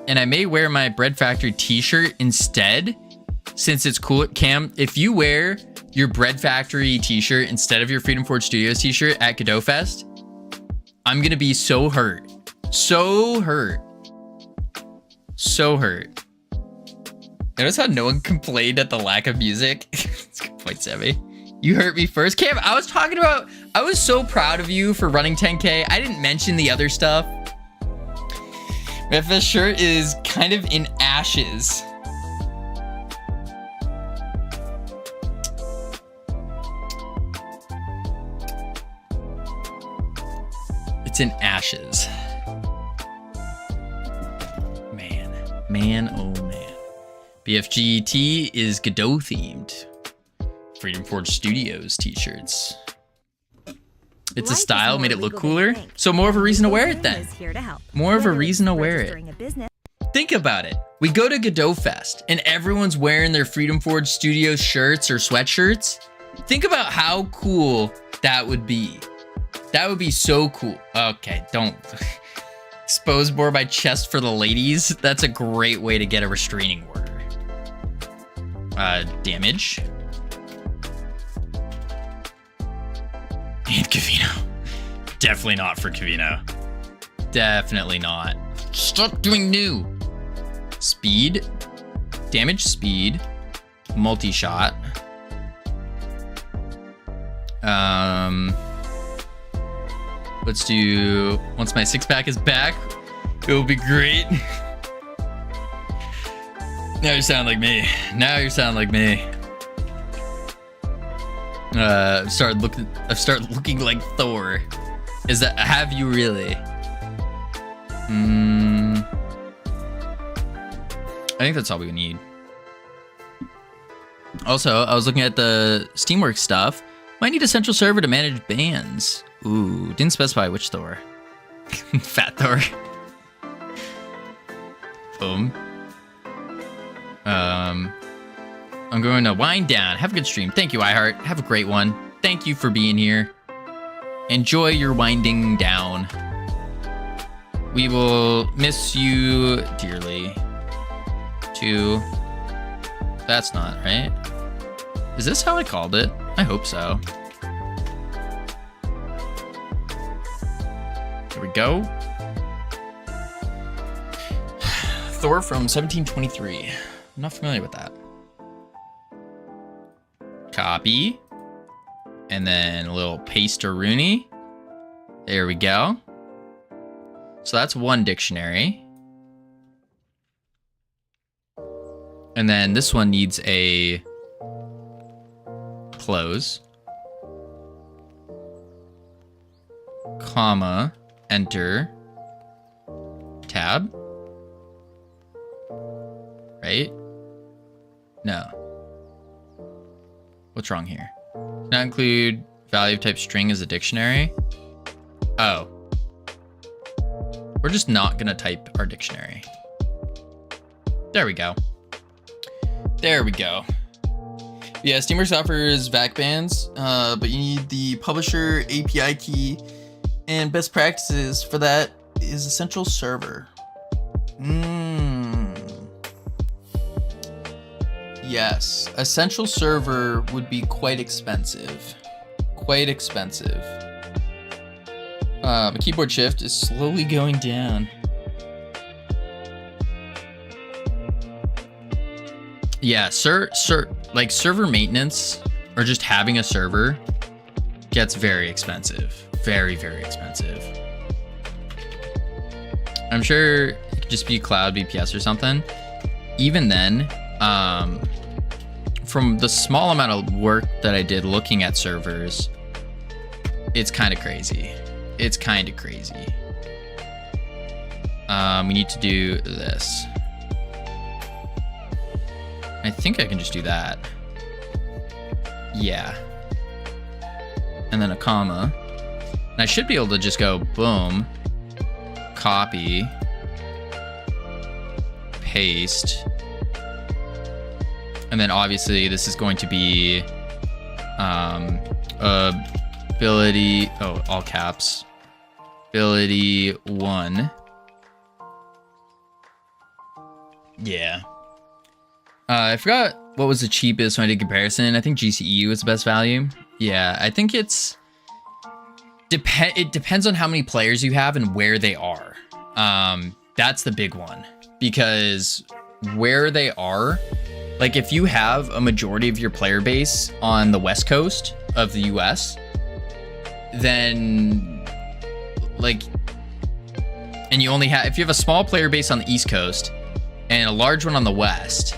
And I may wear my Bread Factory t-shirt instead, since it's cool. Cam, if you wear your Bread Factory t-shirt instead of your Freedom Forge Studios t-shirt at Godot Fest, I'm gonna be so hurt. So hurt. Notice how no one complained at the lack of music? It's a good point, Sammy. You hurt me first. Cam, I was so proud of you for running 10K. I didn't mention the other stuff. This shirt is kind of in ashes. It's in ashes. Man, oh man. BFGT is Godot themed. Freedom Forge Studios t-shirts. It's a style, made it look cooler. So more of a reason to wear it then. More of a reason to wear it. Think about it. We go to Godot Fest and everyone's wearing their Freedom Forge Studios shirts or sweatshirts. Think about how cool that would be. That would be so cool. Okay, don't expose more my chest for the ladies. That's a great way to get a restraining order. Damage. And Covino. Definitely not for Covino. Definitely not. Stop doing new. Speed, damage, speed, multi-shot. Let's do, once my 6-pack is back, it will be great. Now you sound like me. Now you sound like me. I've started looking like Thor. Is that, have you really? I think that's all we need. Also, I was looking at the Steamworks stuff. Might need a central server to manage bans. Ooh, didn't specify which Thor. Fat Thor. Boom. I'm going to wind down. Have a good stream. Thank you, iHeart. Have a great one. Thank you for being here. Enjoy your winding down. We will miss you dearly. Too. That's not right. Is this how I called it? I hope so. Here we go. Thor from 1723. I'm not familiar with that. Copy. And then a little paste-a-rooney. There we go. So that's one dictionary. And then this one needs a close. Comma. Enter. Tab. Right? No. What's wrong here? Not include value of type string as a dictionary. Oh. We're just not gonna type our dictionary. There we go. There we go. Yeah, Steamworks offers VAC bans, but you need the publisher API key, and best practices for that is a central server. Yes, a central server would be quite expensive. Quite expensive. My keyboard shift is slowly going down. Yeah, like server maintenance or just having a server gets very expensive. Very, very expensive. I'm sure it could just be cloud VPS or something. Even then, from the small amount of work that I did looking at servers, it's kind of crazy. It's kind of crazy. We need to do this. I think I can just do that. Yeah. And then a comma. And I should be able to just go boom, copy, paste. And then obviously this is going to be ability, oh, all caps, ability 1. Yeah. I forgot what was the cheapest when I did comparison. I think GCE was the best value. Yeah, I think it depends on how many players you have and where they are. That's the big one, because where they are, like if you have a majority of your player base on the West Coast of the US, then like, and you only have, if you have a small player base on the East Coast and a large one on the West,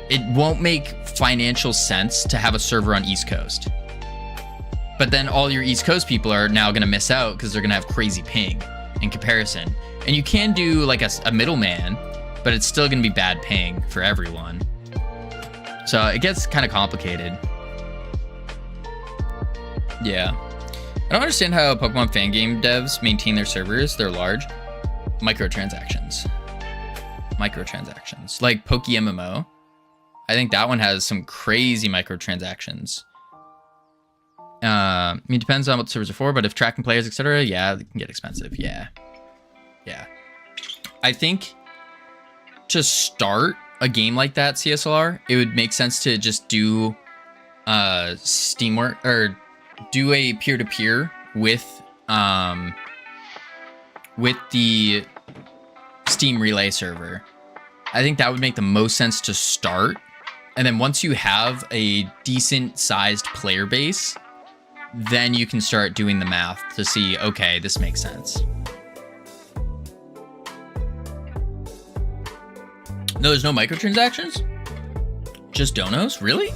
it won't make financial sense to have a server on East Coast. But then all your East Coast people are now going to miss out because they're going to have crazy ping in comparison. And you can do like a middleman, but it's still going to be bad ping for everyone. So it gets kind of complicated. Yeah. I don't understand how Pokemon fan game devs maintain their servers. They're large. Microtransactions. Like PokeMMO. I think that one has some crazy microtransactions. I mean, it depends on what the servers are for, but if tracking players, etc., yeah, they can get expensive. Yeah. I think to start a game like that, CSLR, it would make sense to just do Steamwork, or do a peer-to-peer with the Steam Relay server. I think that would make the most sense to start. And then once you have a decent sized player base, then you can start doing the math to see, okay, this makes sense. No, there's no microtransactions? Just donos? Really?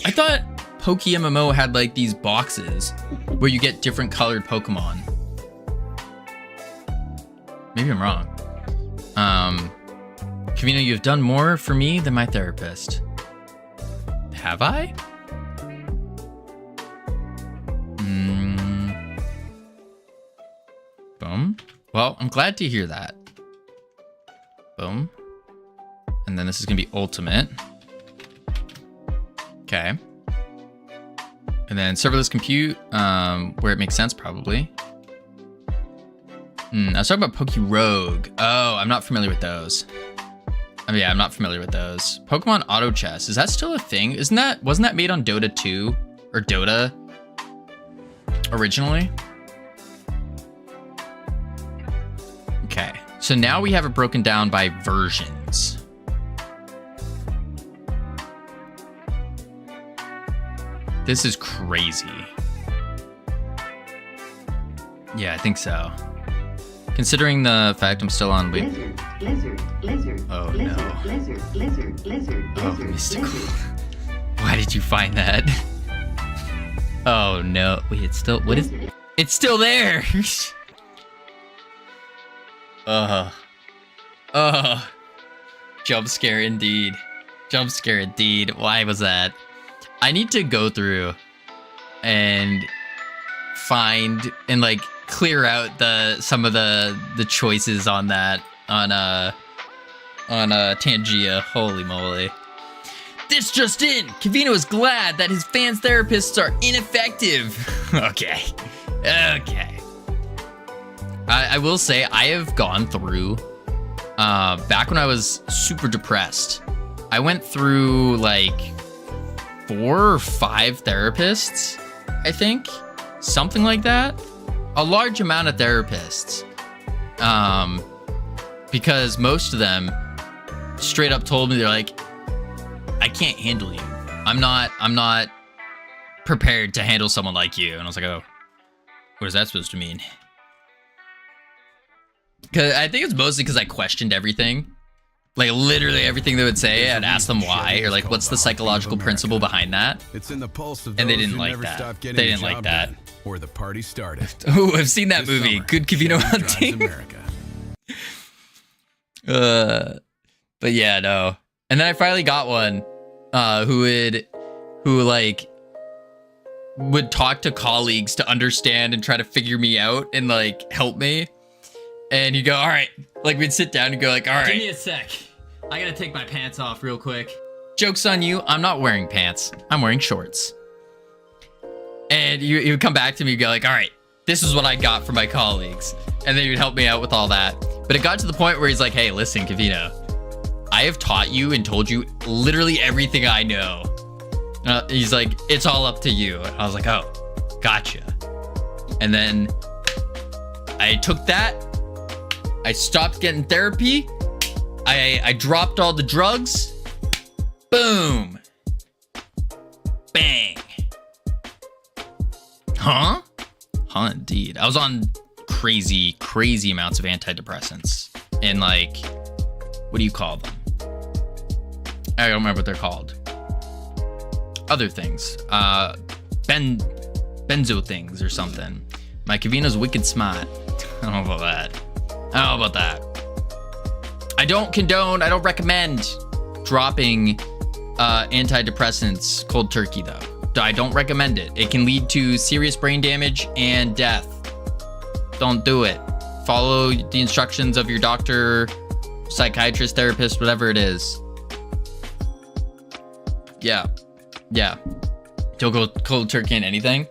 I thought PokeMMO had like these boxes where you get different colored Pokemon. Maybe I'm wrong. Covino, you've done more for me than my therapist. Have I? Boom. Well, I'm glad to hear that. Boom. And then this is gonna be ultimate. Okay. And then serverless compute, where it makes sense, probably. I was talking about Poke Rogue. Oh, I'm not familiar with those. I mean, yeah, I'm not familiar with those. Pokemon Auto Chess, is that still a thing? Wasn't that made on Dota 2 or Dota originally? Okay, so now we have it broken down by versions. This is crazy. Yeah, I think so. Considering the fact I'm still on Lizard. Oh lizard, no. Lizard. Oh, mystical. Why did you find that? Oh no. Wait, it's still, what is, it's still there. Jump scare indeed. Jump scare indeed. Why was that? I need to go through and find and like clear out some of the choices on that on Tangia. Holy moly. This just in! Covino is glad that his fans' therapists are ineffective. Okay. I will say I have gone through back when I was super depressed. I went through like 4 or 5 therapists, I think. Something like that. A large amount of therapists. Because most of them straight up told me, they're like, I can't handle you. I'm not prepared to handle someone like you. And I was like, oh, what is that supposed to mean? Cause I think it's mostly because I questioned everything. Like literally everything they would say, I'd ask them why, or like, what's the psychological principle behind that? It's in the pulse of And they those didn't who like never that. stop getting They the didn't like job that. done, or the party started. Oh, I've seen that This movie. summer, Good Covino Chevy drives hunting. America. But yeah, no. And then I finally got one who would talk to colleagues to understand and try to figure me out and like help me. And you go, all right. Like we'd sit down and go like, all right. Give me a sec. I gotta take my pants off real quick. Joke's on you. I'm not wearing pants. I'm wearing shorts. And you would come back to me and go like, all right, this is what I got from my colleagues. And then you'd help me out with all that. But it got to the point where he's like, hey, listen, Covino, I have taught you and told you literally everything I know. He's like, it's all up to you. And I was like, oh, gotcha. And then I took that. I stopped getting therapy. I dropped all the drugs. Boom. Bang. Huh? Huh, indeed. I was on crazy amounts of antidepressants. And like, what do you call them? I don't remember what they're called. Other things. Benzo things or something. My Covino's wicked smart. I don't know about that. I don't condone, I don't recommend dropping antidepressants cold turkey though. I don't recommend it. It can lead to serious brain damage and death. Don't do it. Follow the instructions of your doctor, psychiatrist, therapist, whatever it is. Yeah. Don't go cold turkey on anything.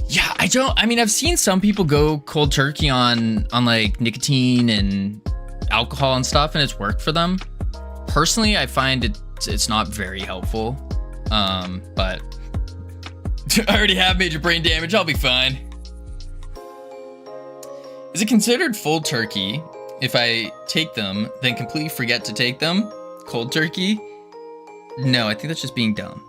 Yeah, I mean, I've seen some people go cold turkey on like nicotine and alcohol and stuff, and it's worked for them. Personally, I find it's not very helpful. But I already have major brain damage. I'll be fine. Is it considered full turkey if I take them, then completely forget to take them. Cold turkey? No, I think that's just being dumb.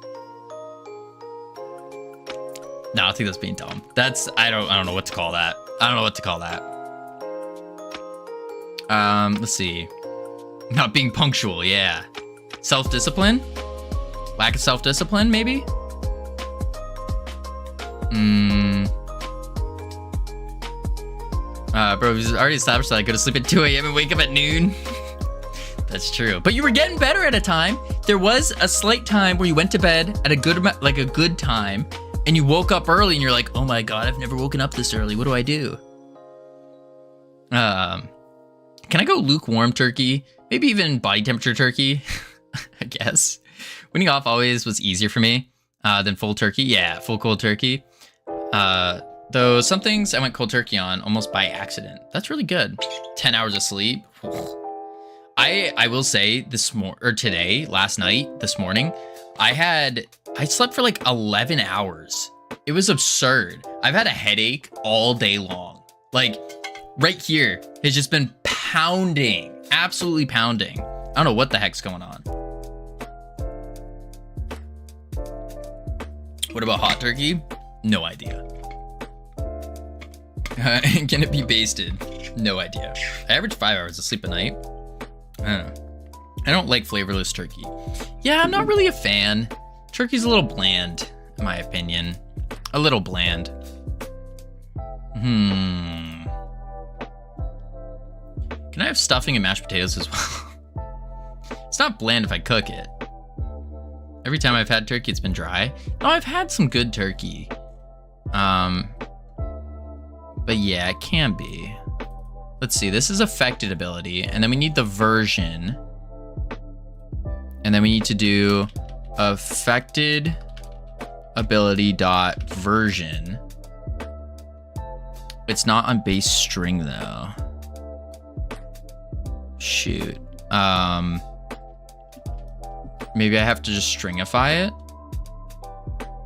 No, I think that's being dumb. That's I don't know what to call that. I don't know what to call that. Let's see. Not being punctual, yeah. Self-discipline? Lack of self-discipline, maybe? Bro, we've already established that I go to sleep at 2 a.m. and wake up at noon. That's true. But you were getting better at a time. There was a slight time where you went to bed at a good time, and you woke up early and you're like, oh my God, I've never woken up this early. What do I do? Can I go lukewarm turkey? Maybe even body temperature turkey, I guess. Winning off always was easier for me than full turkey. Yeah, full cold turkey. Though some things I went cold turkey on almost by accident. That's really good. 10 hours of sleep. I will say last night, this morning, I slept for like 11 hours. It was absurd. I've had a headache all day long. Like right here has just been pounding, absolutely pounding. I don't know what the heck's going on. What about hot turkey? No idea. Can it be basted? No idea. I average 5 hours of sleep a night. I don't like flavorless turkey. Yeah, I'm not really a fan. Turkey's a little bland, in my opinion. A little bland. Can I have stuffing and mashed potatoes as well? It's not bland if I cook it. Every time I've had turkey, it's been dry. Oh, I've had some good turkey. But yeah, it can be. Let's see, this is affected ability, and then we need the version. And then we need to do affected ability dot version. It's not on base string though. Shoot. Maybe I have to just stringify it,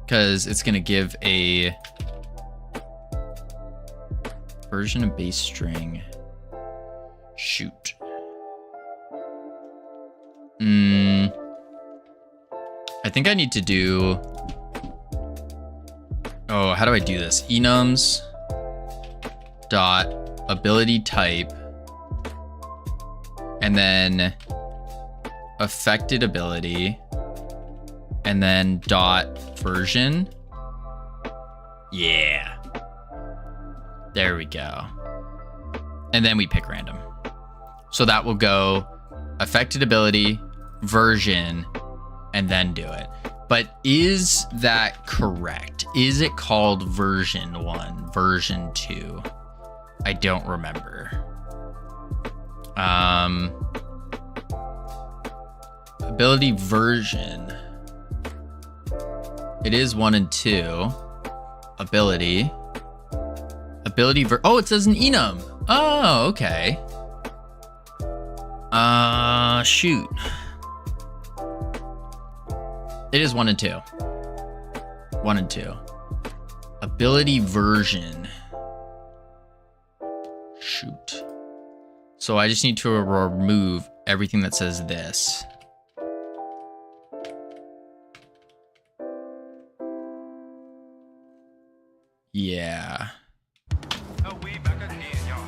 because it's gonna give a version of base string. Shoot. I think I need to do. Oh, how do I do this? Enums dot ability type, and then affected ability, and then dot version. Yeah. There we go. And then we pick random. So that will go affected ability, version, and then do it. But is that correct? Is it called version 1, version 2? I don't remember. Ability version. It is 1 and 2. Ability. Oh, it says an enum. Oh, okay. Shoot. It is 1 and 2. 1 and 2. Ability version. Shoot. So I just need to remove everything that says this. Yeah.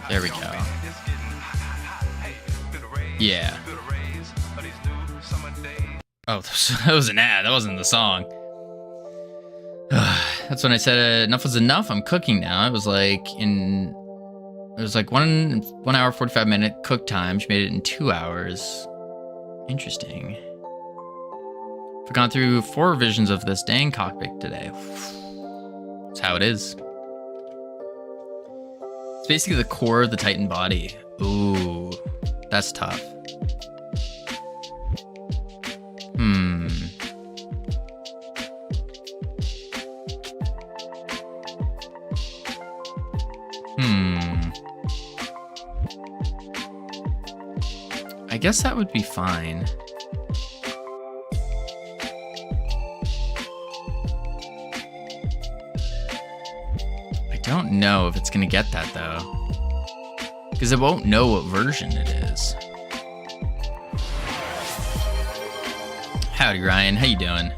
There we go. Yeah. Oh, that was an ad. That wasn't the song. That's when I said enough was enough. I'm cooking now. It was like 1 hour 45 minute cook time. She made it in 2 hours. Interesting. I've gone through 4 revisions of this dang cockpit today. That's how it is. It's basically the core of the Titan body. Ooh, that's tough. I guess that would be fine. I don't know if it's gonna get that though, Because it won't know what version it is. Howdy, Ryan. How you doing?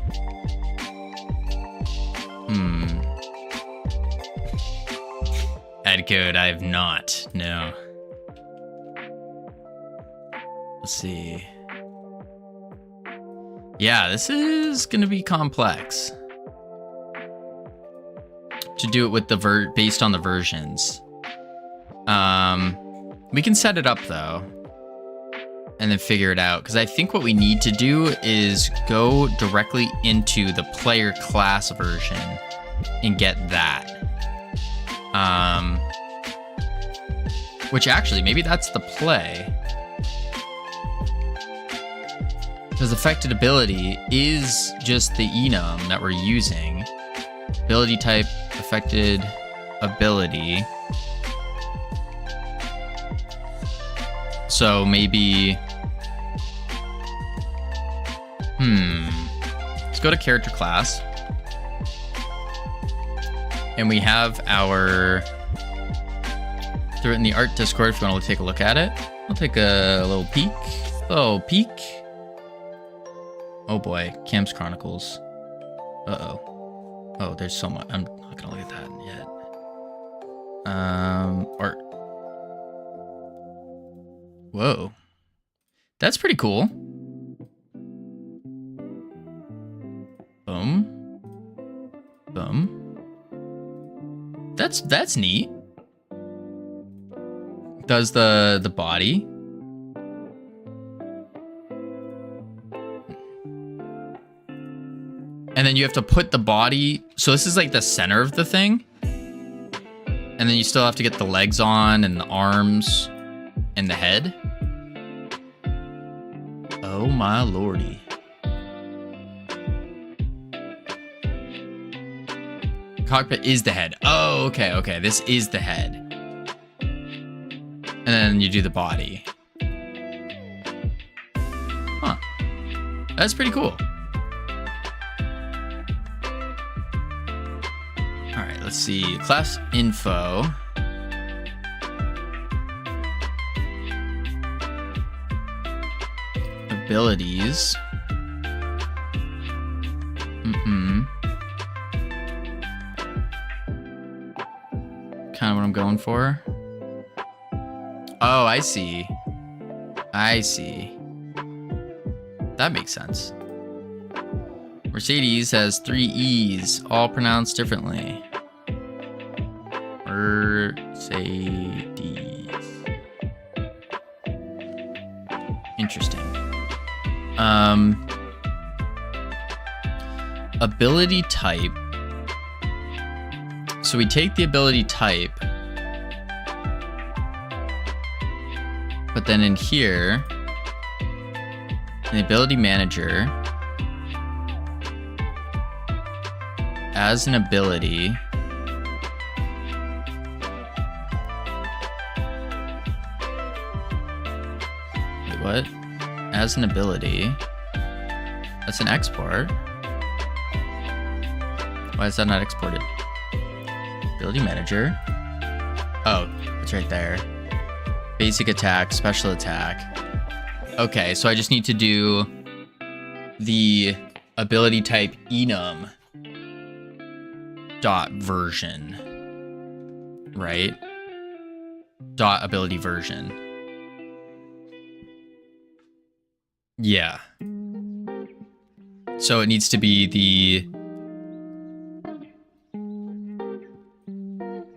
Add code. I have not. No. Let's see. Yeah, this is gonna be complex. To do it with the based on the versions. We can set it up though, and then figure it out. Because I think what we need to do is go directly into the player class version and get that. Which actually, maybe that's the play. Because affected ability is just the enum that we're using. Ability type, affected ability. So maybe... Let's go to character class. And we have our... Threw it in the art Discord if you want to take a look at it. I'll take a little peek. Oh boy, Cam's Chronicles. Uh-oh. Oh, there's so much. I'm not gonna look at that yet. Art. Whoa. That's pretty cool. Boom. Boom. That's neat. Does the body. And then you have to put the body, so this is like the center of the thing. And then you still have to get the legs on and the arms and the head. Oh my lordy. Cockpit is the head. Oh, okay. This is the head. And then you do the body. Huh. That's pretty cool. Alright, let's see. Class info. Abilities. Kind of what I'm going for. Oh, I see. That makes sense. Mercedes has 3 E's, all pronounced differently. Mercedes. Interesting. Ability type. So we take the ability type, but then in here, in the ability manager, as an ability, wait, what? As an ability, that's an export. Why is that not exported? Ability manager. Oh, it's right there. Basic attack, special attack. Okay, so I just need to do the ability type enum dot version, right? Dot ability version. Yeah. So it needs to be the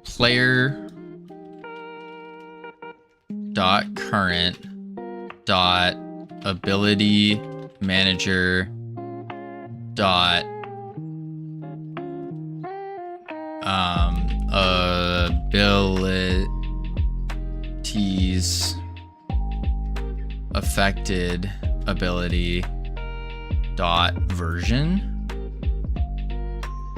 player dot current dot ability manager dot abilities affected ability dot version,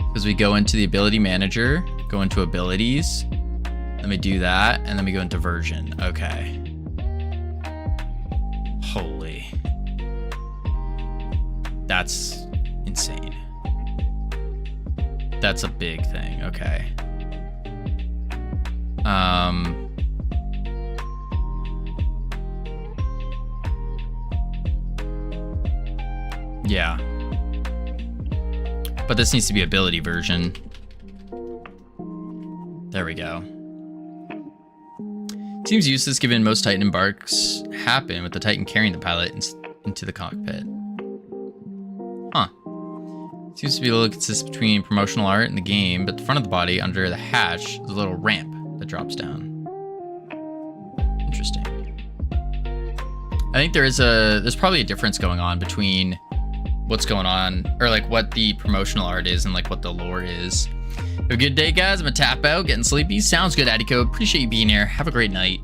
because we go into the ability manager, go into abilities, then we do that, and then we go into version. Okay. Holy. That's insane. That's a big thing. Okay. Yeah. But this needs to be ability version. There we go. Seems useless given most Titan embarks happen with the Titan carrying the pilot into the cockpit. Huh. Seems to be a little consistent between promotional art and the game, but the front of the body under the hatch is a little ramp that drops down. Interesting. I think there's probably a difference going on between what's going on, or like what the promotional art is and like what the lore is. Have a good day, guys. I'm gonna tap out, getting sleepy. Sounds good, Addy Code. Appreciate you being here. Have a great night.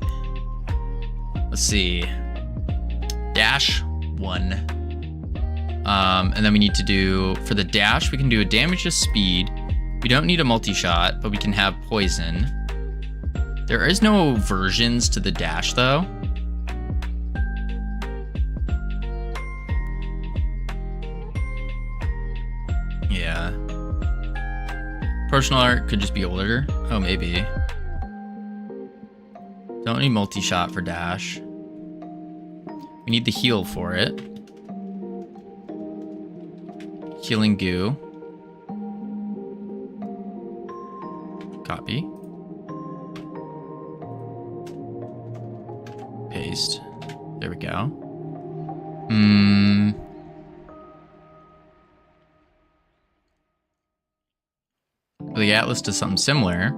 Let's see. Dash 1. And then we need to do, for the dash, we can do a damage to speed. We don't need a multi-shot, but we can have poison. There is no versions to the dash, though. Yeah. Promotional art could just be older. Oh, maybe. Don't need multi-shot for dash. We need the heal for it. Healing goo. Copy. Paste. There we go. The Atlas does something similar.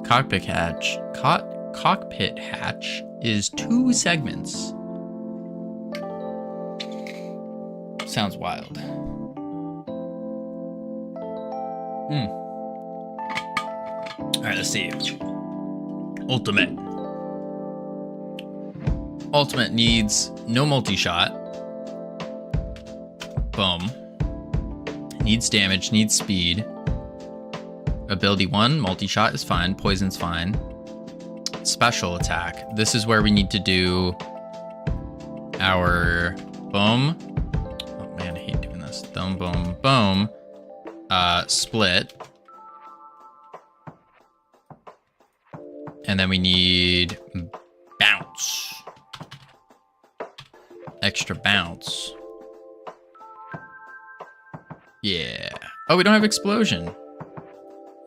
Cockpit hatch. Cockpit hatch is 2 segments. Sounds wild. Alright, let's see. Ultimate. Ultimate needs no multi-shot. Boom. Needs damage, needs speed. Ability 1, multi-shot is fine. Poison's fine. Special attack. This is where we need to do our boom. Oh man, I hate doing this. Boom, boom, boom. Split. And then we need bounce. Extra bounce. Yeah. Oh, we don't have explosion.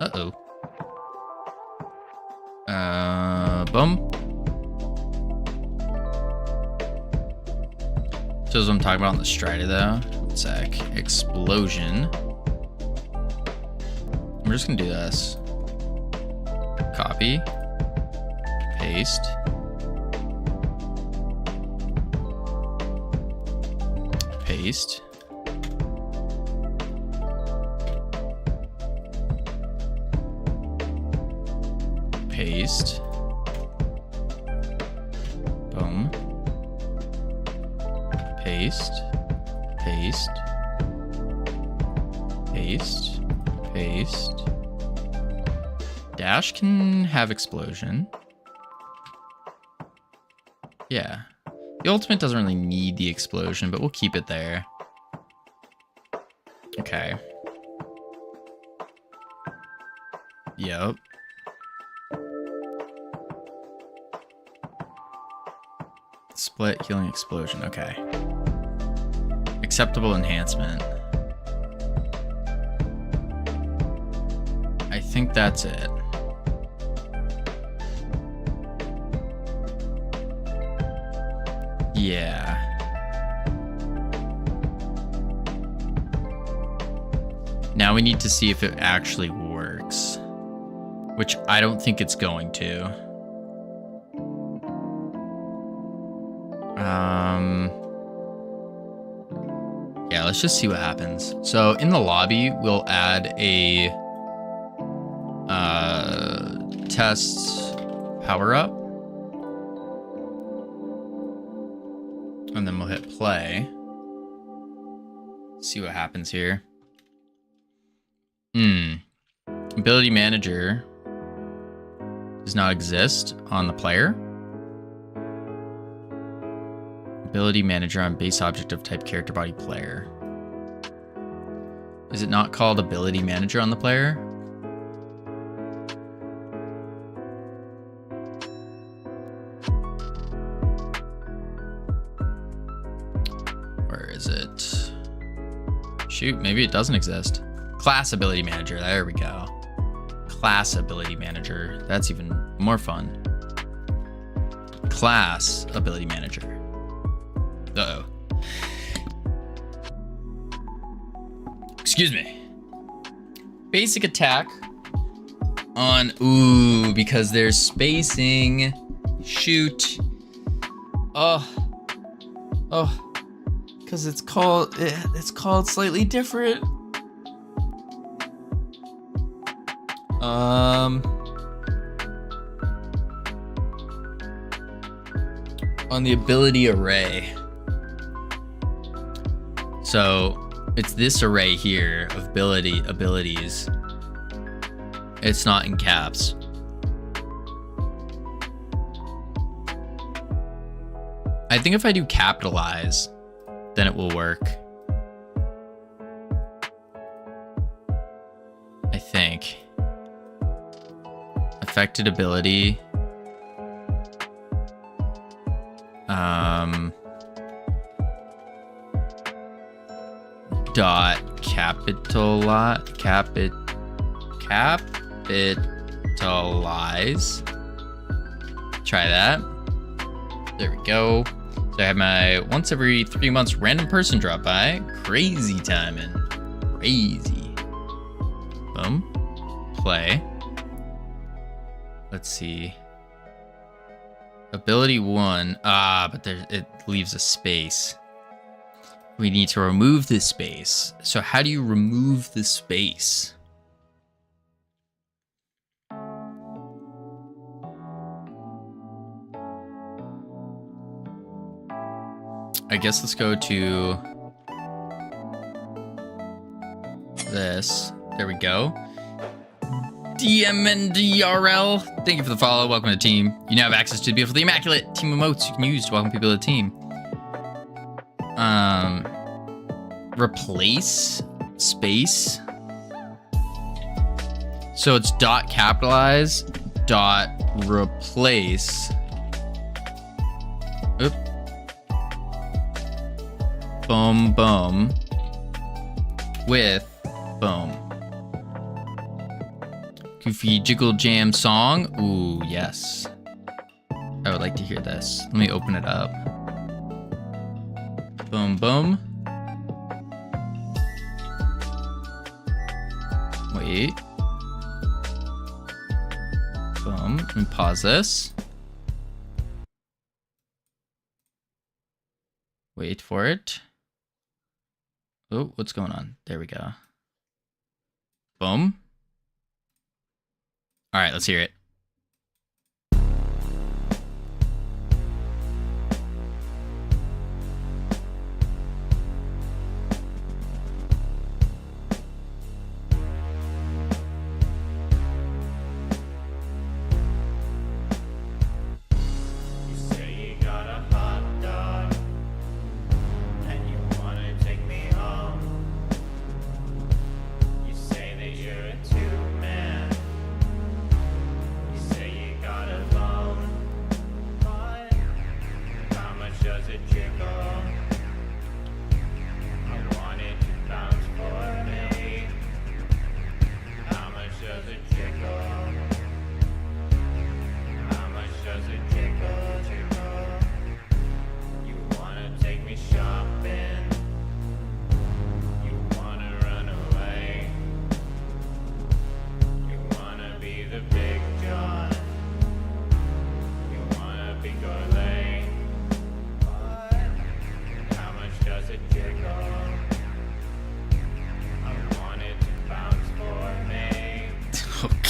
Uh-oh. Boom. So is what I'm talking about on the Strider, though. One sec. Explosion. We're just gonna do this. Copy. Paste. Paste. Paste. Boom. Paste. Paste. Paste. Paste. Dash can have explosion. Yeah. The ultimate doesn't really need the explosion, but we'll keep it there. Okay. Yep. Split, healing, explosion. Okay. Acceptable enhancement. I think that's it. Yeah. Now we need to see if it actually works, which I don't think it's going to. Yeah, let's just see what happens. So in the lobby, we'll add a test power up. And then we'll hit play. See what happens here. Ability manager does not exist on the player. Ability manager on base object of type character body player. Is it not called ability manager on the player? Where is it? Shoot, maybe it doesn't exist. Class ability manager. There we go. Class ability manager. That's even more fun. Class ability manager. Uh-oh. Excuse me. Basic attack on, ooh, because there's spacing. Shoot. Oh, because it's called slightly different. On the ability array. So it's this array here of abilities. It's not in caps. I think if I do capitalize, then it will work. I think. Affected ability. Dot capitalize. Try that. There we go. So I have my once every 3 months random person drop by. Crazy timing. Crazy. Boom. Play. Let's see. Ability 1. But it leaves a space. We need to remove this space. So how do you remove the space? I guess let's go to this. There we go. DMNDRL. Thank you for the follow. Welcome to the team. You now have access to the beautiful, the immaculate team emotes you can use to welcome people to the team. Replace space. So it's dot capitalize dot replace. Oop. Boom boom with boom. Goofy Jiggle Jam song. Ooh, yes. I would like to hear this. Let me open it up. Boom boom. Wait. Boom. Let me pause this. Wait for it. Oh, what's going on? There we go. Boom. All right, let's hear it.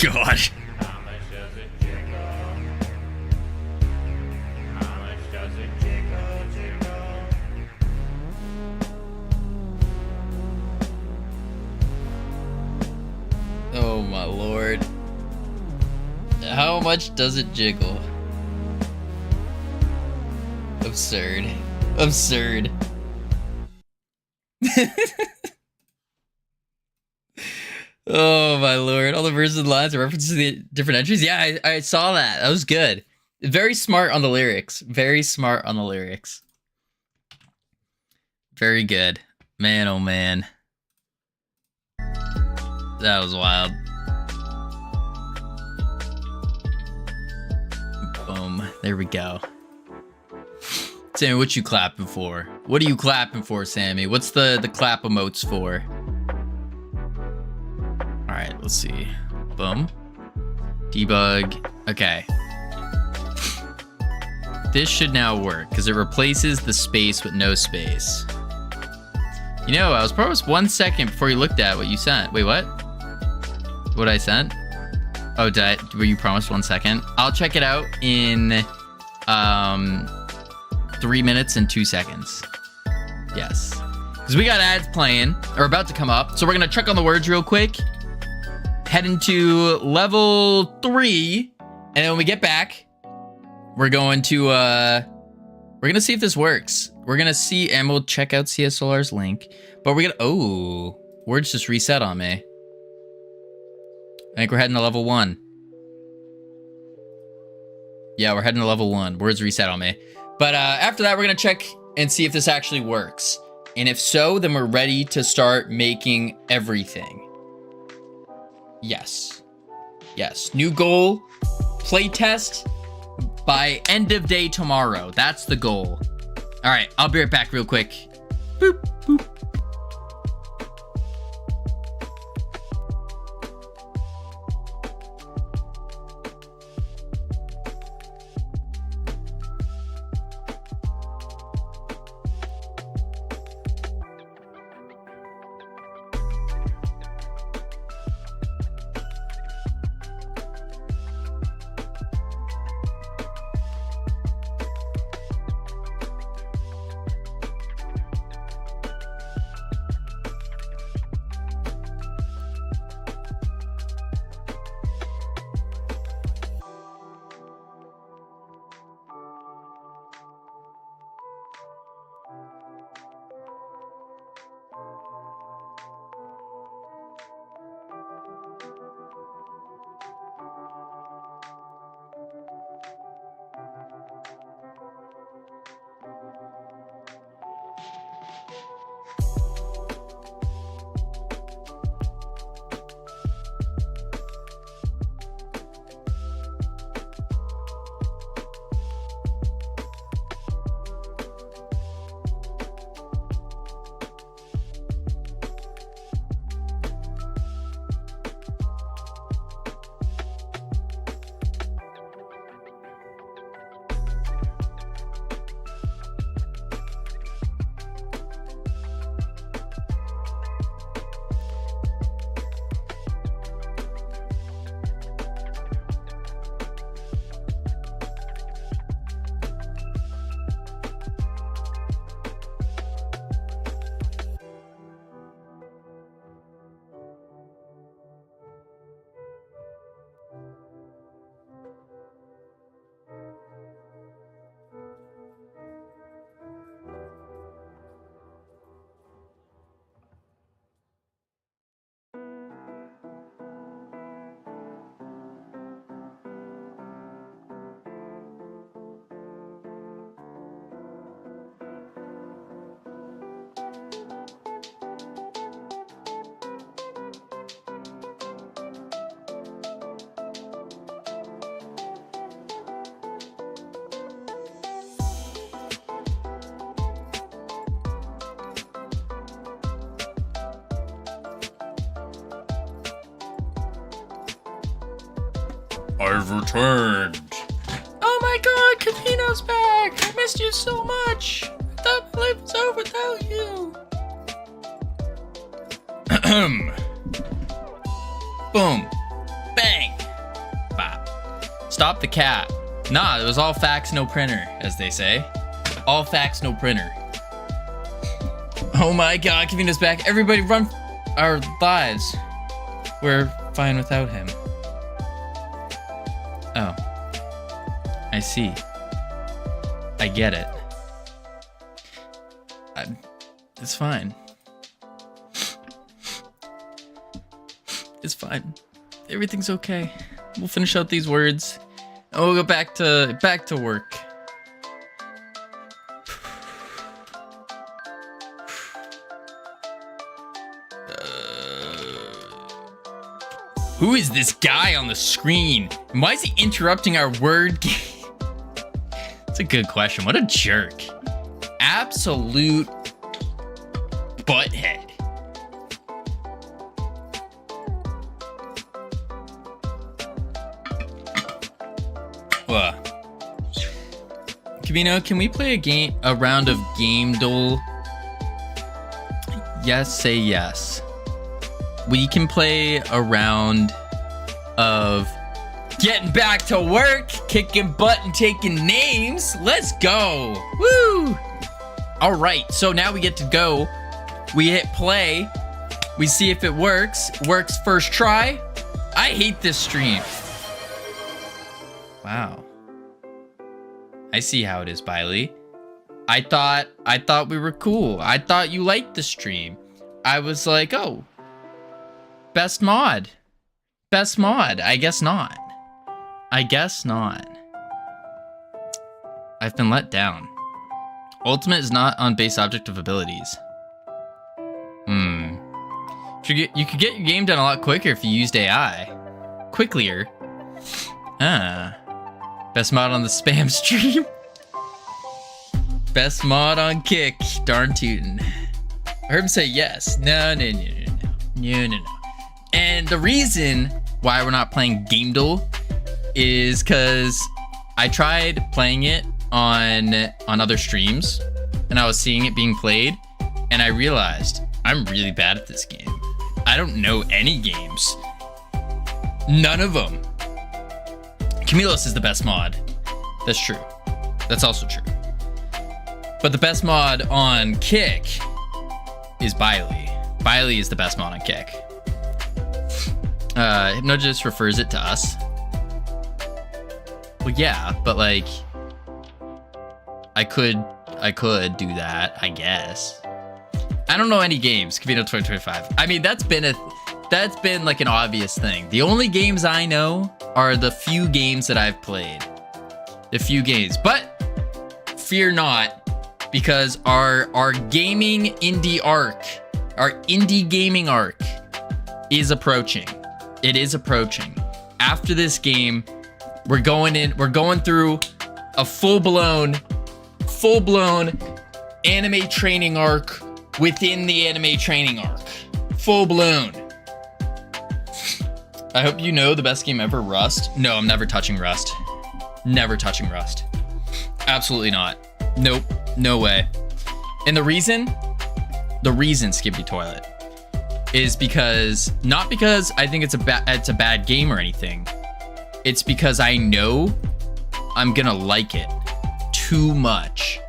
God. Oh my lord. How much does it jiggle? Absurd. Absurd. Oh my lord. All the verses and lines are references to the different entries. Yeah, I saw that. That was good. Very smart on the lyrics. Very smart on the lyrics. Very good. Man, oh man. That was wild. Boom. There we go. Sammy, what you clapping for? What are you clapping for, Sammy? What's the clap emotes for? All right, let's see. Boom. Debug. Okay. This should now work because it replaces the space with no space. You know, I was promised 1 second before you looked at what you sent. Wait, what? What I sent? Oh, were you promised 1 second? I'll check it out in 3 minutes and 2 seconds. Yes. Because we got ads playing, or about to come up. So we're going to check on the words real quick. Head into level 3. And then when we get back, we're going to see if this works. We're going to see, and we'll check out CSLR's link. But we're going to, oh, words just reset on me. I think we're heading to level 1. Yeah, we're heading to level 1. Words reset on me. But after that, we're going to check and see if this actually works. And if so, then we're ready to start making everything. Yes. Yes. New goal, playtest by end of day tomorrow. That's the goal. All right, I'll be right back real quick. Boop, boop. I've returned. Oh my god, Covino's back! I missed you so much! I thought my life was over without you! Boom. Bang! Bop. Stop the cat. Nah, it was all facts, no printer, as they say. All facts, no printer. Oh my god, Covino's back. Everybody run our lives. We're fine without him. Oh. I see. I get it. It's fine. It's fine. Everything's okay. We'll finish out these words and we'll go back to work. Who is this guy on the screen? And why is he interrupting our word game? That's a good question. What a jerk. Absolute butthead. Covino, can we play a round of Game Duel? Yes, say yes. We can play a round of getting back to work, kicking butt and taking names. Let's go. Woo! All right, so now we get to go. We hit play. We see if it works. Works first try. I hate this stream. Wow. I see how it is, Biley. I thought we were cool. I thought you liked the stream. I was like, oh, best mod. Best mod. I guess not. I guess not. I've been let down. Ultimate is not on base object of abilities. You could get your game done a lot quicker if you used AI. Quicklier. Best mod on the spam stream. Best mod on Kick. Darn tootin'. I heard him say yes. No. And the reason why we're not playing Game Duel is because I tried playing it on other streams, and I was seeing it being played, and I realized I'm really bad at this game. I don't know any games. None of them. Camilos is the best mod. That's true. That's also true. But the best mod on Kick is Biley. Biley is the best mod on Kick. Hypnogist refers it to us. Well, yeah, but like, I could do that, I guess. I don't know any games. Covino 2025. I mean, that's been like an obvious thing. The only games I know are the few games that I've played. The few games, but fear not, because our gaming indie arc, our indie gaming arc, is approaching. It is approaching. After this game, we're going through a full-blown anime training arc within the anime training arc. Full-blown. I hope you know the best game ever, Rust. No, I'm never touching Rust. Never touching Rust. Absolutely not. Nope. No way. And the reason, Skippy Toilet, is because, not because I think it's a bad game or anything. It's because I know I'm gonna like it too much.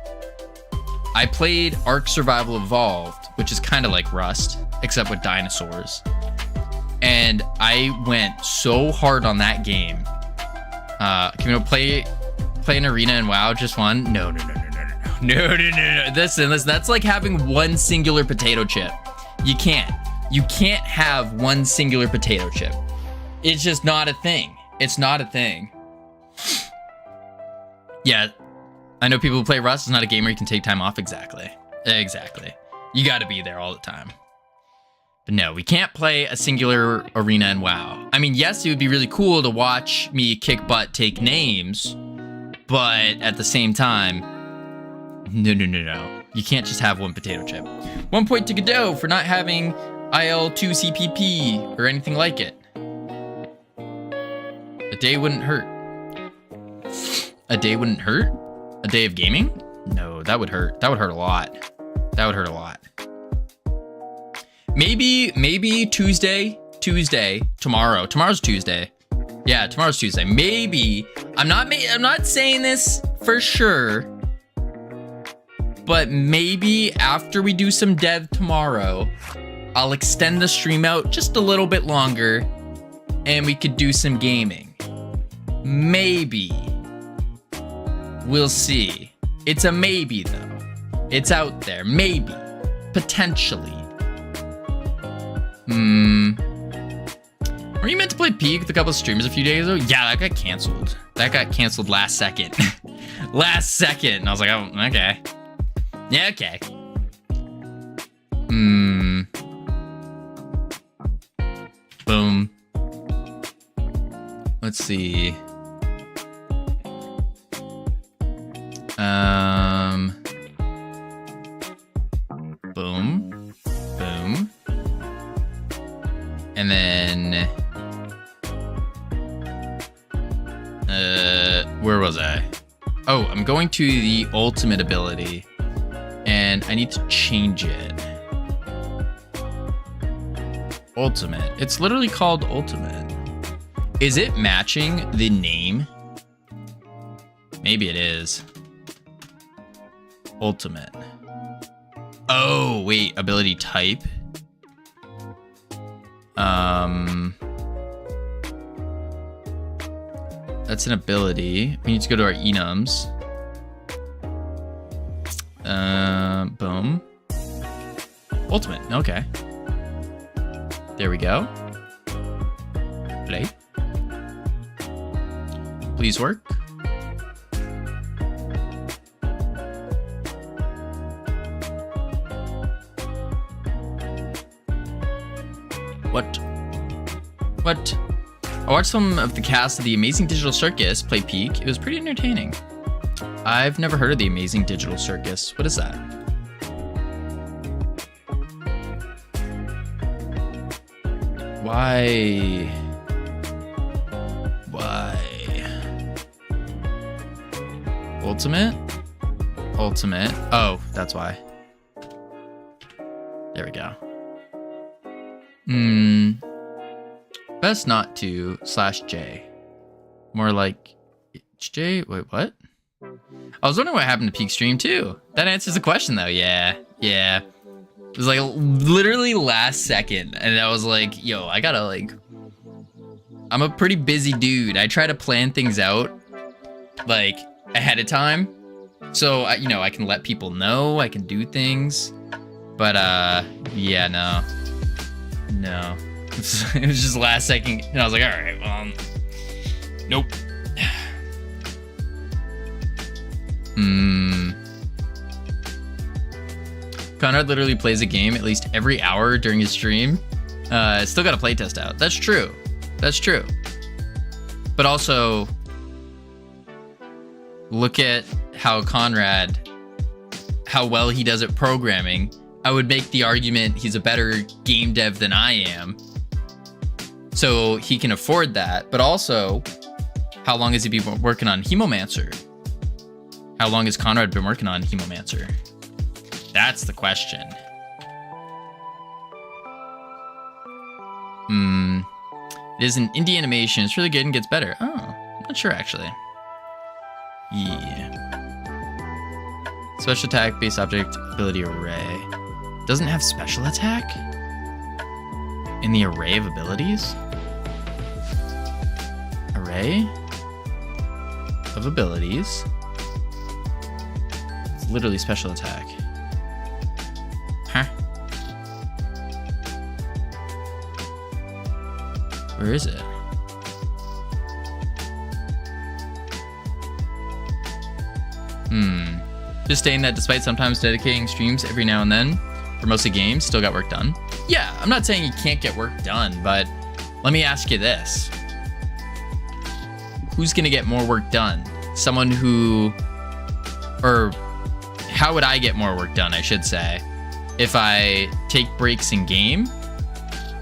I played Ark Survival Evolved, which is kind of like Rust, except with dinosaurs. And I went so hard on that game. Can we play an arena in WoW just one? No. Listen, that's like having one singular potato chip. You can't have one singular potato chip. It's just not a thing. It's not a thing. Yeah, I know people who play Rust. It's not a game where you can take time off. Exactly. You got to be there all the time. But no, we can't play a singular arena in WoW. I mean, yes, it would be really cool to watch me kick butt, take names, but at the same time, no. You can't just have one potato chip. 1 point to Godot for not having IL-2 CPP or anything like it. A day wouldn't hurt. A day wouldn't hurt? A day of gaming? No, that would hurt. That would hurt a lot. That would hurt a lot. Maybe Tuesday, tomorrow. Tomorrow's Tuesday. Yeah, tomorrow's Tuesday. Maybe. I'm not saying this for sure, but maybe after we do some dev tomorrow, I'll extend the stream out just a little bit longer and we could do some gaming. Maybe. We'll see. It's a maybe though. It's out there. Maybe. Potentially. Were you meant to play Peak with a couple of streamers a few days ago? Yeah, that got canceled. That got canceled last second. Last second. And I was like, oh, okay. Yeah, okay. Boom. Let's see. Boom. Boom. And then where was I? Oh, I'm going to the ultimate ability and I need to change it. Ultimate. It's literally called ultimate. Is it matching the name? Maybe it is. Ultimate. Oh, wait, ability type. That's an ability. We need to go to our enums. Boom. Ultimate. Okay. There we go. Play. Please work. What? I watched some of the cast of The Amazing Digital Circus play Peak. It was pretty entertaining. I've never heard of The Amazing Digital Circus. What is that? Why? Ultimate? Ultimate. Oh, that's why. There we go. Best not to /J. More like J. Wait, what? I was wondering what happened to Peak Stream too. That answers the question though. Yeah. It was like literally last second, and I was like, yo, I gotta like. I'm a pretty busy dude. I try to plan things out like ahead of time, so I can let people know, I can do things. But yeah, no. It was just last second, and I was like, all right, well, nope. Conrad literally plays a game at least every hour during his stream. Still got a playtest out. That's true. But also, look at how well he does at programming. I would make the argument he's a better game dev than I am. So he can afford that. But also, how long has he been working on Hemomancer? How long has Conrad been working on Hemomancer? That's the question. It is an indie animation. It's really good and gets better. Oh, I'm not sure actually. Yeah. Special attack, base object, ability array. Doesn't have special attack? In the array of abilities? Array of abilities. It's literally special attack. Huh? Where is it? Just stating that despite sometimes dedicating streams every now and then for mostly games, still got work done. Yeah, I'm not saying you can't get work done, but let me ask you this. Who's gonna get more work done? Someone who, or how would I get more work done, I should say, if I take breaks in game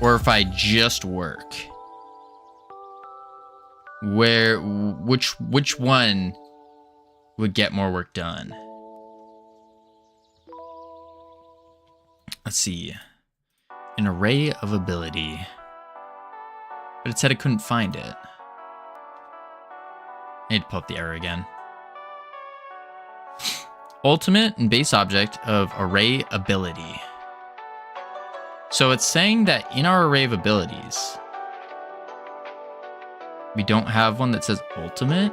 or if I just work? Which one would get more work done? Let's see. An array of ability. But it said I couldn't find it. I need to pull up the error again. Ultimate and base object of array ability. So it's saying that in our array of abilities, we don't have one that says ultimate.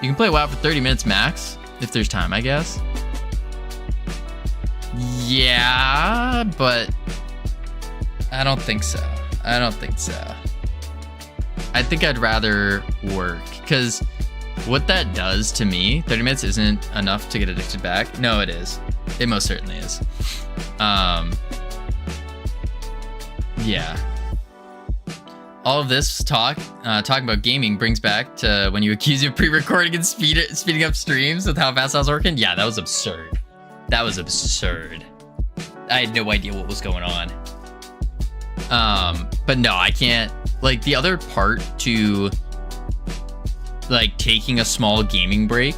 You can play WoW for 30 minutes max, if there's time, I guess. Yeah, but I don't think so. I think I'd rather work, because what that does to me, 30 minutes isn't enough to get addicted back. No, it is. It most certainly is. Yeah. All of this talking about gaming brings back to when you accuse you of pre-recording and speeding up streams with how fast I was working. Yeah, that was absurd. That was absurd. I had no idea what was going on. But no, I can't. Like, the other part to like taking a small gaming break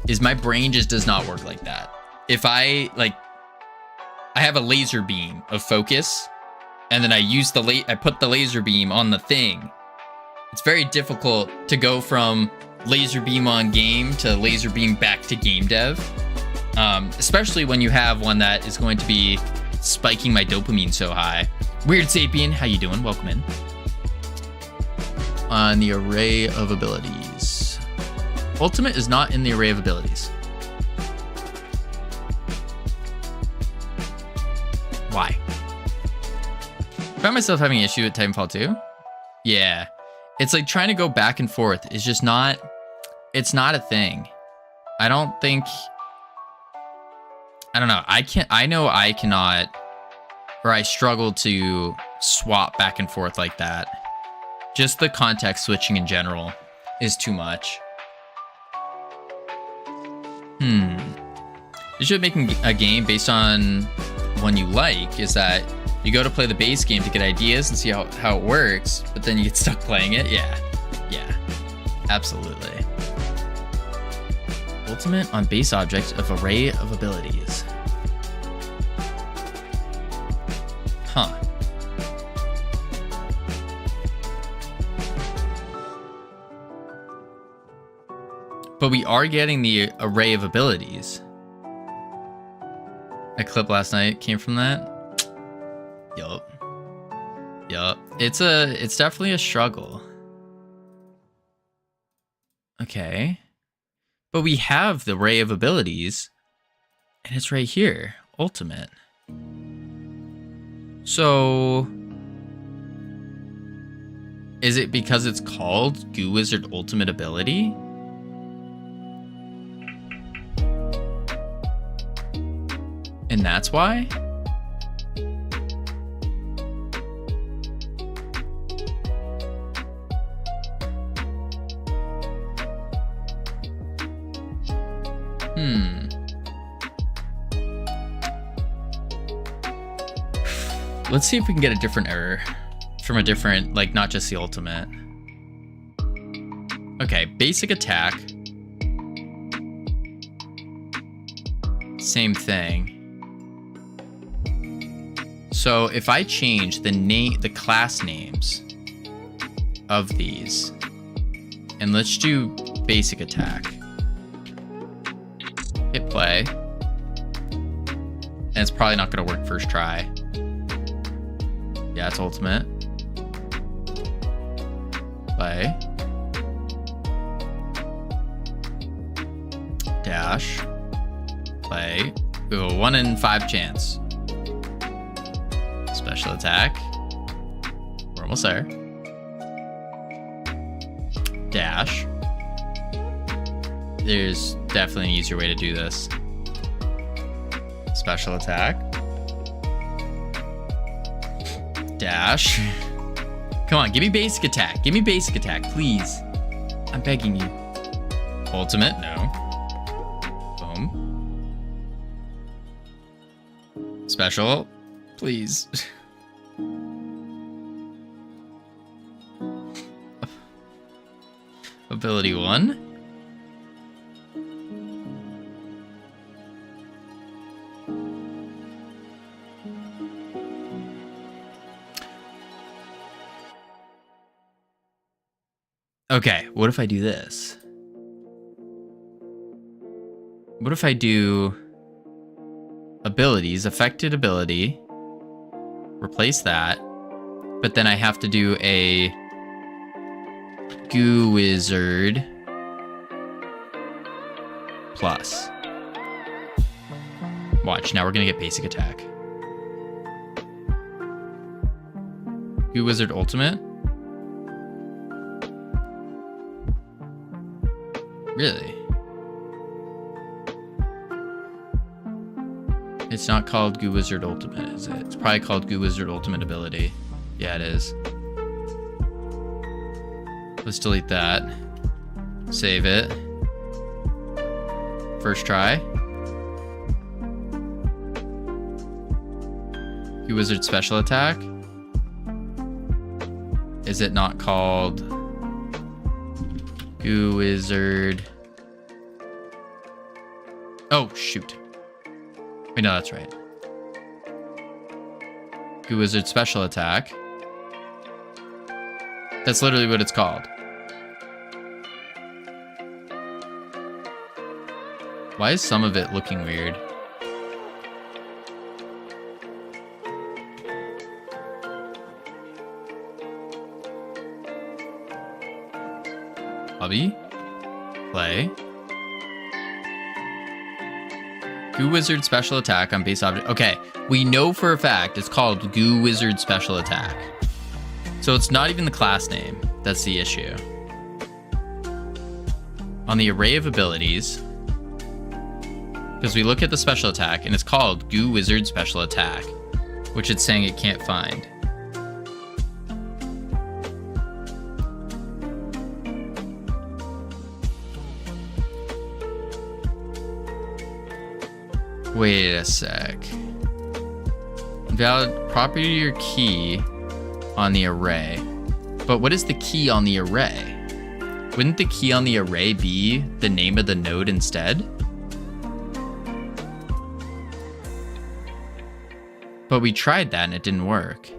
is my brain just does not work like that. If I have a laser beam of focus, and then I use I put the laser beam on the thing. It's very difficult to go from laser beam on game to laser beam back to game dev. Especially when you have one that is going to be spiking my dopamine so high. Weird Sapien, how you doing? Welcome in. On the array of abilities. Ultimate is not in the array of abilities. Why? I found myself having an issue with Titanfall 2. Yeah. It's like trying to go back and forth is just not, it's not a thing. I don't know. I know I cannot, or I struggle to swap back and forth like that. Just the context switching in general is too much. You should making a game based on one you like is that you go to play the base game to get ideas and see how it works, but then you get stuck playing it. Yeah, absolutely. Ultimate on base object of array of abilities. Huh. But we are getting the array of abilities. A clip last night came from that. Yup. It's definitely a struggle. Okay. But we have the array of abilities, and it's right here. Ultimate. So is it because it's called Goo Wizard Ultimate Ability? And that's why? Let's see if we can get a different error from a different, like, not just the ultimate. Okay, basic attack. Same thing. So if I change the class names of these, and let's do basic attack. Hit play. And it's probably not going to work first try. Yeah, it's ultimate. Play. Dash. Play. We have a 1 in 5 chance. Special attack. We're almost there. Dash. There's definitely an easier way to do this. Special attack. Dash. Come on, give me basic attack. Give me basic attack, please. I'm begging you. Ultimate, no. Boom. Special, please. Ability 1. Okay, what if I do this? What if I do abilities, affected ability, replace that, but then I have to do a Goo Wizard plus. Watch, now we're gonna get basic attack. Goo Wizard Ultimate? Really? It's not called Goo Wizard Ultimate, is it? It's probably called Goo Wizard Ultimate Ability. Yeah, it is. Let's delete that. Save it. First try. Goo Wizard special attack. Is it not called Goo Wizard? Oh, shoot. Wait, no, that's right. Goo Wizard special attack. That's literally what it's called. Why is some of it looking weird? Hobby. Play. Goo Wizard special attack on base object. Okay, we know for a fact it's called Goo Wizard special attack. So it's not even the class name. That's the issue. On the array of abilities, because we look at the special attack and it's called Goo Wizard special attack, which it's saying it can't find. Wait a sec. Valid property or key on the array. But what is the key on the array? Wouldn't the key on the array be the name of the node instead? But we tried that and it didn't work.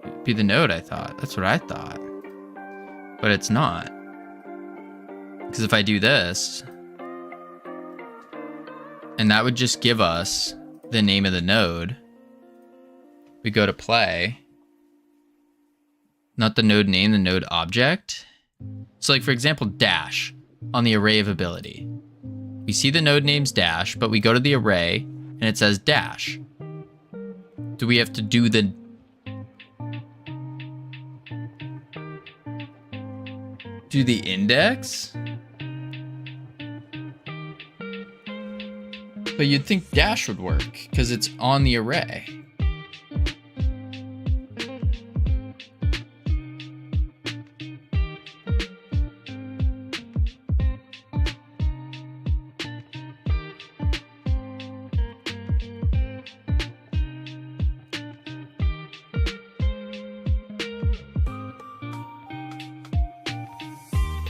It'd be the node, I thought. That's what I thought. But it's not. Because if I do this, and that would just give us the name of the node. We go to play. Not the node name, the node object. So like, for example, dash on the array of ability. We see the node name's dash, but we go to the array and it says dash. Do we have to do the... do the index? But you'd think dash would work because it's on the array.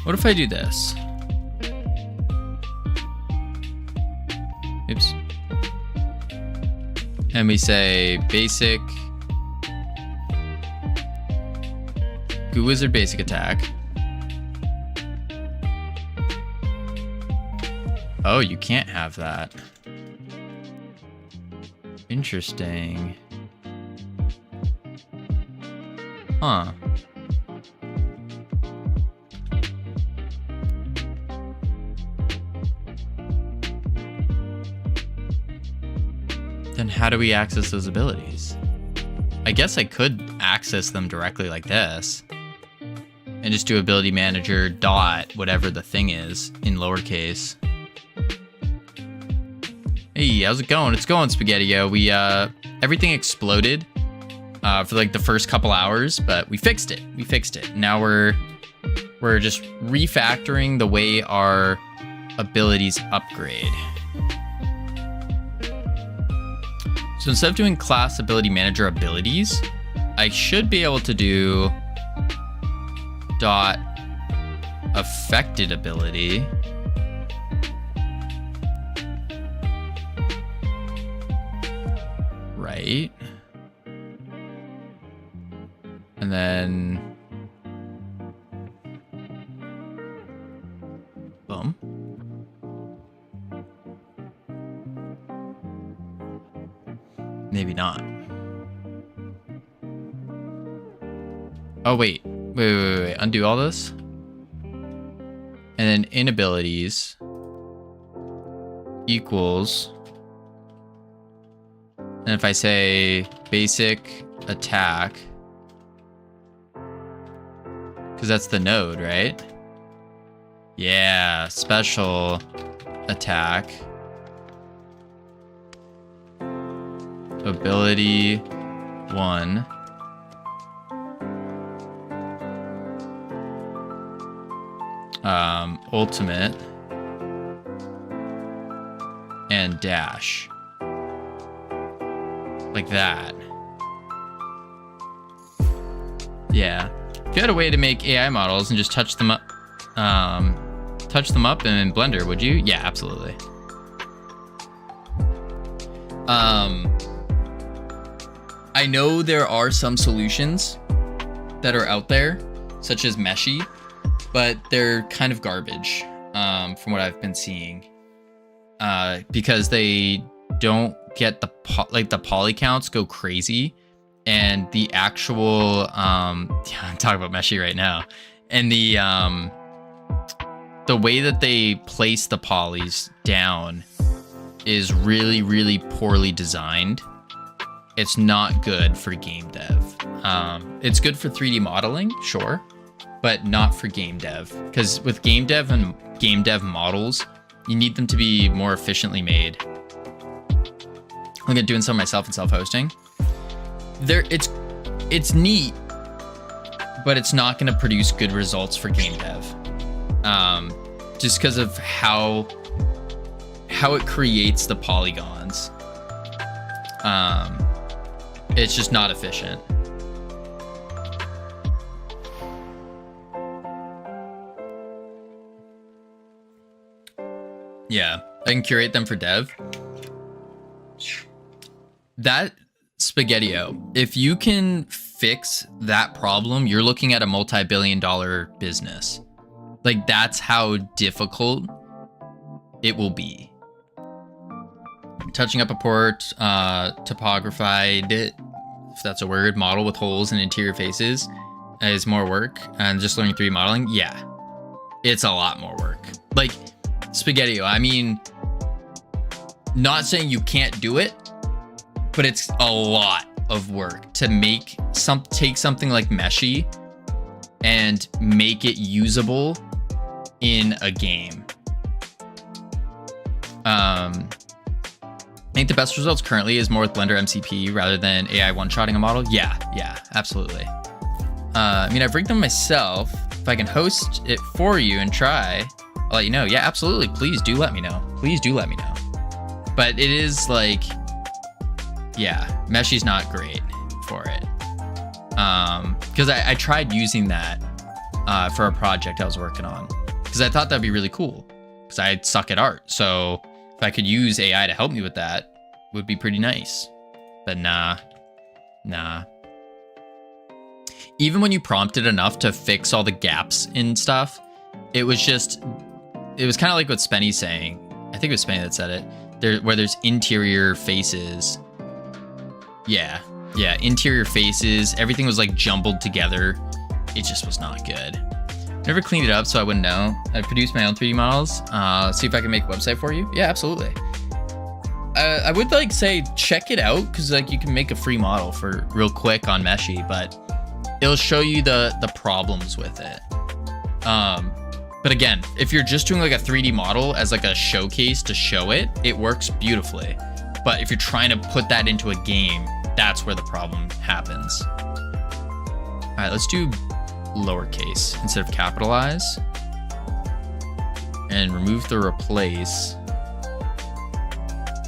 What if I do this? Oops. And we say basic Goo Wizard basic attack. Oh, you can't have that. Interesting. Huh. Then how do we access those abilities? I guess I could access them directly like this and just do ability manager dot whatever the thing is in lowercase. Hey, how's it going? It's going, Spaghetti-O. We everything exploded for like the first couple hours, but we fixed it. We fixed it. Now we're just refactoring the way our abilities upgrade. So instead of doing class ability manager abilities, I should be able to do dot affected ability. Right. And then boom. Maybe not. Oh, wait. Wait. Undo all this. And then inabilities equals. And if I say basic attack, because that's the node, right? Yeah, special attack. Ability 1. Ultimate. And dash. Like that. Yeah. If you had a way to make AI models and just touch them up in Blender, would you? Yeah, absolutely. I know there are some solutions that are out there, such as Meshy, but they're kind of garbage, from what I've been seeing, because they don't get the poly counts go crazy, and the actual I'm talking about Meshy right now, and the way that they place the polys down is really, really poorly designed. It's not good for game dev. It's good for 3D modeling, sure, but not for game dev, because with game dev and game dev models, you need them to be more efficiently made. I'm gonna doing some myself in self-hosting. It's neat, but it's not gonna produce good results for game dev, just because of how it creates the polygons. It's just not efficient. Yeah, I can curate them for dev. That Spaghettio, if you can fix that problem, you're looking at a multi-billion-dollar business. Like, that's how difficult it will be. Touching up a port, topographied, if that's a word, model with holes and interior faces is more work. And just learning 3D modeling, yeah, it's a lot more work. Like, Spaghettio, I mean, not saying you can't do it, but it's a lot of work to take something like Meshy and make it usable in a game. I think the best results currently is more with Blender MCP rather than AI one-shotting a model. Yeah, absolutely. I mean, I've rigged them myself. If I can host it for you and try, I'll let you know. Yeah, absolutely. Please do let me know. Please do let me know. But it is like, yeah, Meshy's not great for it. Because I tried using that for a project I was working on, because I thought that'd be really cool, because I suck at art. So if I could use AI to help me with that, would be pretty nice. But nah. Even when you prompted enough to fix all the gaps in stuff, it was kind of like what Spenny's saying. I think it was Spenny that said it. Where there's interior faces. Yeah, interior faces. Everything was like jumbled together. It just was not good. Never cleaned it up, so I wouldn't know. I produced my own 3D models. See if I can make a website for you. Yeah, absolutely. I would like say check it out, because like you can make a free model for real quick on Meshy, but it'll show you the problems with it. But again, if you're just doing like a 3D model as like a showcase to show it, it works beautifully. But if you're trying to put that into a game, that's where the problem happens. All right, let's do lowercase instead of capitalize, and remove the replace.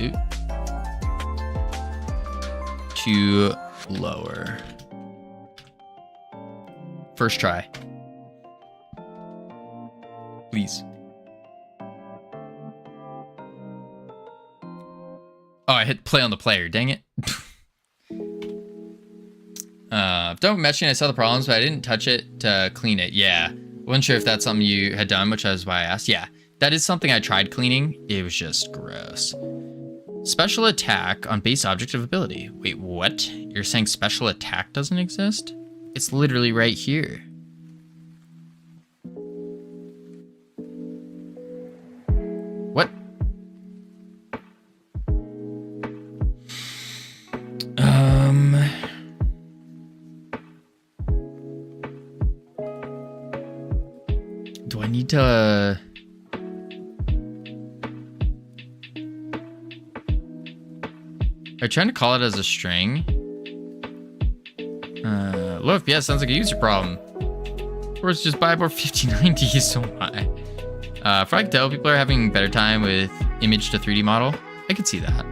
Ooh. To lower. First try. Please. Oh, I hit play on the player. Dang it. Don't mention I saw the problems, but I didn't touch it to clean it. Yeah. Wasn't sure if that's something you had done, which is why I asked. Yeah, that is something I tried cleaning. It was just gross. Special attack on base object of ability. Wait, what? You're saying special attack doesn't exist? It's literally right here. What? Do I need to... Are you trying to call it as a string? Low FPS sounds like a user problem. Or it's just buy more 5090 is so high. From I can tell, people are having better time with image to 3D model. I could see that.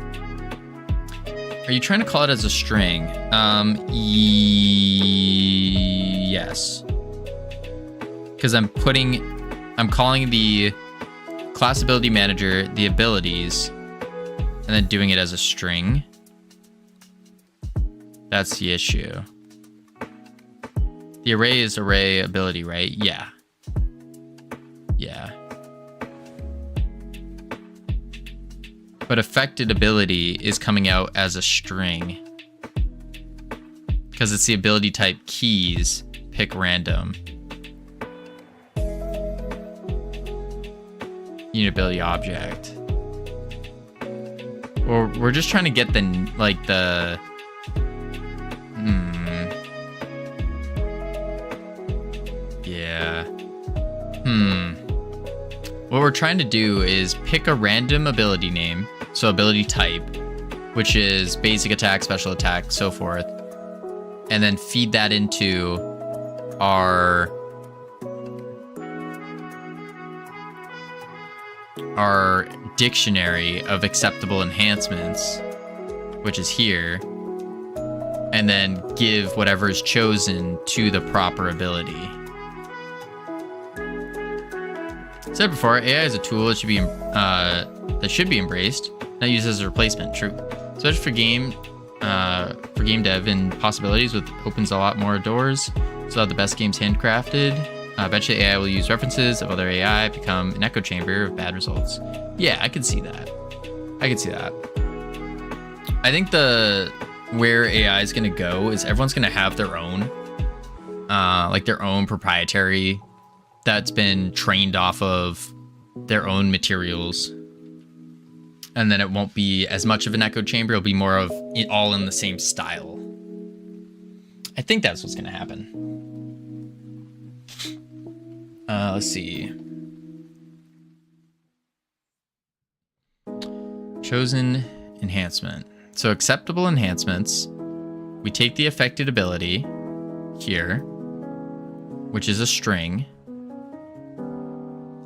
Are you trying to call it as a string? Yes. Because I'm calling the class ability manager the abilities and then doing it as a string. That's the issue. The array is array ability, right? Yeah. Yeah. But affected ability is coming out as a string. Because it's the ability type keys, pick random. Unit ability object. Or we're just trying to get the Yeah. What we're trying to do is pick a random ability name, so ability type, which is basic attack, special attack, so forth, and then feed that into our dictionary of acceptable enhancements, which is here, and then give whatever is chosen to the proper ability. Said before, AI is a tool that should be embraced, not used as a replacement. True, especially for game dev and possibilities, with opens a lot more doors. So the best games handcrafted. Eventually, AI will use references of other AI, become an echo chamber of bad results. Yeah, I can see that. I can see that. I think where AI is going to go is everyone's going to have their own, their own proprietary that's been trained off of their own materials. And then it won't be as much of an echo chamber. It'll be more of it all in the same style. I think that's what's going to happen. Let's see. Chosen enhancement. So acceptable enhancements. We take the affected ability here, which is a string.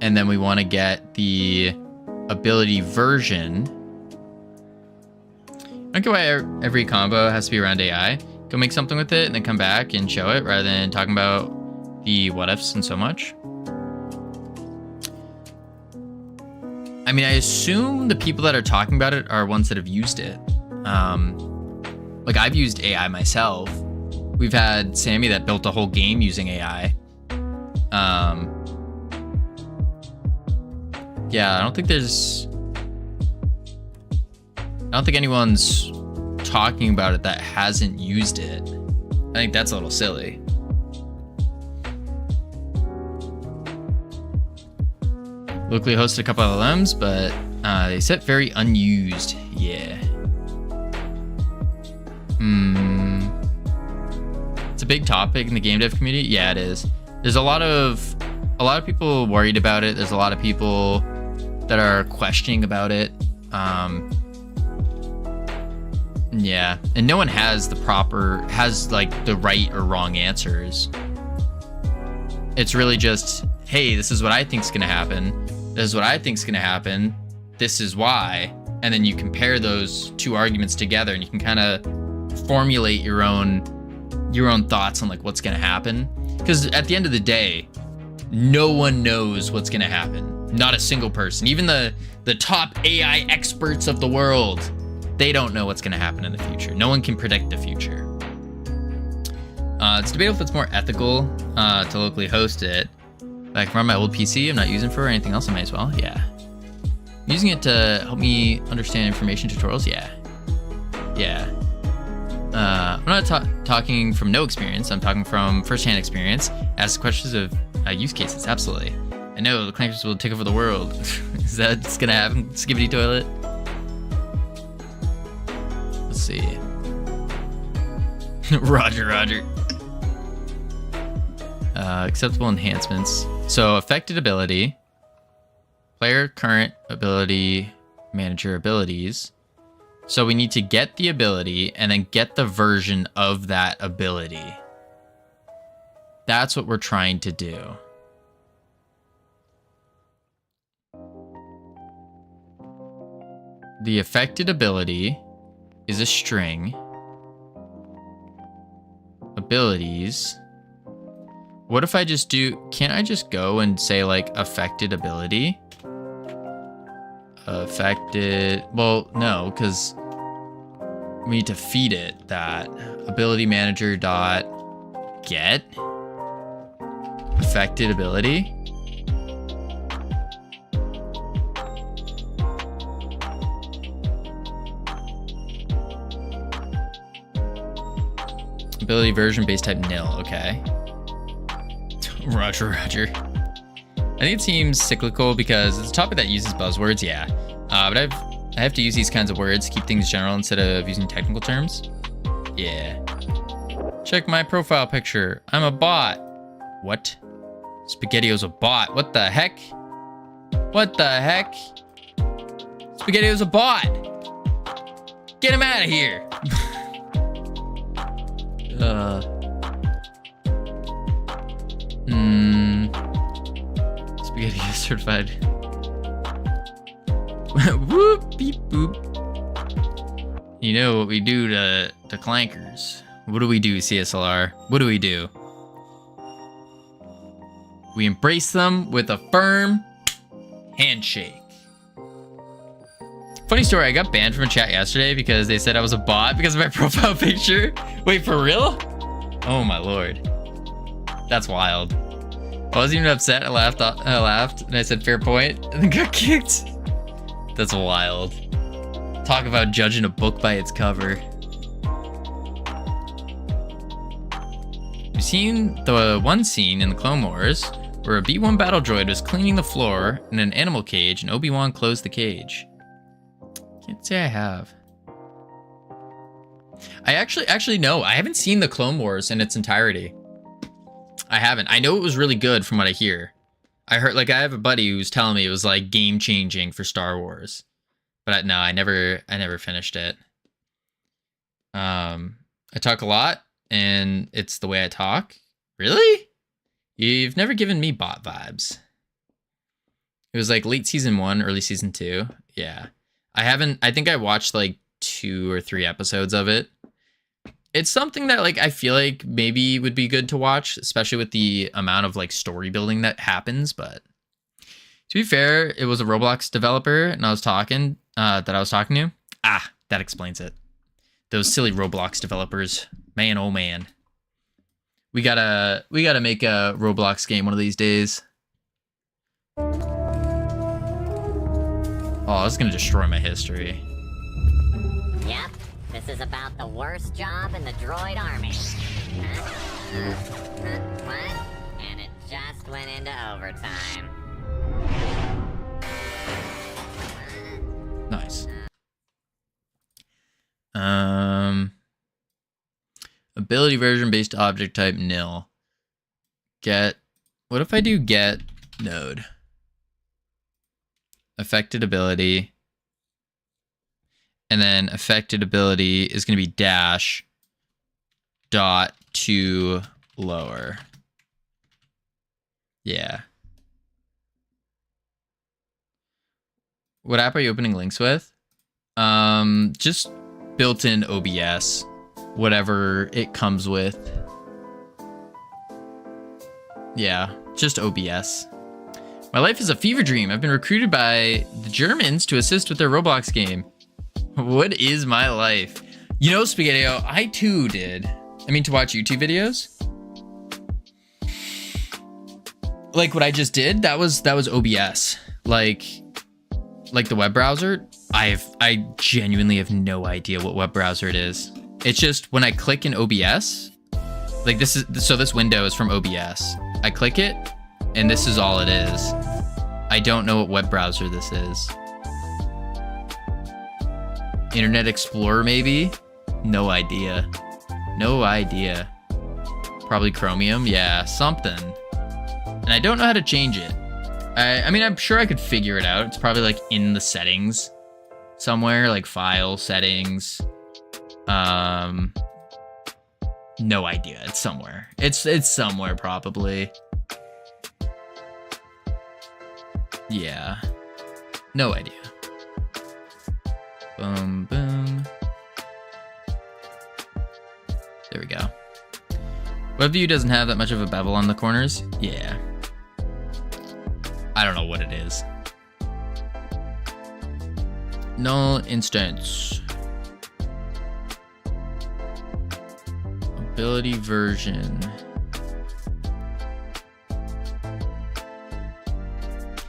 And then we want to get the ability version. I don't get why every combo has to be around AI. Go make something with it and then come back and show it rather than talking about the what ifs and so much. I mean, I assume the people that are talking about it are ones that have used it. Like I've used AI myself. We've had Sammy that built a whole game using AI. Yeah, I don't think anyone's talking about it that hasn't used it. I think that's a little silly. Locally hosted a couple of LLMs, but they sit very unused. Yeah. It's a big topic in the game dev community. Yeah, it is. There's a lot of people worried about it. There's a lot of people that are questioning about it. Yeah, and no one has the right or wrong answers. It's really just, hey, this is what I think's gonna happen. This is what I think's gonna happen. This is why. And then you compare those two arguments together, and you can kind of formulate your own thoughts on like what's gonna happen. Because at the end of the day, no one knows what's gonna happen. Not a single person. Even the top AI experts of the world, they don't know what's gonna happen in the future. No one can predict the future. It's debatable if it's more ethical to locally host it. But I can run my old PC. I'm not using it for anything else. I might as well. Yeah. I'm using it to help me understand information tutorials. Yeah. Yeah. I'm not talking from no experience. I'm talking from firsthand experience. Ask questions of use cases. Absolutely. I know the clankers will take over the world. Is that what's gonna happen? Skibbity toilet. Let's see. Roger. Acceptable enhancements. So affected ability, player current ability manager abilities, So we need to get the ability and then get the version of that ability. That's what we're trying to do. The affected ability is a string. Abilities. What if I just do, can't I just go and say like affected ability? Affected, well, no, because we need to feed it that. Ability manager dot get affected ability. Ability version base type nil, okay. Roger. I think it seems cyclical because it's a topic that uses buzzwords, yeah. But I have to use these kinds of words to keep things general instead of using technical terms. Yeah. Check my profile picture. I'm a bot. What? SpaghettiO's a bot. What the heck? What the heck? SpaghettiO's a bot. Get him out of here. SpaghettiO certified. Whoop, beep, boop. You know what we do to clankers. What do we do, CSLR? What do we do? We embrace them with a firm handshake. Funny story, I got banned from a chat yesterday because they said I was a bot because of my profile picture. Wait, for real? Oh my lord. That's wild. I wasn't even upset. I laughed and I said fair point and then got kicked. That's wild. Talk about judging a book by its cover. We've seen the one scene in the Clone Wars where a B1 battle droid was cleaning the floor in an animal cage and Obi-Wan closed the cage. Can't say I have. I actually no, I haven't seen the Clone Wars in its entirety. I haven't. I know it was really good from what I hear. I heard, like, I have a buddy who's telling me it was like game changing for Star Wars, but no, I never finished it. I talk a lot, and it's the way I talk. Really? You've never given me bot vibes. It was like late season 1, early season 2. Yeah, I think I watched like 2 or 3 episodes of it. It's something that like I feel like maybe would be good to watch, especially with the amount of like story building that happens. But to be fair, it was a Roblox developer and I was talking to. Ah, that explains it. Those silly Roblox developers, man, oh man. We gotta make a Roblox game one of these days. Oh, I was gonna destroy my history. Yep. This is about the worst job in the droid army. What? And it just went into overtime. Nice. Ability version based object type nil. Get. What if I do get node? Affected ability. And then affected ability is going to be dash dot to lower. Yeah. What app are you opening links with? Just built-in OBS, whatever it comes with. Yeah, just OBS. My life is a fever dream. I've been recruited by the Germans to assist with their Roblox game. What is my life? You know, SpaghettiO, I too did. I mean, to watch YouTube videos. Like what I just did, that was OBS. Like the web browser. I genuinely have no idea what web browser it is. It's just when I click in OBS, like this window is from OBS. I click it, and this is all it is. I don't know what web browser this is. Internet Explorer, maybe? No idea. No idea. Probably Chromium? Yeah, something. And I don't know how to change it. I mean, I'm sure I could figure it out. It's probably like in the settings somewhere, like file settings. No idea. It's somewhere. It's somewhere probably. Yeah. No idea. Boom, boom. There we go. Web view doesn't have that much of a bevel on the corners. Yeah. I don't know what it is. Null instance. Ability version.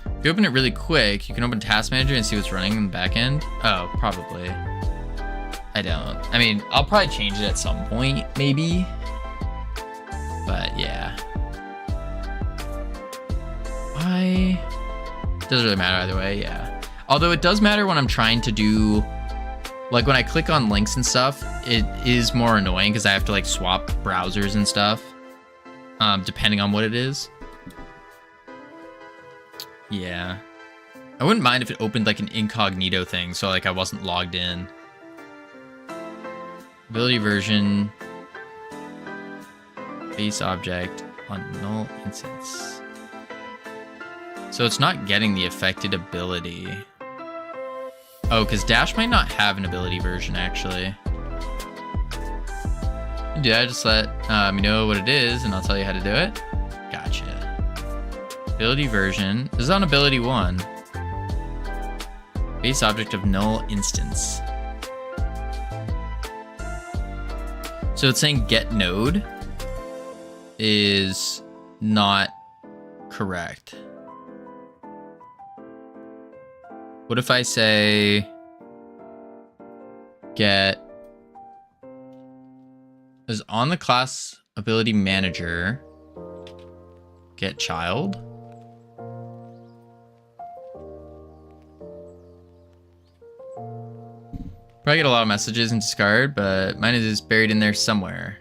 If you open it really quick, you can open Task Manager and see what's running in the back end. Oh, probably. I don't. I mean, I'll probably change it at some point, maybe. But yeah. Why? Doesn't really matter either way, yeah. Although it does matter when I'm trying to do, like when I click on links and stuff, it is more annoying because I have to like swap browsers and stuff, depending on what it is. Yeah. I wouldn't mind if it opened like an incognito thing, so like I wasn't logged in. Ability version. Base object on null instance. So it's not getting the affected ability. Oh, because Dash might not have an ability version, actually. Do I just let me know what it is, and I'll tell you how to do it? Gotcha. Ability version. This is on ability 1. Base object of null instance. So it's saying get node is not correct. What if I say get is on the class ability manager get child? Probably get a lot of messages in discard, but mine is buried in there somewhere.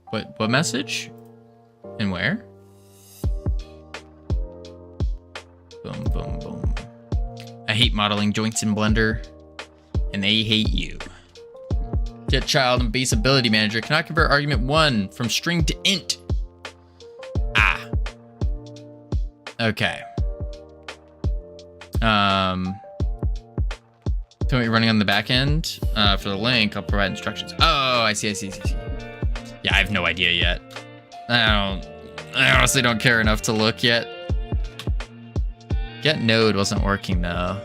What message? And where? Boom, boom, boom. I hate modeling joints in Blender, and they hate you. Get child and base ability manager cannot convert argument 1 from string to int. Ah. Okay. Tell me what you're running on the back end. For the link, I'll provide instructions. Oh, I see. Yeah, I have no idea yet. I honestly don't care enough to look yet. Get node wasn't working though.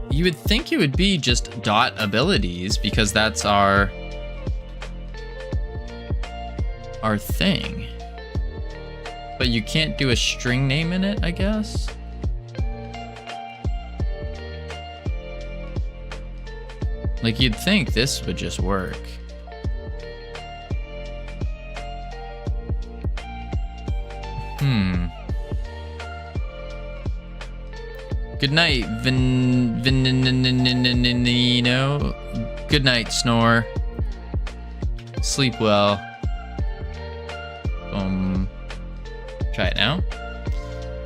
You would think it would be just dot abilities because that's our thing. But you can't do a string name in it, I guess. Like, you'd think this would just work. Good night, Vinino. Good night, Snore. Sleep well. Try it now.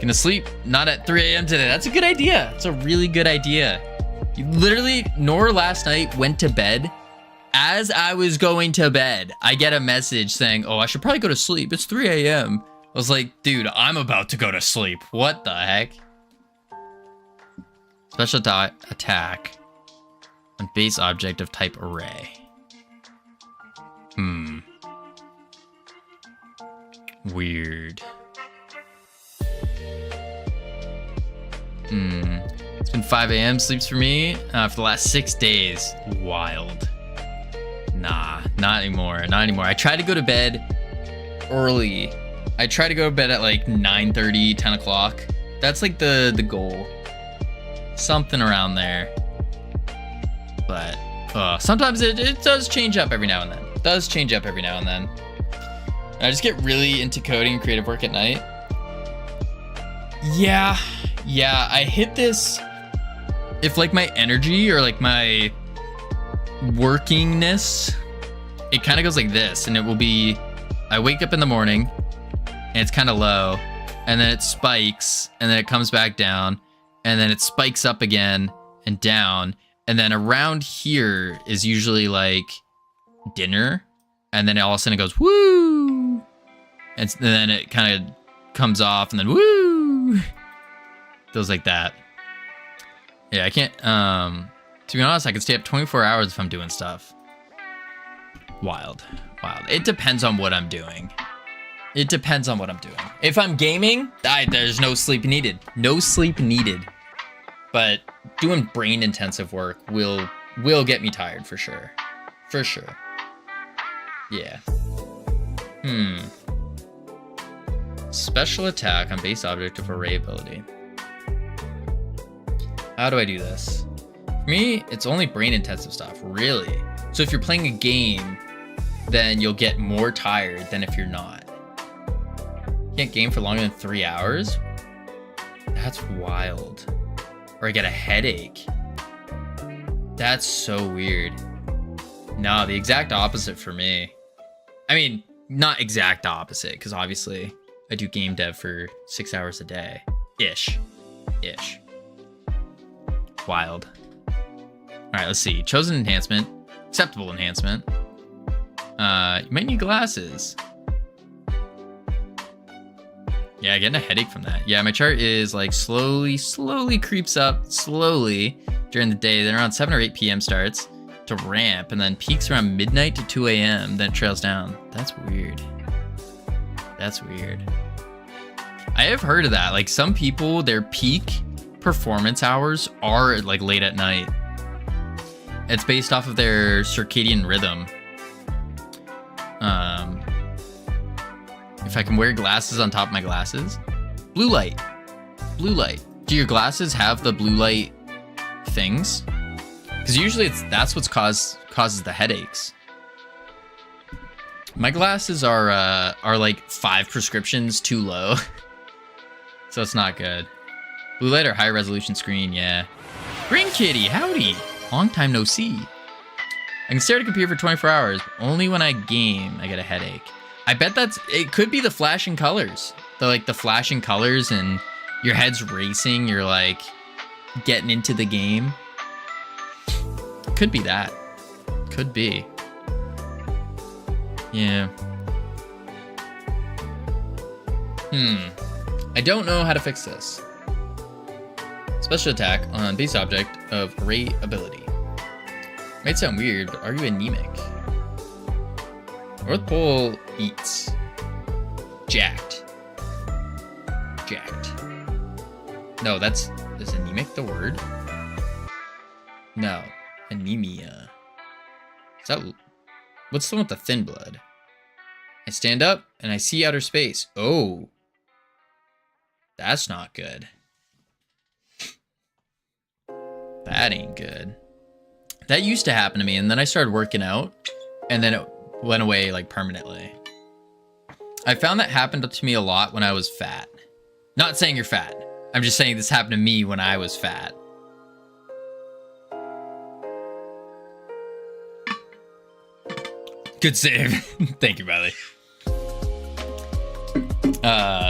Gonna sleep not at 3 a.m. today. That's a good idea. It's a really good idea. You literally, Nor last night went to bed. As I was going to bed, I get a message saying, oh, I should probably go to sleep. It's 3 a.m. I was like, dude, I'm about to go to sleep. What the heck? Special attack on base object of type array. Weird. It's been 5 a.m. sleeps for me for the last 6 days. Wild. Nah, not anymore. Not anymore. I try to go to bed early. I try to go to bed at like 9:30, 10 o'clock. That's like the goal. Something around there. But sometimes it does change up every now and then. I just get really into coding and creative work at night. Yeah, I hit this. If like my energy or like my workingness, it kind of goes like this, and it will be, I wake up in the morning and it's kind of low, and then it spikes, and then it comes back down, and then it spikes up again and down, and then around here is usually like dinner, and then all of a sudden it goes woo, and then it kind of comes off, and then woo, goes like that. Yeah, I can't, to be honest, I can stay up 24 hours if I'm doing stuff. Wild. It depends on what I'm doing. If I'm gaming, there's no sleep needed. But doing brain intensive work will get me tired for sure. Yeah. Special attack on base object of array ability. How do I do this? For me, it's only brain intensive stuff, really. So if you're playing a game, then you'll get more tired than if you're not. You can't game for longer than 3 hours? That's wild. Or I get a headache. That's so weird. No, the exact opposite for me. I mean, not exact opposite, because obviously I do game dev for 6 hours a day. Ish. Wild. Alright, let's see. Chosen enhancement. Acceptable enhancement. You might need glasses. Yeah, getting a headache from that. Yeah, my chart is like slowly creeps up slowly during the day. Then around 7 or 8 p.m. starts to ramp, and then peaks around midnight to 2 a.m. Then it trails down. That's weird. I have heard of that. Like some people, their peak performance hours are like late at night. It's based off of their circadian rhythm. If I can wear glasses on top of my glasses. Blue light. Do your glasses have the blue light things? Because usually that's what's causes the headaches. My glasses are like 5 prescriptions too low. So it's not good. Blue light or high resolution screen, yeah. Green Kitty, howdy. Long time no see. I can stare at a computer for 24 hours. Only when I game, I get a headache. I bet it could be the flashing colors. The flashing colors and your head's racing. You're like getting into the game. Could be that. Could be. Yeah. I don't know how to fix this. Special attack on base object of array ability. Might sound weird, but are you anemic? North Pole eats. Jacked. No, is anemic the word? No. Anemia. What's the one with the thin blood? I stand up and I see outer space. Oh. That's not good. That ain't good. That used to happen to me, and then I started working out, and then it went away like permanently. I found that happened to me a lot when I was fat. Not saying you're fat. I'm just saying this happened to me when I was fat. Good save. Thank you, Bradley.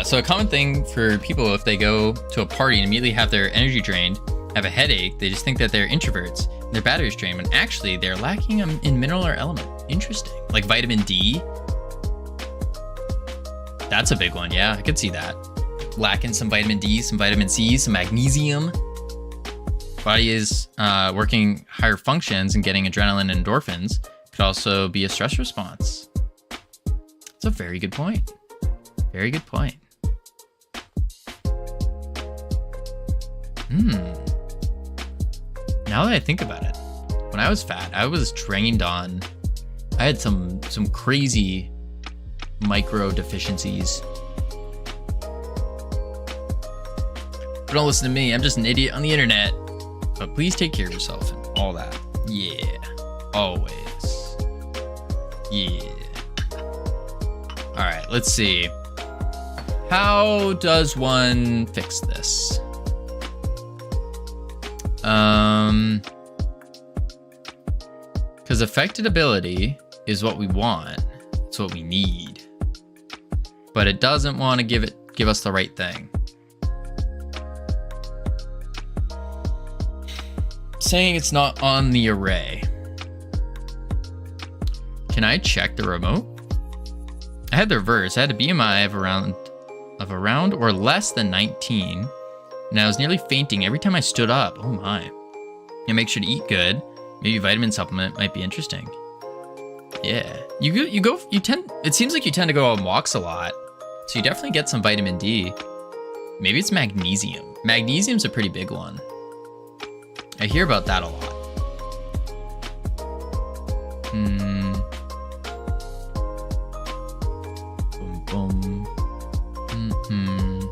So a common thing for people, if they go to a party and immediately have their energy drained, have a headache, they just think that they're introverts and their battery's drained, when actually they're lacking in mineral or element. Interesting. Like vitamin D. That's a big one. Yeah, I could see that. Lacking some vitamin D, some vitamin C, some magnesium. Body is working higher functions and getting adrenaline and endorphins. Could also be a stress response. That's a very good point. Very good point. Now that I think about it, when I was fat, I was trained on, I had some crazy micro deficiencies. But don't listen to me, I'm just an idiot on the internet. But please take care of yourself and all that. Yeah, always. Yeah. All right, let's see. How does one fix this? Because Because affected ability is what we want. It's what we need. But it doesn't want to give us the right thing. Saying it's not on the array. Can I check the remote? I had the reverse. I had a BMI of around or less than 19. And I was nearly fainting every time I stood up. Oh my. And make sure to eat good. Maybe vitamin supplement might be interesting. Yeah. It seems like you tend to go on walks a lot. So you definitely get some vitamin D. Maybe it's magnesium. Magnesium's a pretty big one. I hear about that a lot. Boom, boom. Boom.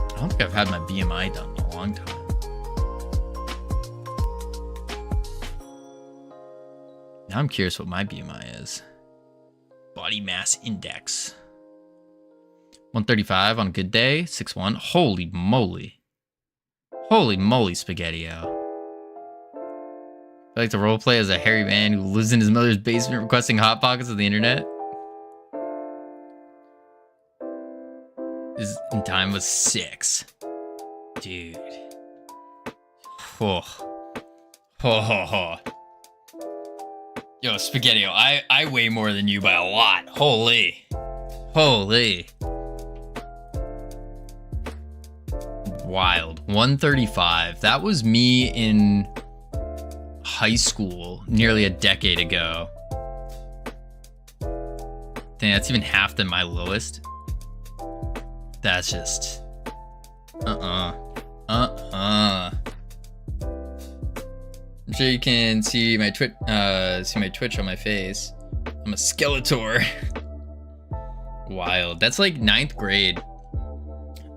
I don't think I've had my BMI done in a long time. Now I'm curious what my BMI is. Body mass index. 135 on a good day, 6'1". Holy moly. Holy moly, Spaghetti-O. I like to roleplay as a hairy man who lives in his mother's basement requesting hot pockets of the internet. His time was 6. Dude. Oh. Ho ho ho. Yo, Spaghetti-O, I weigh more than you by a lot. Holy. Holy. Wild. 135. That was me in high school nearly a decade ago. Dang, that's even half than my lowest. That's just I'm sure you can see my Twitch on my face. I'm a Skeletor. Wild. That's like 9th grade.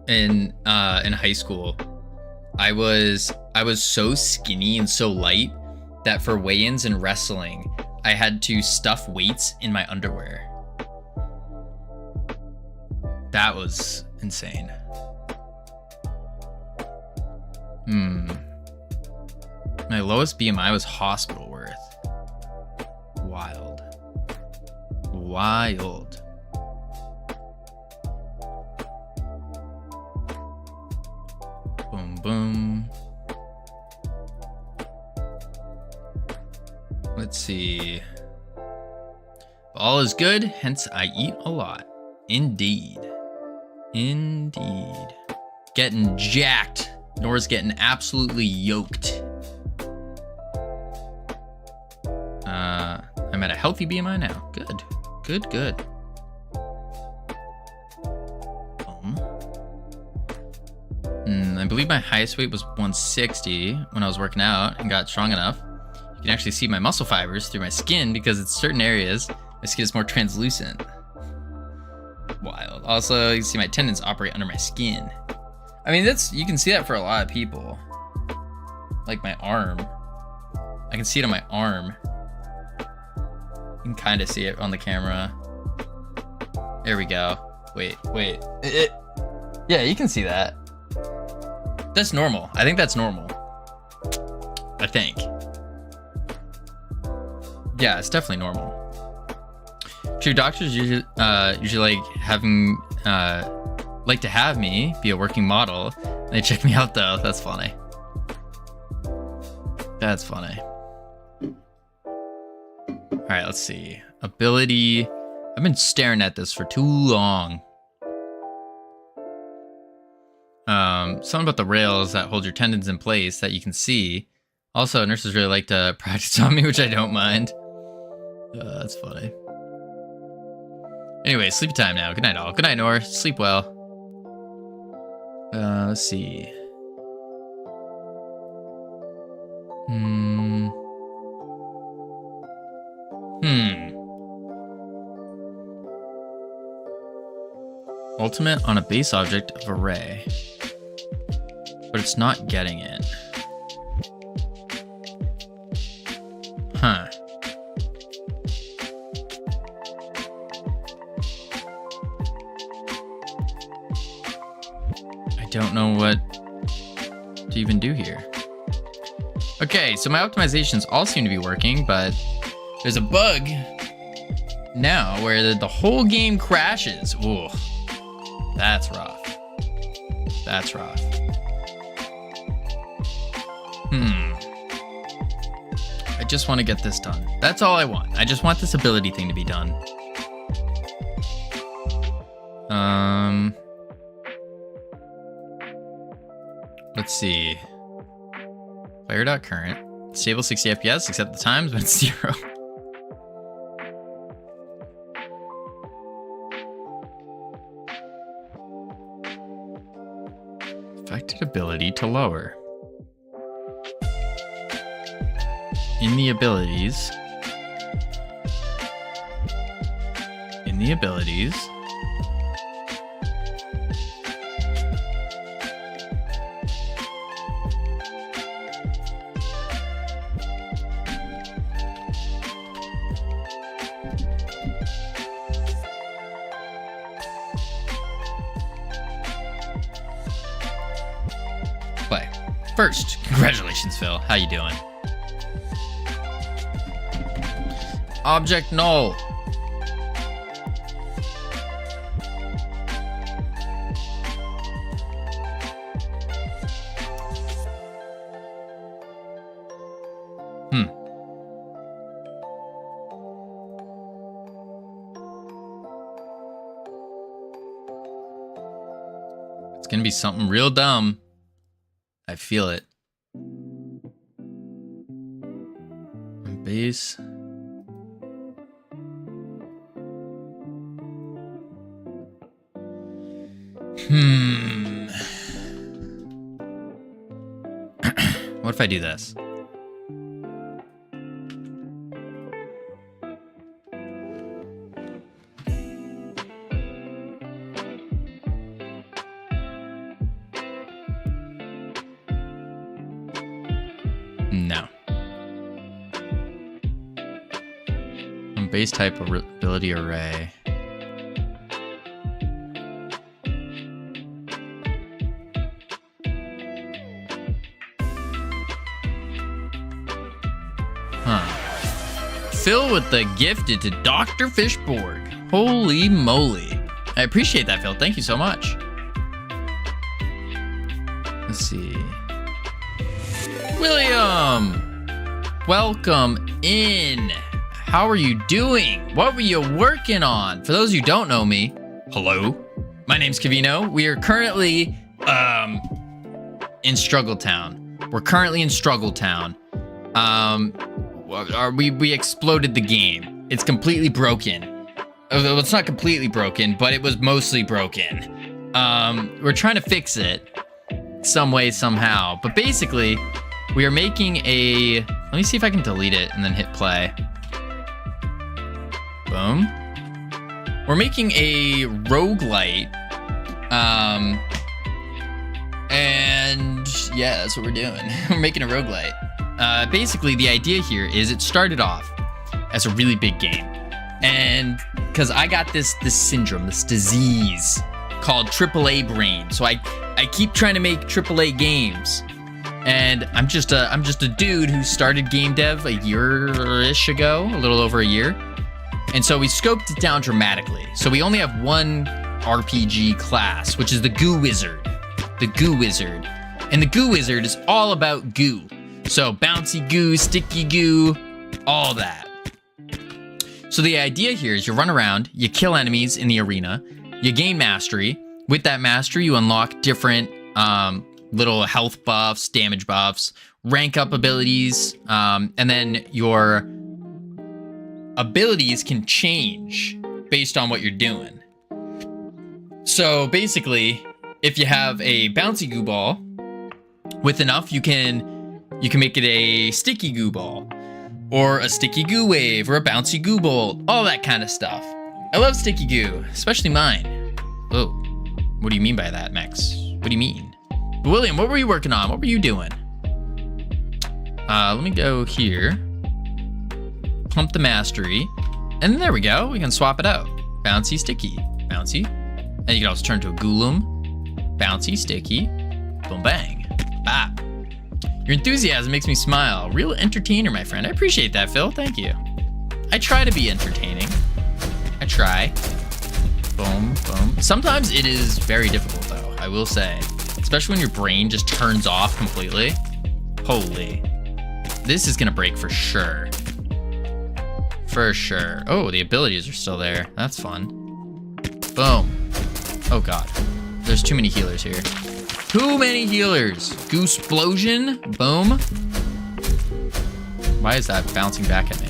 In high school, I was so skinny and so light that for weigh-ins and wrestling, I had to stuff weights in my underwear. That was insane. My lowest BMI was hospital worth. Wild. Wild. Boom, boom. Let's see. All is good, hence I eat a lot. Indeed. Indeed. Getting jacked. Nora's getting absolutely yoked. I'm at a healthy BMI now. Good. Good, good. I believe my highest weight was 160 when I was working out and got strong enough. You can actually see my muscle fibers through my skin because in certain areas, my skin is more translucent. Wild. Also, you can see my tendons operate under my skin. I mean, you can see that for a lot of people. Like my arm. I can see it on my arm. You can kind of see it on the camera. There we go. Wait. Yeah, you can see that. That's normal. I think that's normal. I think. Yeah, it's definitely normal. True, doctors usually like to have me be a working model. They check me out though. That's funny. That's funny. All right, let's see. Ability. I've been staring at this for too long. Something about the rails that hold your tendons in place that you can see. Also, nurses really like to practice on me, which I don't mind. That's funny. Anyway, sleepy time now. Good night, all. Good night, Nora. Sleep well. Let's see. Ultimate on a base object of array. But it's not getting it. Huh. I don't know what to even do here? Okay, so my optimizations all seem to be working, but there's a bug now where the whole game crashes. Ooh, that's rough. That's rough. I just want to get this done. That's all I want. I just want this ability thing to be done. Let's see. Player.current. Stable 60 FPS, except the times when it's 0. Affected ability to lower. In the abilities. In the abilities. Play. First, congratulations, Phil. How you doing? Object null. It's gonna be something real dumb. I feel it. On base. What if I do this? No. On base type ability array. Phil with the gifted to Dr. Fishborg. Holy moly. I appreciate that, Phil. Thank you so much. Let's see. William! Welcome in. How are you doing? What were you working on? For those who don't know me, hello. My name's Covino. We are currently in Struggletown. We're currently in Struggletown. We exploded the game. It's completely broken. Well, it's not completely broken, but it was mostly broken. We're trying to fix it some way, somehow. But basically, we are making a... Let me see if I can delete it and then hit play. Boom. We're making a roguelite. And yeah, that's what we're doing. We're making a roguelite. Basically, the idea here is it started off as a really big game. And because I got this syndrome, this disease called AAA brain. So I keep trying to make AAA games. And I'm just a dude who started game dev a year-ish ago, a little over a year. And so we scoped it down dramatically. So we only have one RPG class, which is the Goo Wizard. The Goo Wizard. And the Goo Wizard is all about goo. So bouncy goo, sticky goo, all that. So the idea here is you run around, you kill enemies in the arena, you gain mastery. With that mastery, you unlock different little health buffs, damage buffs, rank up abilities, and then your abilities can change based on what you're doing. So basically, if you have a bouncy goo ball, with enough, you can make it a sticky goo ball, or a sticky goo wave, or a bouncy goo bolt, all that kind of stuff. I love sticky goo, especially mine. Oh, what do you mean by that, Max? What do you mean? William, what were you working on? What were you doing? Let me go here. Pump the mastery. And there we go. We can swap it out. Bouncy, sticky. Bouncy. And you can also turn to a Goolum. Bouncy, sticky. Boom, bang. Bop. Your enthusiasm makes me smile. Real entertainer, my friend. I appreciate that, Phil. Thank you. I try to be entertaining. I try. Boom, boom. Sometimes it is very difficult, though, I will say. Especially when your brain just turns off completely. Holy. This is gonna break for sure. For sure. Oh, the abilities are still there. That's fun. Boom. Oh, God. There's too many healers here. Too many healers. Goose-plosion. Boom. Why is that bouncing back at me?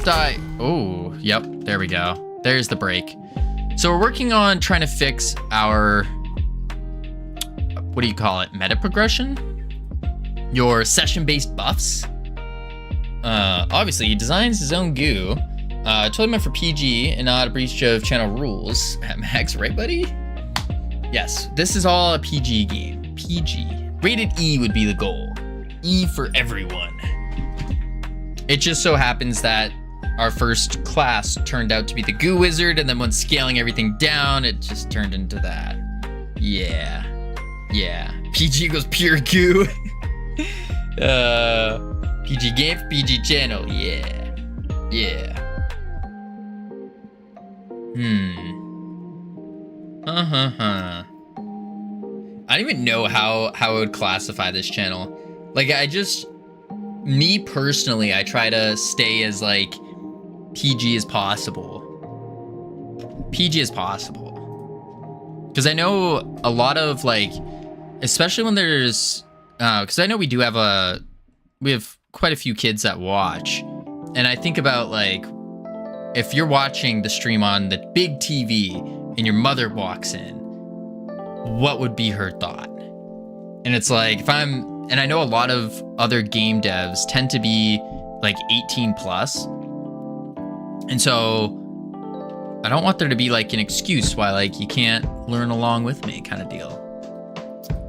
Die. Oh, yep. There we go. There's the break. So we're working on trying to fix our, what do you call it? Meta progression? Your session-based buffs. Obviously, he designs his own goo. Totally meant for PG and not a breach of channel rules. At Max, right, buddy? Yes, this is all a PG game. PG. Rated E would be the goal. E for everyone. It just so happens that our first class turned out to be the goo wizard, and then when scaling everything down, it just turned into that. Yeah. Yeah. PG goes pure goo. PG game for PG channel. Yeah. Yeah. I don't even know how I would classify this channel. Like, me personally, I try to stay as like PG as possible. PG as possible. Because I know a lot of like, especially when there's, because I know we have quite a few kids that watch. And I think about like, if you're watching the stream on the big TV and your mother walks in, what would be her thought? And it's like, and I know a lot of other game devs tend to be like 18 plus. And so I don't want there to be like an excuse why like you can't learn along with me kind of deal.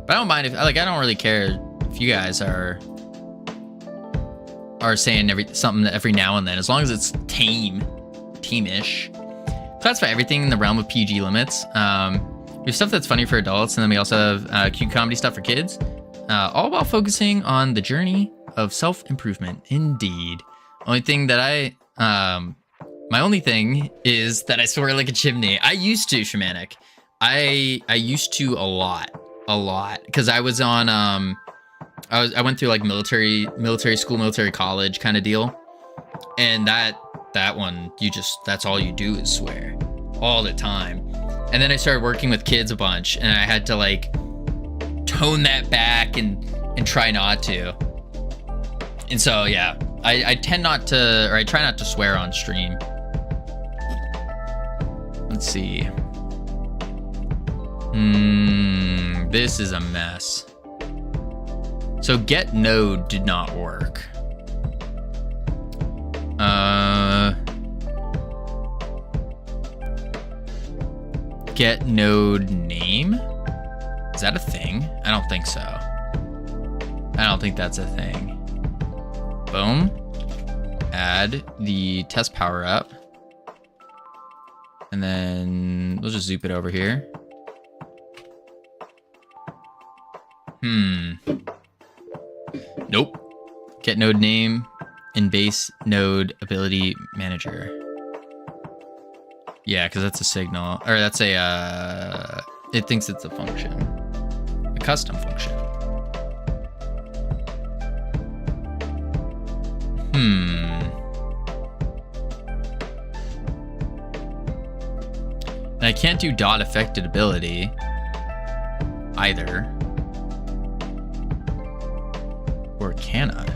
But I don't mind if, like, I don't really care if you guys are saying something every now and then, as long as it's tame-ish. So that's for everything in the realm of PG limits. We have stuff that's funny for adults, and then we also have cute comedy stuff for kids. All while focusing on the journey of self-improvement. Indeed. Only thing that my only thing is that I swear like a chimney. I used to, Shamanic. I used to a lot, because I was on I went through like military school, military college kind of deal, and that one that's all you do is swear all the time. And then I started working with kids a bunch, and I had to like tone that back and try not to. And so yeah, I try not to swear on stream. Let's see. This is a mess. So get node did not work. Get node name? Is that a thing? I don't think so. I don't think that's a thing. Boom. Add the test power up. And then we'll just zoop it over here. Nope. Get node name in base node ability manager. Yeah, because that's a signal, or that's a, it thinks it's a function, a custom function. And I can't do dot affected ability either. Or can I?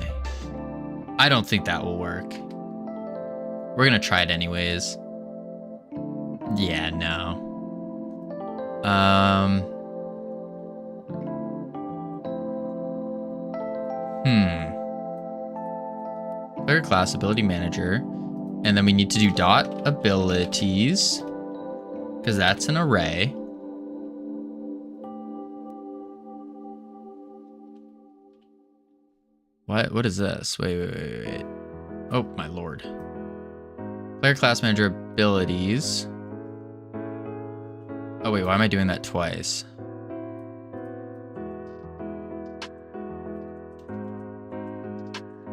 I don't think that will work. We're gonna try it anyways. Yeah, no. Player class ability manager. And then we need to do dot abilities, because that's an array. What is this? Wait. Oh, my lord. Player class manager abilities. Oh, wait, why am I doing that twice?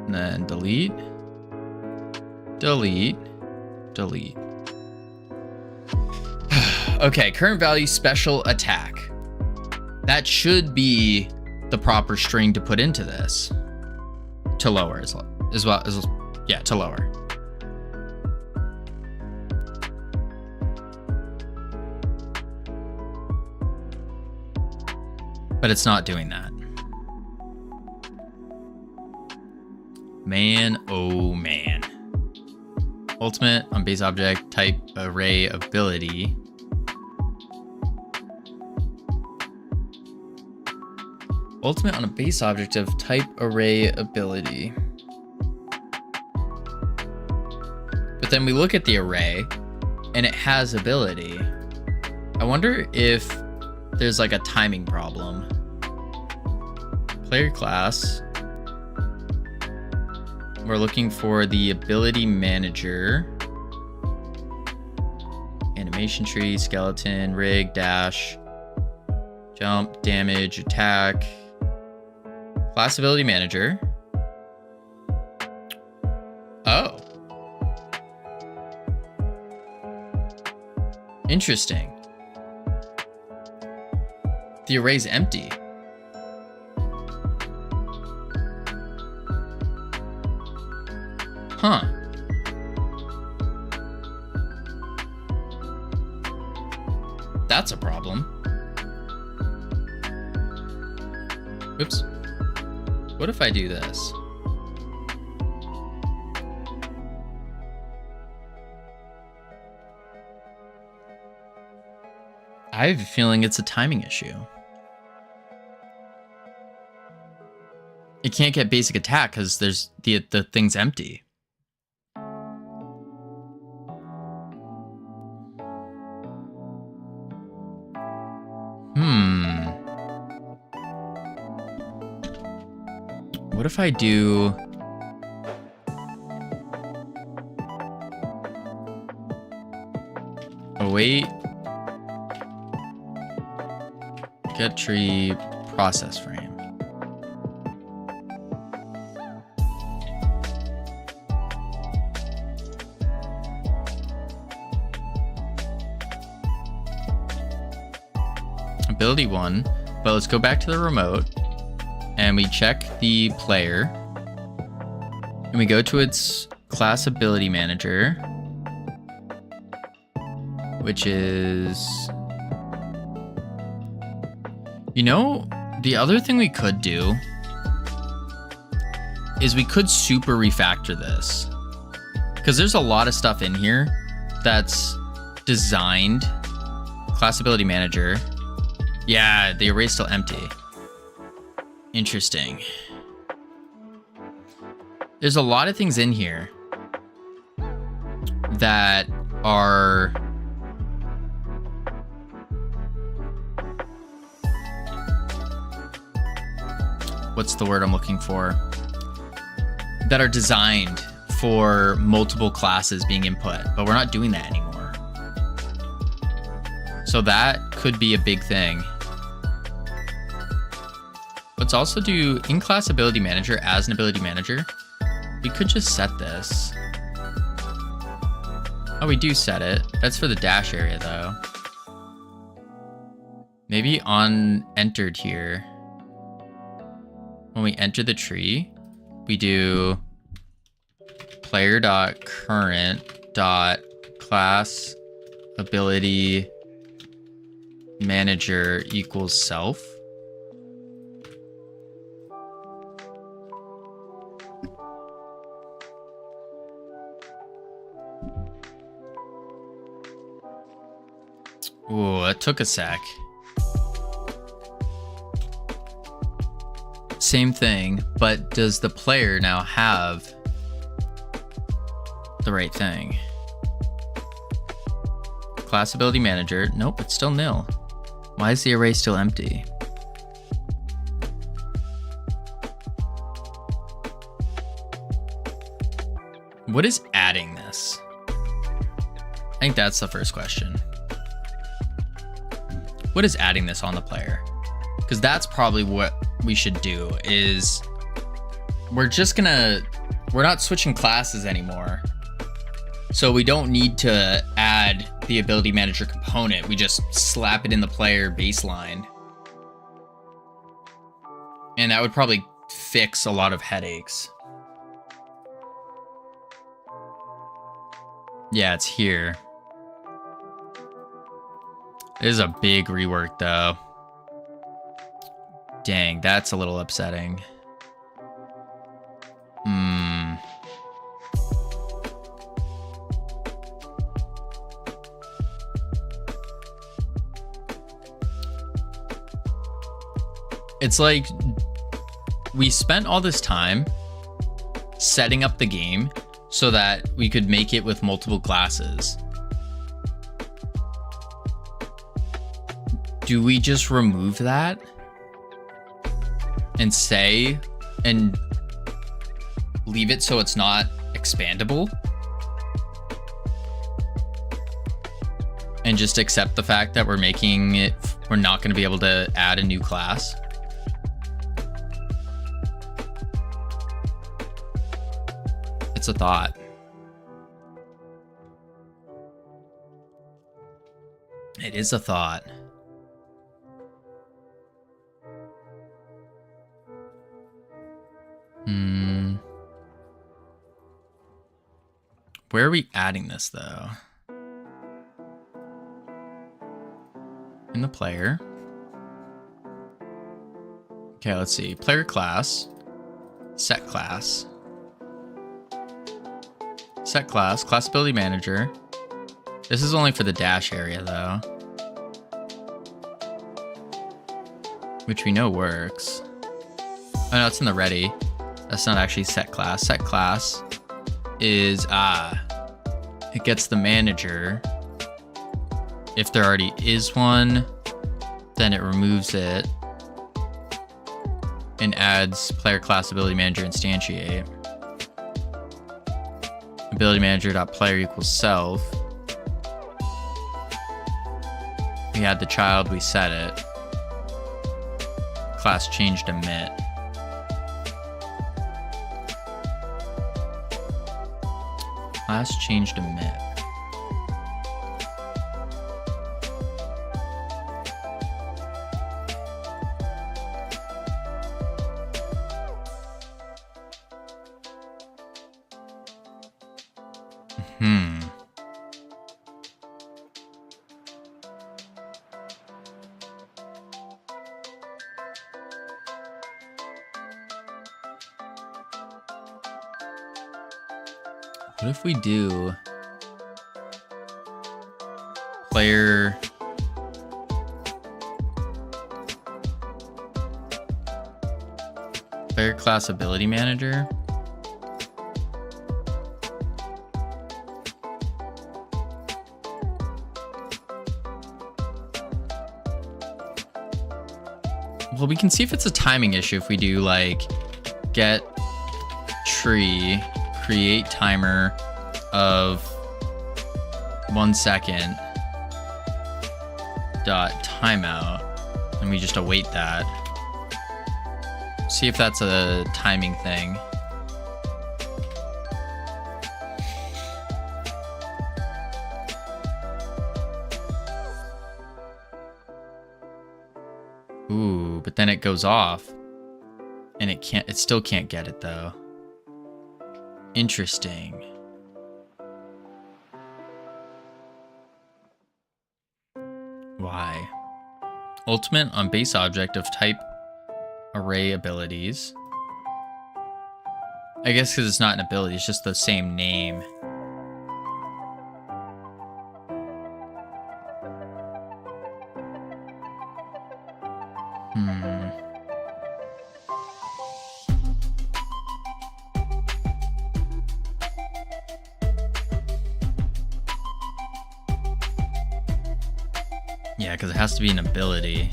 And then delete, delete, delete. Okay, current value special attack. That should be the proper string to put into this. To lower as well as, yeah, to lower. But it's not doing that. Man, oh man. Ultimate on base object type array ability. Ultimate on a base object of type array ability. But then we look at the array and it has ability. I wonder if there's like a timing problem. Player class. We're looking for the ability manager. Animation tree, skeleton, rig, dash, jump, damage, attack. Class ability manager. Oh. Interesting. The array's empty. Huh. That's a problem. Oops. What if I do this? I have a feeling it's a timing issue. It can't get basic attack because there's the thing's empty. What if I do... await get tree process frame. Ability 1, but let's go back to the remote and we check the player and we go to its class ability manager, which is, you know, the other thing we could do is we could super refactor this because there's a lot of stuff in here that's designed. Class ability manager. Yeah, the array's still empty. Interesting. There's a lot of things in here that are what's the word I'm looking for? That are designed for multiple classes being input, but we're not doing that anymore. So that could be a big thing. Let's also do in-class ability manager as an ability manager. We could just set this. Oh, we do set it. That's for the dash area though. Maybe on entered here. When we enter the tree, we do player.current.class ability manager equals self. Ooh, that took a sec. Same thing, but does the player now have the right thing? Class ability manager. Nope, it's still nil. Why is the array still empty? What is adding this? I think that's the first question. What is adding this on the player? Because that's probably what we should do is we're not switching classes anymore. So we don't need to add the ability manager component. We just slap it in the player baseline. And that would probably fix a lot of headaches. Yeah, it's here. This is a big rework though. Dang, that's a little upsetting. It's like we spent all this time setting up the game so that we could make it with multiple classes. Do we just remove that and leave it so it's not expandable? And just accept the fact that we're not going to be able to add a new class? It's a thought. It is a thought. Where are we adding this though? In the player. Okay, let's see. Player class. Set class. Set class. Class ability manager. This is only for the dash area though. Which we know works. Oh no, it's in the ready. That's not actually set class. Set class is, it gets the manager. If there already is one, then it removes it and adds player class ability manager instantiate. Ability manager dot player equals self. We add the child, we set it. Class changed emit. Class changed emit. What if we do player class ability manager? Well, we can see if it's a timing issue if we do like get tree, create timer of 1 second dot timeout, and we just await that. See if that's a timing thing. Ooh, but then it goes off and it still can't get it though. Interesting. Why? Ultimate on base object of type array abilities. I guess because it's not an ability, it's just the same name. Yeah, because it has to be an ability.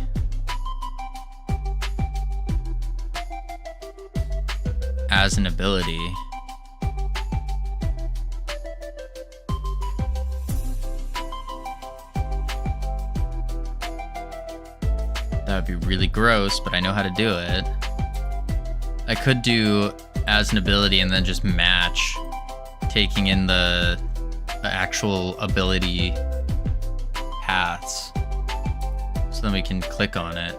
As an ability. That would be really gross, but I know how to do it. I could do as an ability and then just match, taking in the actual ability paths. So then we can click on it.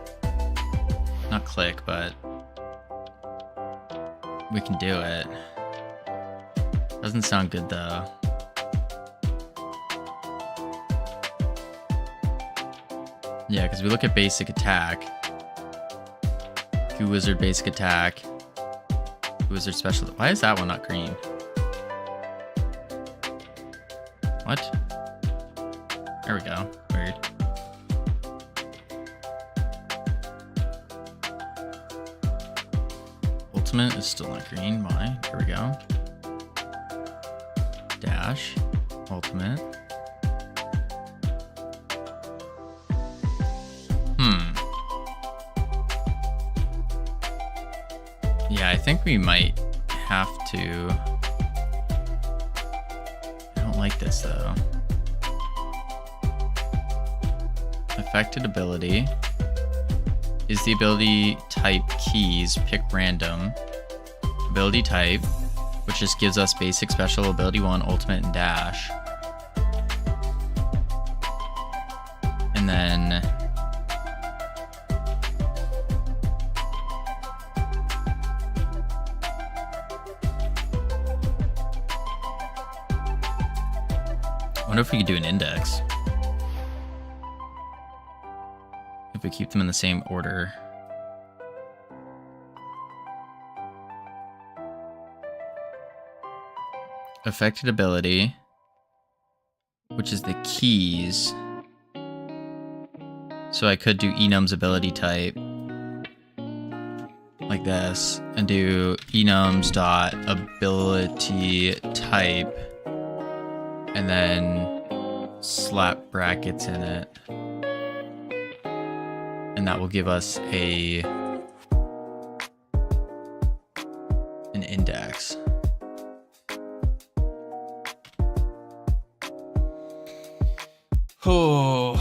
Not click, but we can do it. Doesn't sound good though. Yeah, because we look at basic attack. Goo Wizard basic attack. Goo Wizard special. Why is that one not green? What? There we go. Weird. Ultimate is still not green. Why? There we go. Dash. Ultimate. Yeah, I think we might have to... I don't like this though. Affected ability is the ability type keys, pick random. Ability type, which just gives us basic, special, ability 1, ultimate, and dash. And then I wonder if we could do an index. If we keep them in the same order. Affected ability, which is the keys. So I could do enum's ability type like this and do enums dot ability type and then slap brackets in it. And that will give us an index. Oh.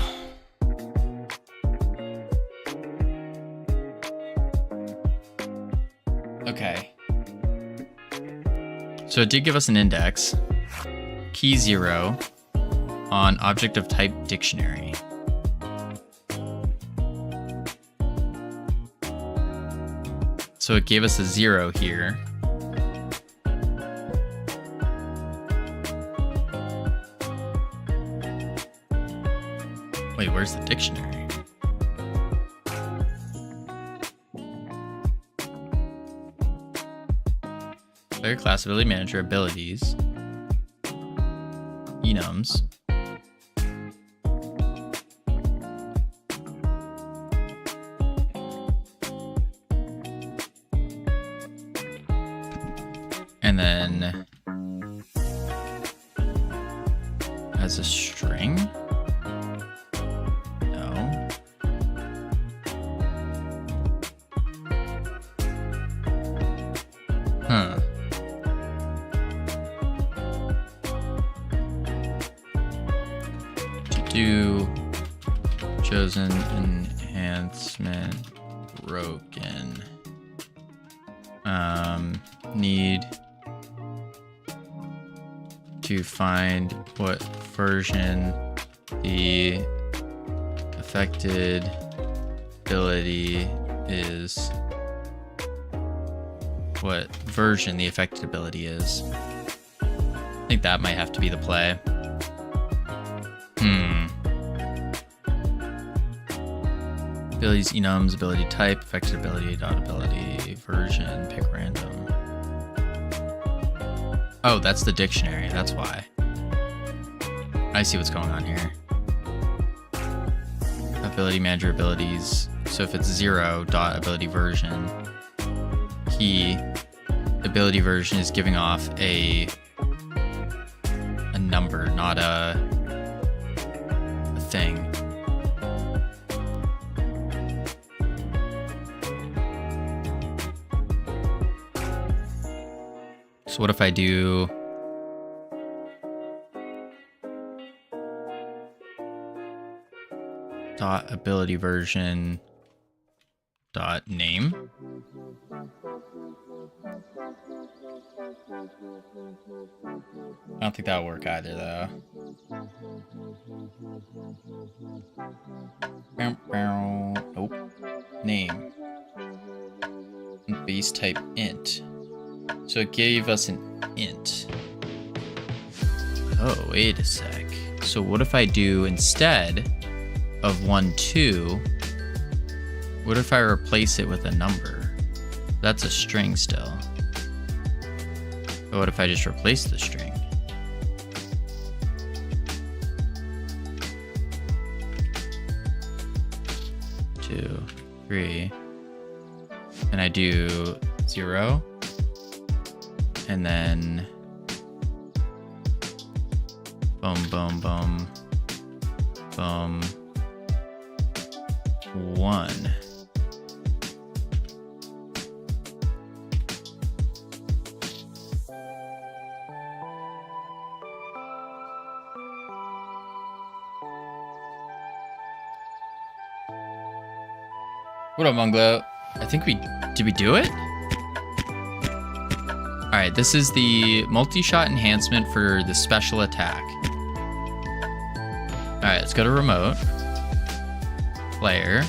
Okay. So it did give us an index. Key 0 on object of type dictionary. So it gave us a 0 here. Wait, where's the dictionary? Player class, ability manager, abilities. Enums. And then as a string? No. Huh. To do chosen enhancement broken. Need to find what version the affected ability is. What version the affected ability is. I think that might have to be the play. Abilities, enums, ability type, affected ability, dot ability, version, pick random. Oh, that's the dictionary, that's why. I see what's going on here. Ability manager abilities. So if it's 0 dot ability version, key ability version is giving off a number, not a thing. So what if I do dot ability version dot name? I don't think that'll work either, though. Nope. Name. Base type int. So it gave us an int. Oh, wait a sec. So what if I do, instead of 1, 2, what if I replace it with a number? That's a string still. But what if I just replace the string? Two, 3, and I do 0, and then boom, boom, boom, boom, 1. What up, Munglo? I think did we do it? All right, this is the multi-shot enhancement for the special attack. All right, let's go to remote, player,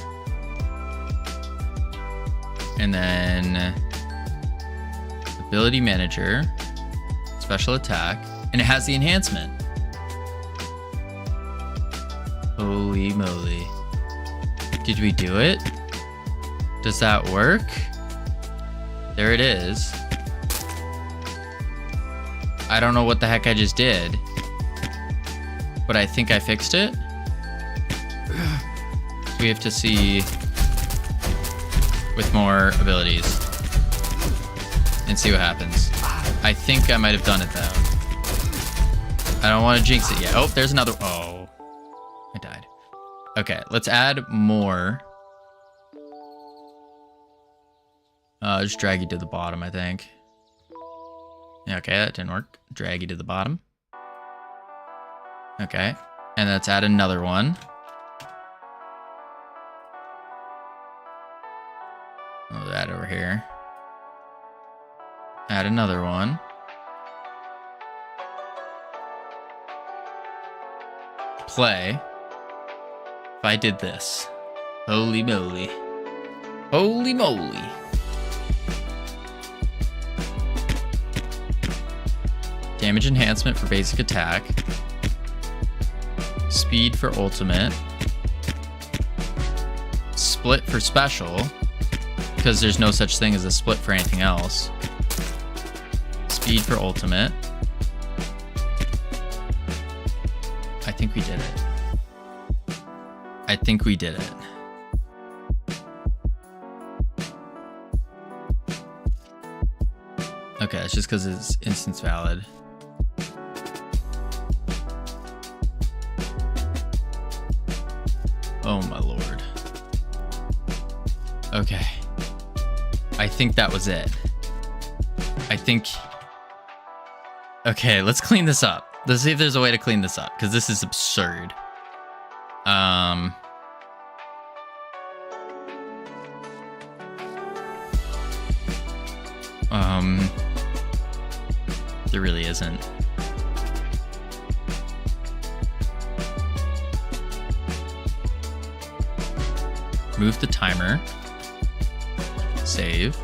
and then ability manager, special attack, and it has the enhancement. Holy moly. Did we do it? Does that work? There it is. I don't know what the heck I just did, but I think I fixed it. We have to see with more abilities and see what happens. I think I might have done it though. I don't want to jinx it yet. Oh, there's another. Oh, I died. Okay, let's add more. Just drag you to the bottom, I think. Yeah, okay, that didn't work. Drag you to the bottom. Okay, and let's add another one. Move that over here. Add another one. Play. If I did this. Holy moly. Holy moly. Damage enhancement for basic attack. Speed for ultimate. Split for special, because there's no such thing as a split for anything else. Speed for ultimate. I think we did it. I think we did it. Okay, it's just because it's instance valid. Oh my lord. Okay. I think that was it. I think... Okay, let's clean this up. Let's see if there's a way to clean this up, because this is absurd. There really isn't. Move the timer. Save.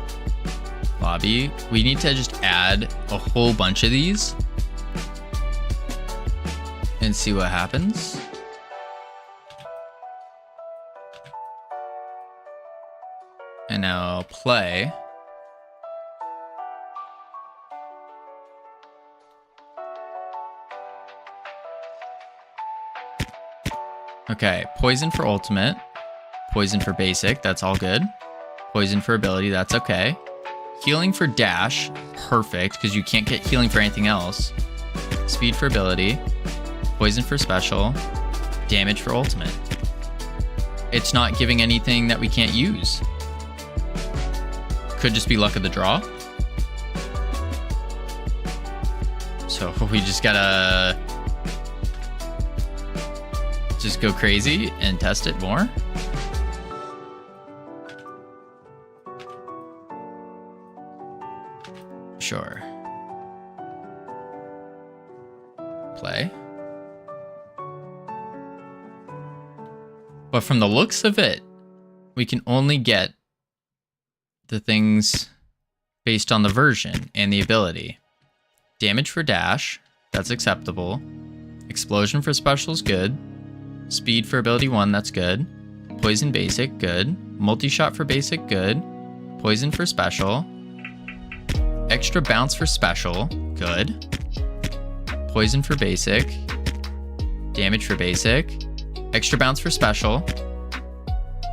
Lobby. We need to just add a whole bunch of these and see what happens. And now play. Okay, poison for ultimate. Poison for basic, that's all good. Poison for ability, that's okay. Healing for dash, perfect, because you can't get healing for anything else. Speed for ability. Poison for special. Damage for ultimate. It's not giving anything that we can't use. Could just be luck of the draw. So we just gotta just go crazy and test it more. Sure. Play. But from the looks of it, we can only get the things based on the version and the ability. Damage for dash, that's acceptable. Explosion for special is good. Speed for ability 1, that's good. Poison basic, good. Multi-shot for basic, good. Poison for special. Extra bounce for special, good. Poison for basic. Damage for basic. Extra bounce for special.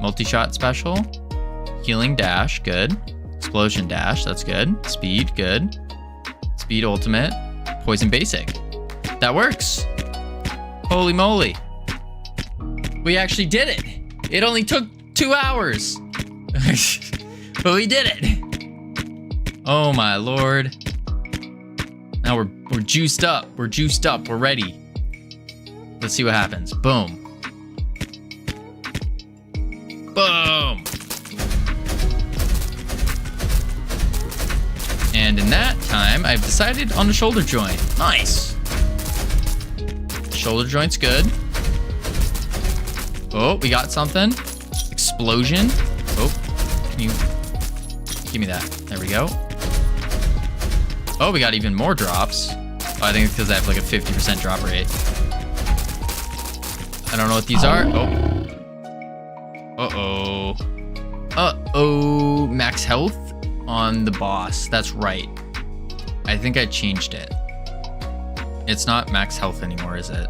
Multi-shot special. Healing dash, good. Explosion dash, that's good. Speed, good. Speed ultimate. Poison basic. That works. Holy moly. We actually did it. It only took 2 hours. But we did it. Oh my lord. Now we're juiced up. We're juiced up. We're ready. Let's see what happens. Boom. Boom. And in that time, I've decided on the shoulder joint. Nice. Shoulder joint's good. Oh, we got something. Explosion. Oh, can you give me that? There we go. Oh, we got even more drops. Oh, I think it's because I have like a 50% drop rate. I don't know what these are. Oh. Uh-oh. Uh-oh. Max health on the boss. That's right. I think I changed it. It's not max health anymore, is it?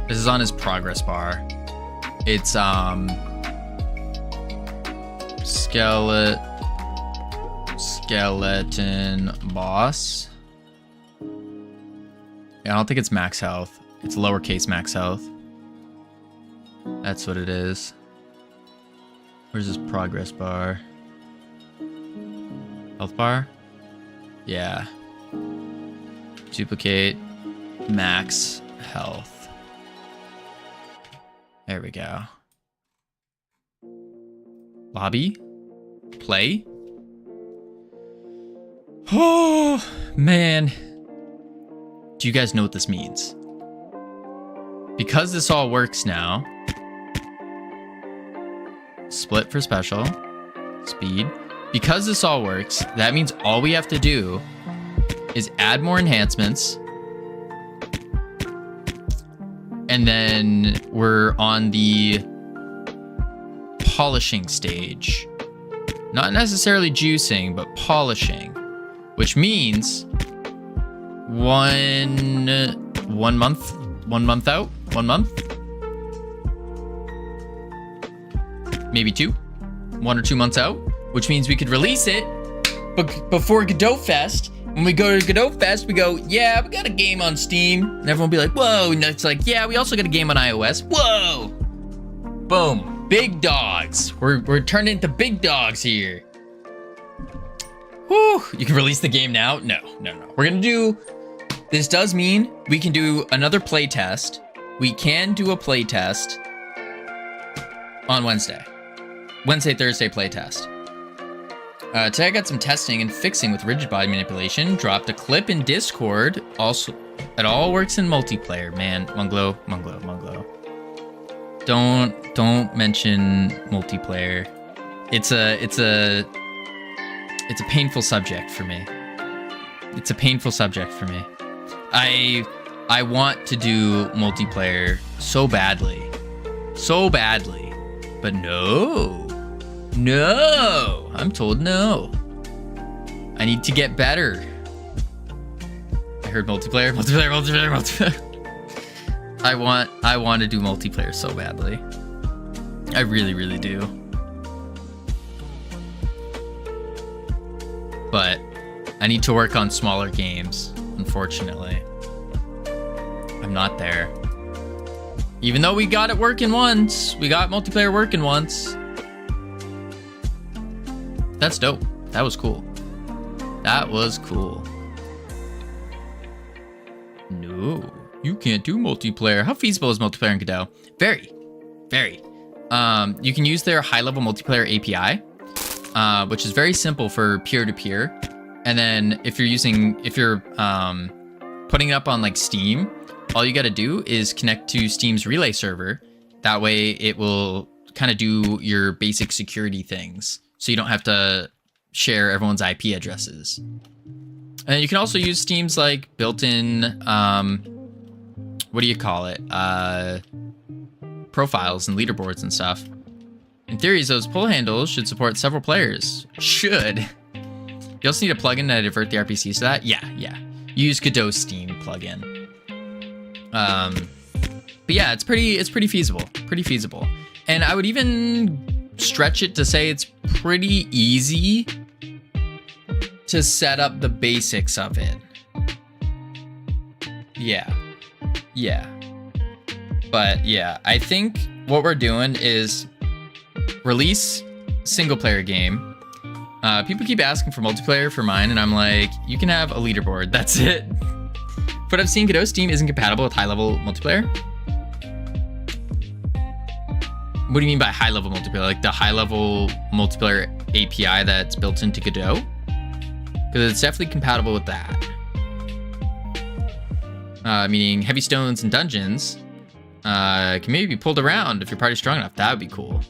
This is on his progress bar. It's skeleton boss. Yeah, I don't think it's max health. It's lowercase max health. That's what it is. Where's his progress bar? Health bar? Yeah. Duplicate max health. There we go. Lobby? Play? Oh, man. Do you guys know what this means? Because this all works now. Split for special. Speed. Because this all works, that means all we have to do is add more enhancements. And then we're on the polishing stage. Not necessarily juicing, but polishing. Which means one month out? 1 month? Maybe 2? 1 or 2 months out? Which means we could release it before Godot Fest. When we go to Godot Fest, we go, yeah, we got a game on Steam. And everyone will be like, whoa. And it's like, yeah, we also got a game on iOS. Whoa. Boom. Big dogs. We're turning into big dogs here. Whew. You can release the game now? No. We're going to do... This does mean we can do another play test. We can do a play test on Wednesday. Wednesday, Thursday play test. Today I got some testing and fixing with rigid body manipulation. Dropped a clip in Discord. Also, it all works in multiplayer, man. Munglo. Don't mention multiplayer. It's a painful subject for me. It's a painful subject for me. I want to do multiplayer so badly, but no. I'm told no. I need to get better. I heard multiplayer. I want to do multiplayer so badly. I really do. But I need to work on smaller games, unfortunately. I'm not there. Even though we got it working once. We got multiplayer working once. That's dope. That was cool. That was cool. No, you can't do multiplayer. How feasible is multiplayer in Godot? Very. You can use their high-level multiplayer API, which is very simple for peer-to-peer. And then if you're putting it up on like Steam, all you got to do is connect to Steam's relay server. That way it will kind of do your basic security things. So you don't have to share everyone's IP addresses. And you can also use Steam's like built-in, what do you call it? Profiles and leaderboards and stuff. In theory, those pull handles should support several players. Should. You also need a plugin to divert the RPCs to that. Yeah. Use Godot Steam plugin. But yeah, it's pretty feasible. Pretty feasible. And I would even stretch it to say it's pretty easy to set up the basics of it. Yeah. But yeah, I think what we're doing is release single player game. People keep asking for multiplayer for mine, and I'm like, you can have a leaderboard. That's it. But I've seen Godot Steam isn't compatible with high-level multiplayer. What do you mean by high-level multiplayer? Like the high-level multiplayer API that's built into Godot? Because it's definitely compatible with that. Meaning heavy stones and dungeons can maybe be pulled around if your party's strong enough. That would be cool.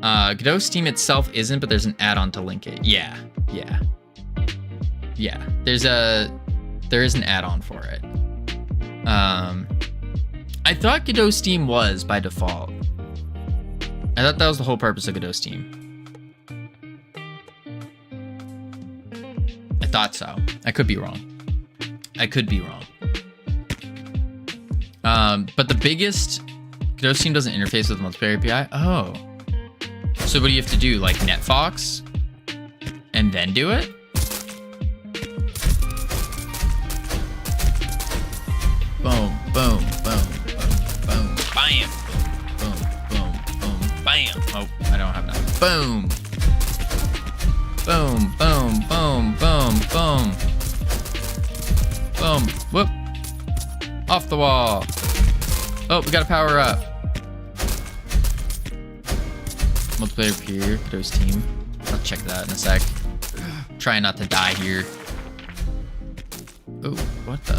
Godot Steam itself isn't, but there's an add-on to link it. Yeah. There is an add-on for it. I thought Godot Steam was by default. I thought that was the whole purpose of Godot Steam. I thought so. I could be wrong. But the biggest, Godot Steam doesn't interface with the multiplayer API. Oh. So what do you have to do? Like NetFox? And then do it? Boom, boom, boom, boom, boom, bam. Boom, boom, boom, bam. Oh, I don't have that. Boom. Boom, boom, boom, boom, boom. Boom, whoop. Off the wall. Oh, we gotta power up. Multiplayer peer, Godot Steam. I'll check that in a sec. Try not to die here. Oh, what the?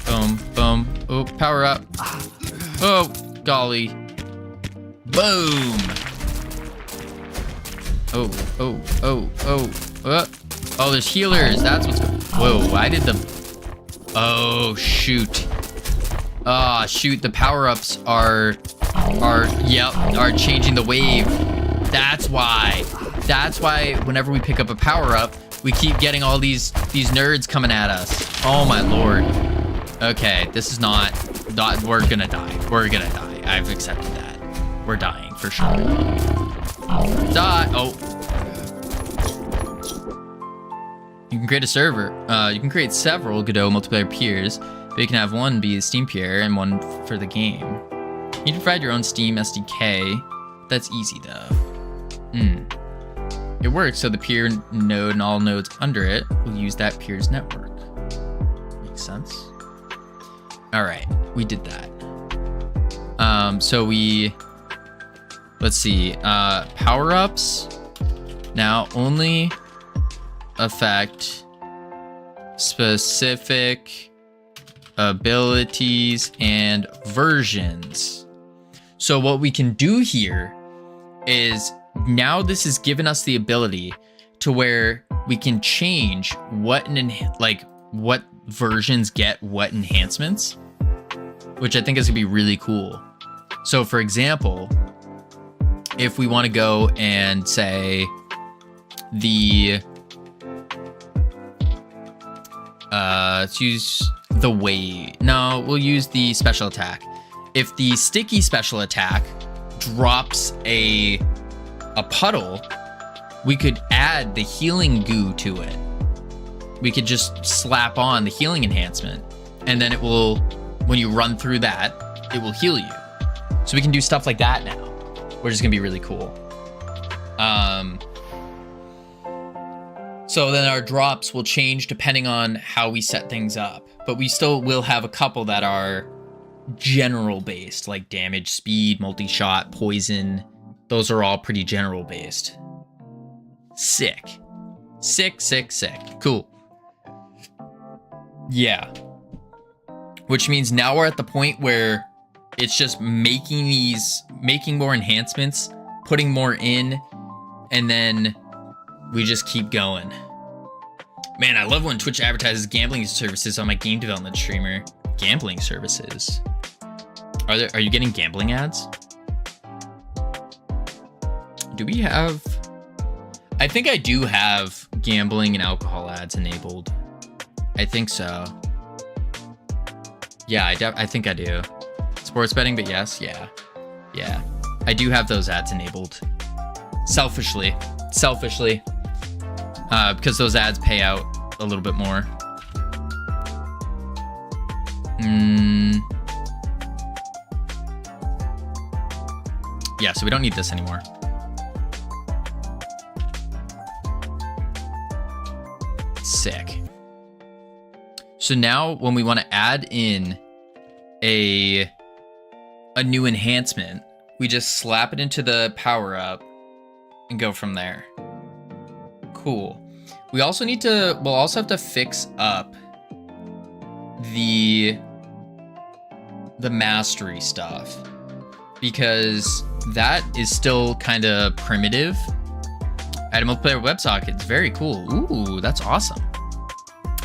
Boom, boom. Oh, power up. Oh, golly. Boom. Oh, there's healers. That's what's going. Whoa, I did the. Oh, shoot. Ah, shoot. The power-ups are changing the wave. That's why whenever we pick up a power-up, we keep getting all these nerds coming at us. Oh my lord. Okay, this is not we're gonna die. I've accepted that. We're dying for sure. Die. Oh. You can create a server. You can create several Godot multiplayer peers, but you can have one be a Steam peer and one for the game. You can provide your own Steam SDK. That's easy though. It works so the peer node and all nodes under it will use that peer's network. Makes sense. All right, we did that. So let's see, power-ups now only affect specific abilities and versions. So what we can do here is now this has given us the ability to where we can change what versions get what enhancements, which I think is gonna be really cool. So for example, if we want to go and say let's use the wave. No, we'll use the special attack. If the sticky special attack drops a puddle, we could add the healing goo to it. We could just slap on the healing enhancement, and then it will, when you run through that, it will heal you. So we can do stuff like that now, which is gonna be really cool. So then our drops will change depending on how we set things up, but we still will have a couple that are general based, like damage, speed, multi-shot, poison. Those are all pretty general based. Sick. Sick. Cool. Yeah. Which means now we're at the point where it's just making more enhancements, putting more in, and then we just keep going. Man, I love when Twitch advertises gambling services on my game development streamer. Gambling services. Are you getting gambling ads? Do we have... I think I do have gambling and alcohol ads enabled. I think so. Yeah, I think I do. Sports betting, but yes, yeah. Yeah. I do have those ads enabled. Selfishly. Because those ads pay out a little bit more. Yeah, so we don't need this anymore. Sick. So now when we want to add in a new enhancement, we just slap it into the power up and go from there. Cool. We'll also have to fix up the mastery stuff, because that is still kind of primitive. Add a multiplayer WebSockets. Very cool. Ooh, that's awesome.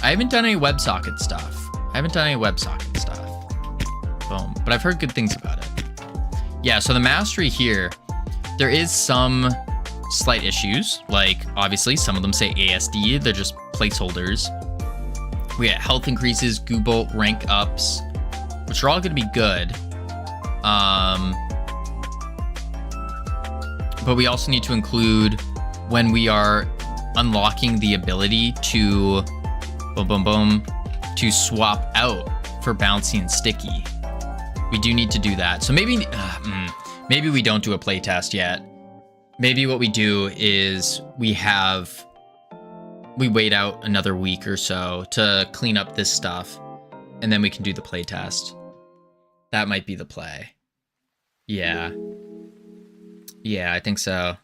I haven't done any WebSocket stuff. Boom. But I've heard good things about it. Yeah, so the mastery here, there is some slight issues. Like, obviously, some of them say ASD. They're just placeholders. We got health increases, Google rank ups, which are all going to be good. But we also need to include when we are unlocking the ability to to swap out for bouncy and sticky. We do need to do that. So maybe we don't do a playtest yet. Maybe what we do is we wait out another week or so to clean up this stuff, and then we can do the playtest. That might be the play. Yeah. Yeah, I think so.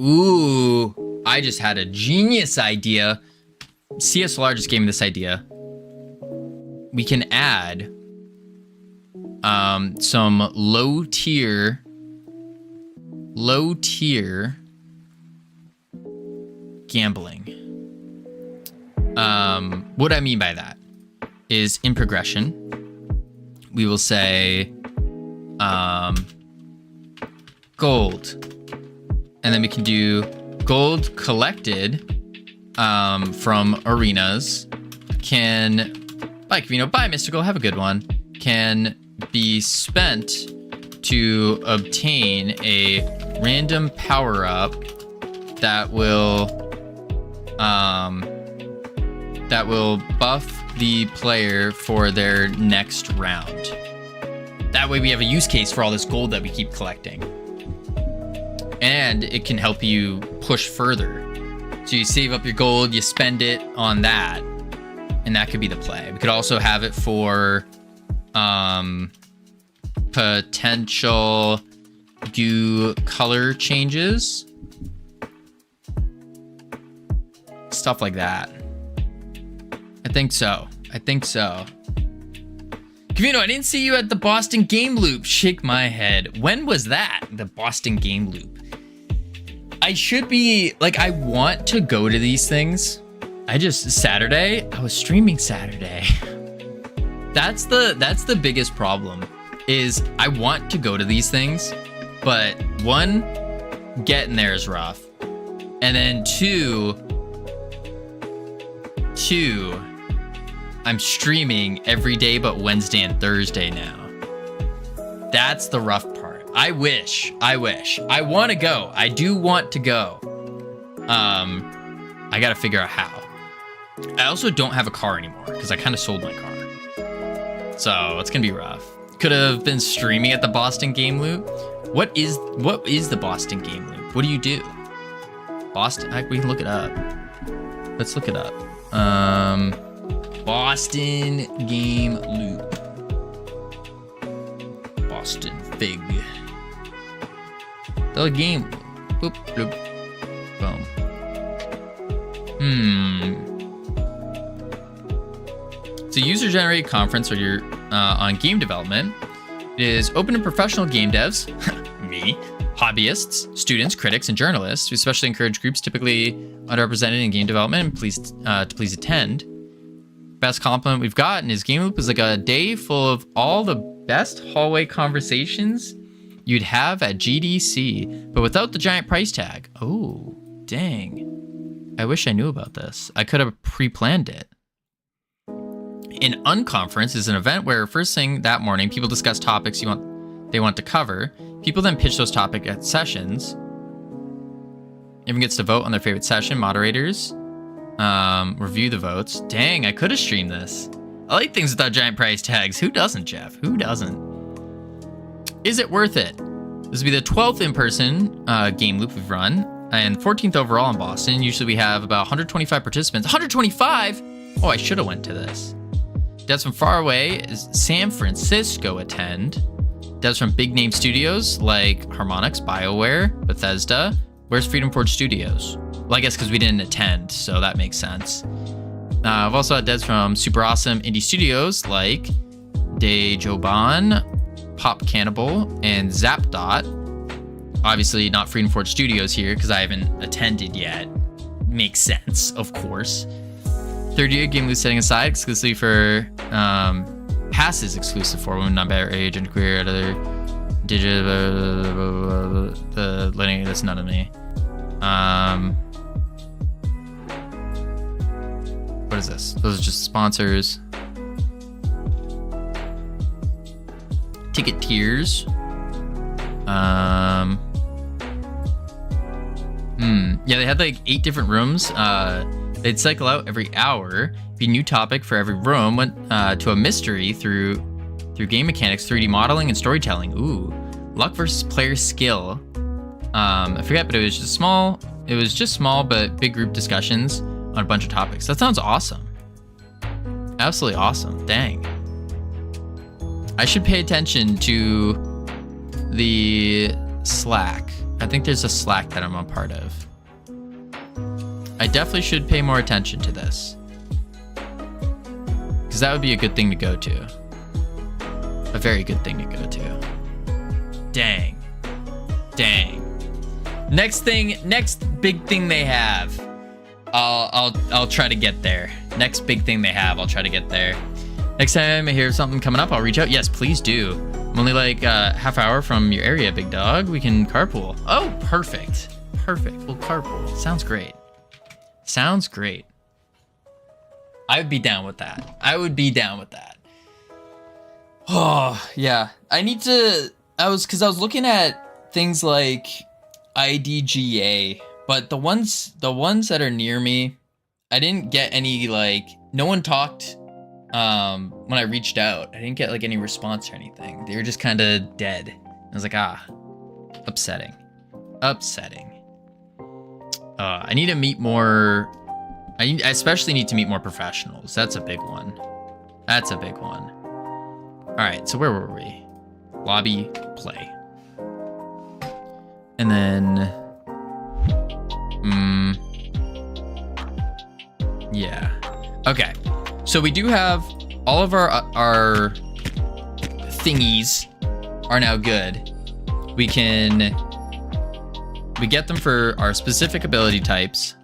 Ooh, I just had a genius idea. CSLR just gave me this idea. We can add some low tier gambling. What I mean by that is in progression, we will say gold, and then we can do gold collected from arenas can buy Covino, buy Mystical, have a good one, can be spent to obtain a random power up that will buff the player for their next round. That way we have a use case for all this gold that we keep collecting. And it can help you push further. So you save up your gold, you spend it on that, and that could be the play. We could also have it for potential goo color changes. Stuff like that. I think so. Covino, I didn't see you at the Boston Game Loop. Shake my head. When was that? The Boston Game Loop. I should be, like, I want to go to these things. Saturday, I was streaming Saturday. That's the biggest problem, is I want to go to these things, but one, getting there is rough. And then two, I'm streaming every day but Wednesday and Thursday now. That's the rough part. I wish. I want to go. I do want to go. I gotta figure out how. I also don't have a car anymore because I kind of sold my car. So it's gonna be rough. Could have been streaming at the Boston Game Loop. What is the Boston Game Loop? What do you do? Boston, we can look it up. Let's look it up. Boston Game Loop. Boston Fig. The game. Boop, boop. Boom. It's a user-generated conference where you're on game development. It is open to professional game devs, me, hobbyists, students, critics, and journalists. We especially encourage groups typically underrepresented in game development to please attend. Best compliment we've gotten is Game Loop is like a day full of all the best hallway conversations you'd have at GDC, but without the giant price tag. Oh, dang. I wish I knew about this. I could have pre-planned it. An unconference is an event where first thing that morning, people discuss topics they want to cover. People then pitch those topics at sessions. Everyone gets to vote on their favorite session. Moderators review the votes. Dang, I could have streamed this. I like things without giant price tags. Who doesn't, Jeff? Who doesn't? Is it worth it? This will be the 12th in-person game loop we've run and 14th overall in Boston. Usually we have about 125 participants. 125? Oh, I should have went to this. Devs from far away, San Francisco attend. Devs from big name studios like Harmonix, BioWare, Bethesda. Where's Freedom Forge Studios? Well, I guess because we didn't attend, so that makes sense. I've also had devs from super awesome indie studios like De Joban, Pop Cannibal, and Zapdot. Obviously not Freedom Forge Studios here because I haven't attended yet. Makes sense, of course. Third year game loop setting aside exclusively for passes exclusive for women, non-binary, age, and queer, other digital. The letting that's none of me. What is this? Those are just sponsors. Ticket tiers. Yeah, they had like 8 different rooms. They'd cycle out every hour, be a new topic for every room, went to a mystery through game mechanics, 3D modeling, and storytelling. Ooh, luck versus player skill. I forget, but it was just small. It was just small but big group discussions on a bunch of topics. That sounds awesome. Absolutely awesome. Dang. I should pay attention to the Slack. I think there's a Slack that I'm a part of. I definitely should pay more attention to this. Because that would be a good thing to go to. A very good thing to go to. Dang. Dang. Next big thing they have. I'll try to get there. Next big thing they have, I'll try to get there. Next time I hear something coming up, I'll reach out. Yes, please do. I'm only like a half hour from your area, big dog. We can carpool. Oh, perfect. Perfect. We'll carpool. Sounds great. Sounds great. I would be down with that. I would be down with that. Oh, yeah. I was looking at things like IDGA, but the ones that are near me, I didn't get any, like, no one talked when I reached out. I didn't get like any response or anything. They were just kind of dead. I was like, upsetting. I need to meet more. I especially need to meet more professionals. That's a big one. All right, so where were we? Lobby, play. And then, yeah. Okay, so we do have all of our thingies are now good. We get them for our specific ability types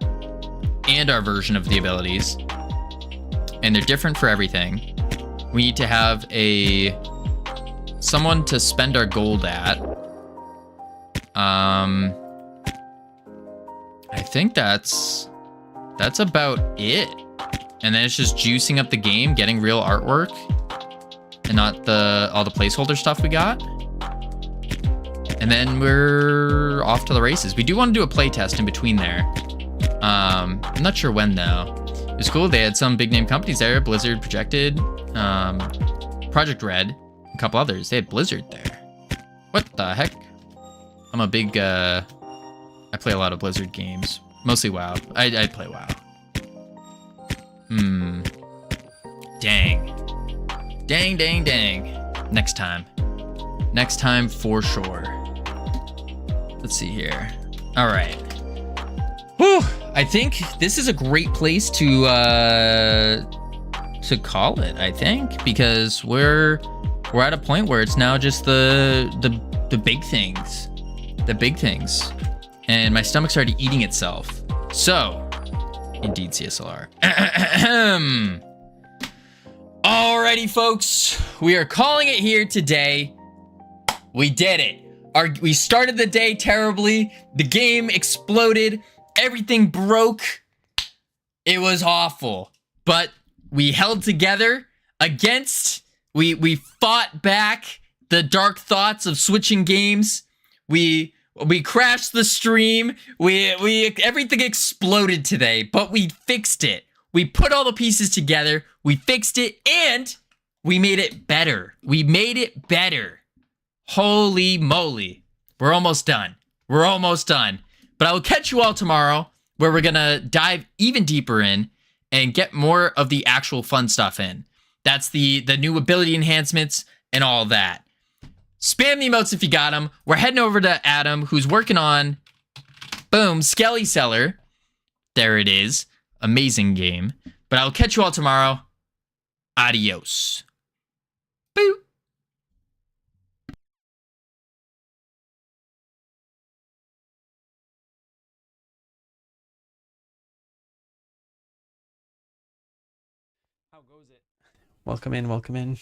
and our version of the abilities, and they're different for everything. We need to have someone to spend our gold at. I think that's about it. And then it's just juicing up the game, getting real artwork, and not all the placeholder stuff we got. And then we're off to the races. We do want to do a play test in between there. I'm not sure when though. It was cool. They had some big name companies there. Blizzard, Projected, Project Red, a couple others. They had Blizzard there. What the heck? I'm a big, I play a lot of Blizzard games. Mostly WoW. I play WoW. Dang. Next time for sure. Let's see here. All right. Whew. I think this is a great place to call it, I think, because we're at a point where it's now just the big things. The big things. And my stomach's already eating itself. So, indeed, CSLR. Alrighty, folks. We are calling it here today. We did it. We started the day terribly. The game exploded. Everything broke. It was awful. But we held together against... We fought back the dark thoughts of switching games. We crashed the stream. Everything exploded today, but we fixed it. We put all the pieces together. We fixed it, and we made it better. We made it better. Holy moly. We're almost done. We're almost done. But I will catch you all tomorrow, where we're gonna dive even deeper in and get more of the actual fun stuff in. That's the new ability enhancements and all that. Spam the emotes if you got them. We're heading over to Adam, who's working on, boom, Skelly Seller. There it is. Amazing game. But I'll catch you all tomorrow. Adios. Boo. How goes it? Welcome in, welcome in.